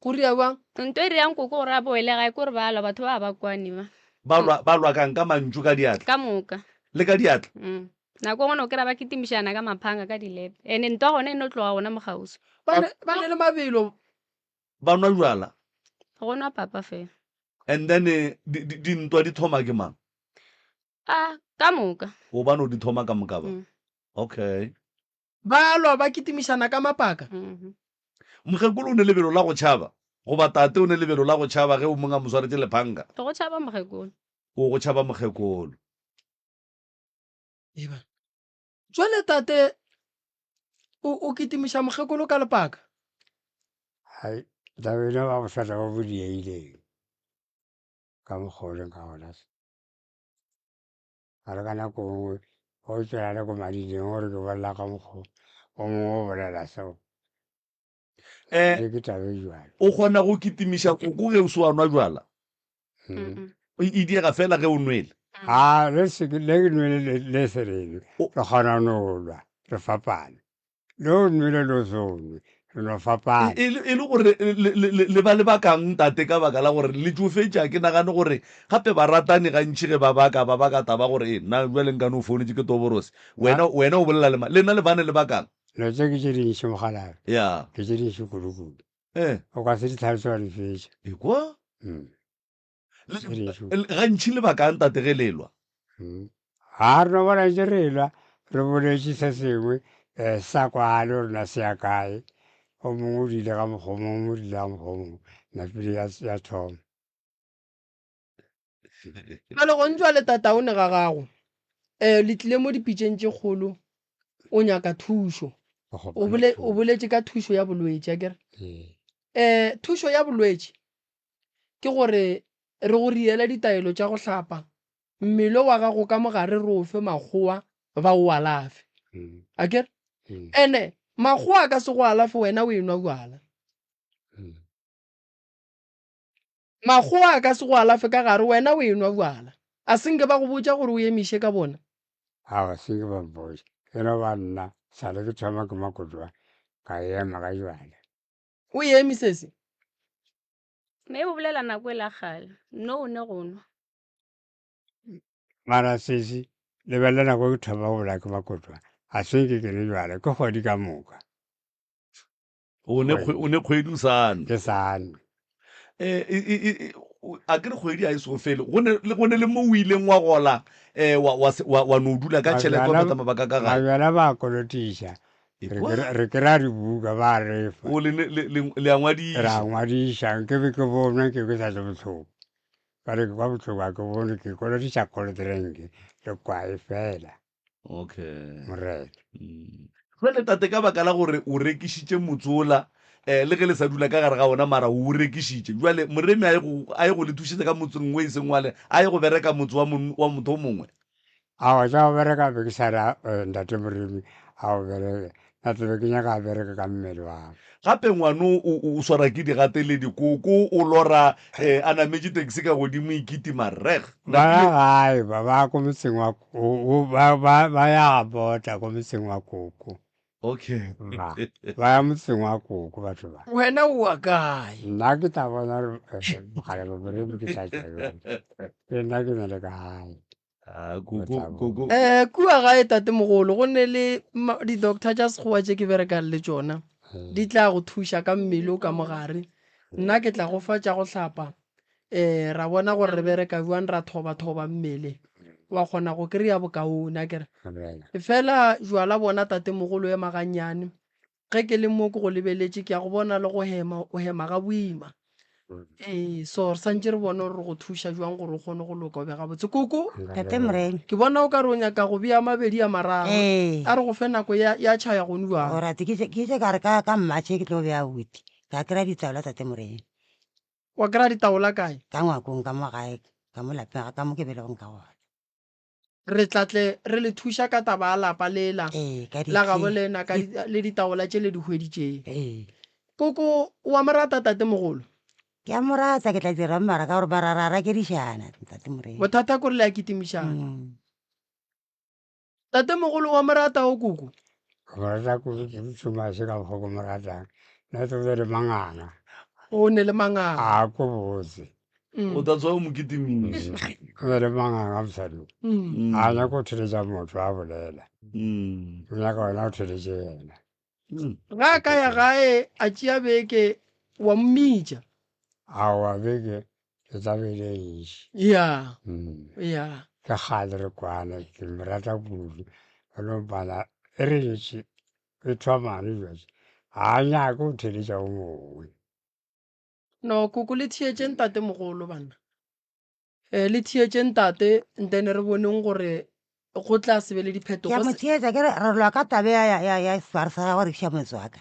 go ria bang nto e riang koko gore a boele gae kore ba lwa batho ba ba kwane ba lwa kang ka mantšu ka diatla ka moka le ka diatla nako ngwe o kry-a ba ketimišana ka maphanga ka dilepe and-e nto gone e no tloga gona mogauso ba ne le mabelo ba nwa jwala go nwa papa fela and then dintwa di thoma ke mang ka moka o ba no di thoma ka moka ba okay ba lwa ba ketimišana ka mapaka mokgekolo o ne lebelo la go tšhaba goba tate o ne lebelo la go tšhaba ge o mongwe a mo swaretse lephanga ke go tšhaba mogekolo o go tšhaba mokgekolo jwale tate o ketimiša mokgekolo ka lepaka hai tabena ba bosata ba bodieileng ka mokgoleng ka gona se a re ka nako nngwe go tswela le ko madineng gore ke bolela ka mokgwa o mongwe o bolela seo ke tabe jwale o kgona go ketimiša koko ge o se wa nwa jwala e diega fela ge o nwele le ke nwele le serele re kgona no lwa re fapane le o nwele le o se o nwe re no fapane e le gore le ba le bakang tate ka baka la gore le tsofetša ke nagane gore gape ba ratane gantši ge ba baka taba gore nna jwale nka no founetse ke toborose wena o bolela le nna le bane le bakang no tse ke tse dintšhi mogalabe ya ke tse dintšhi kudu-kudu o ka se ditlhalosa di fetša ekwa gantšhi le bakang tate ge lelwa ga re no bona ntse re lwa re boletše se sengwe sa kwale gore na se ya kae o mongwe o dile ka mokgwa o mongwe o dile ka mokgwa o mongwe napile ya thoma jale go ntšwa le tata o ne ga gago le tlile mo dipitšeng tše kgolo o nyaka thušo o boletše ka thušo ya bolwetši akere thušo ya bolwetši ke gore re go riela ditaelo tša go hlapa mmele wa gago ka mogare re ofe makgowa ba o alafe akere ene makgowa a ka se go alafe wena o enwa bjala makgowa a ka se go alafe ka gare wena o enwa bjala a senke ba go botša gore o emiše ka bona a seke ba mpotša eno ba nna sale ke thoma ke makotwa ka ema ka jwale o emisese mme o bolela nako e la gale no o ne go nwa mara sesi lebelela nako ke thoba go bola ke makotwa a se ke le jwale ke kgwedi ka moka o ne kgwedi o sane ke sane a ke re kgwedi a e so fele go ne le mo o ileng wa gola wa no dula ka tšhelete wa feta mabaka ka gae mabjala ba kolotiša re kry-a dibuka ba refa le a ngwadiša ra ngwadiša ke be ke bonwa ke sa le botlhoko ka re ke kwa botlhoko a ke bone ke kolotiša kolotrenke le kwae fela okay morena jale tate ka baka la gore o rekišitše motsola le ge le sa dula ka gare ga ona mara o rekišitše jale moremi a ye go le thušetša ka motseng o e seng wale a ye go bereka motse wa motho o mongwe ao tša go bereka be ke sa ra ntate moremi a go bereka na tsebe ke nyaka a bereka ka mmele wa gape ngwano o swara ke digateledi koko o lora a nametše taxi ka godimo ikitima reg ba ya gae ba ko motseng wa ba ya bota ko motseng wa koko okay ba ya motseng wa koko batho ba wena o wa kae nna ke tla bona mogale baboremi ke sa tšae ke nna ke na le ka gae kua gae tate mogolo go ne le di-doctor tša sekgowa tše ke berekang le tšona di tla go thuša ka mmele o ka mogare nna ke tla go fa tša go hlapa ra bona gore re bereka jwang ra thoba mmele wa kgona go kry-a bokaone a kere fela jwala bona tate mogolo ema gannyane ge ke le mo ke go lebeletše ke ya go bona le go hema o hema ga boima so re santse re bone gore go thuša jwang gore o kgone go loka o be gabotse koko tate moremi ke bona o ka re o nyaka go bea mabedi a mararo a re go fe nako ya tšhaya gone jwang orate ke itse ka re ka mmatšhe ke tlo bea boti ka kry-a ditaola tate moremi wa kry-a ditaola kae ka ngwakong ka mo gae ka mo lapeng ka mo ke belegong ka gona re tlatle re le thuša ka taba a lapa lela la gabo lena le ditaola tše le di hweditšeng koko wa morata tate mogolo ke a morata ke tla dira mmara ka gore bararara ke dišana tate moremi bothata kore le a kitimišana tate mogolo wa morata o koko morata šomase ka bokgoko moratang nna tse le manganga o ne le manganga a ko botse o tatswa o mokitimiša o ne le manganga mosadi a nyaka go theletša motho a bolela o nyaka wena o theletše yena ga ka ya gae a tšea beke wa mmitša aowa beke ke tsabele ešo ya ke gale re kwana ke morata kudu anopana e re ntši e thomane jase a nyake go theletša o mongwe no koko le thietšeng tate mogolo banna le thietšeng tate ntene re boneng gore go tla se be le diphetogo ya motheetša ke re lwa ka tabe ya sware sa go rekiša motswaka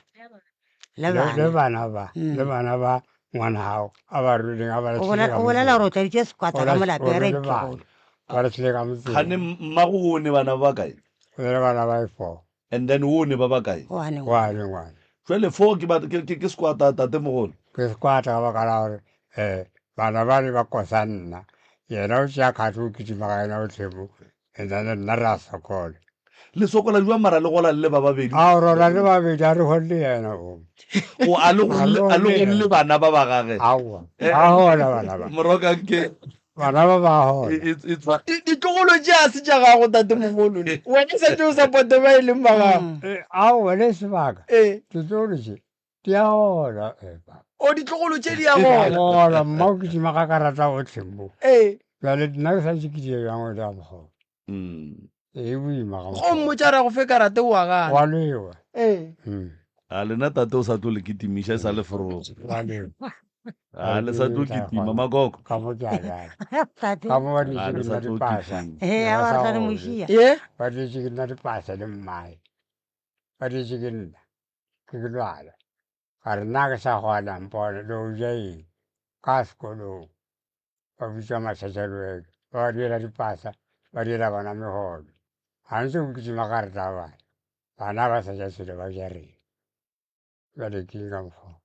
le bana ba ngwana gago a ba ruleng a o bolela gore o tladitše sekwata ka molapeng re tlogolo ba re tlile ka motseng gane mmago o ne bana ba bakae o ne le bana ba e4 and then o ne ba bakae wane jale 4 ke sekwata tate mogolo ke sekwata ka baka la gore bana ba le ba kosa nna yena o tšea kgate o kitima ka ena o tlhemo and then nna re a sokola le sokola jwa mara le gola le ba babedi a rona le babedi a re golle yena o a le golle bana ba ba gage aowa ba gola bana ba morokanke bana ba ba gola ditlogolo tše a se tša gago tate mogolo wena setse o supporte ba e leng ba gago aowa le sebaka ditlogolo tše di a gola o ditlogolo tše di a gola mma o kitima ka karata o tlhemo jale nna ke santse ke die yang o di a bogolo e boima go mmotsa ra go fe karate o a gana wa lewa a lena tate o sa tlo le kitimiša e sa le forogo a le sa tlo kitima makoko ka mo ba ditše dipasa ba ditše ke nna dipasa le mmae ba ditše ke nna ke ke lwala ga re nna ke sa gona mpone le o ja eng ka sekolong ba bitša matšhatšalweke ba ba diela dipasa ba diela bana megolo ga ntse o kitima ka reta bana bana ba sa ja sele ba jareng jale keng ka mokgwa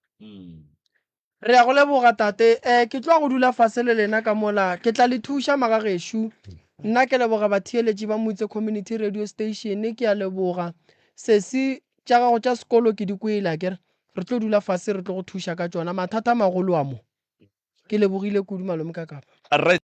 re ya go leboga tate ke tloa go dula fase le lena ka mola ke tla le thuša magagešo nna ke leboga batheeletši ba motse community radio station ke a leboga sesi tša gago tša sekolo ke di kwele kere re tlo dula fase re tlo go thuša ka tšona mathata magolo a mo ke lebogile kudu malome ka kapa right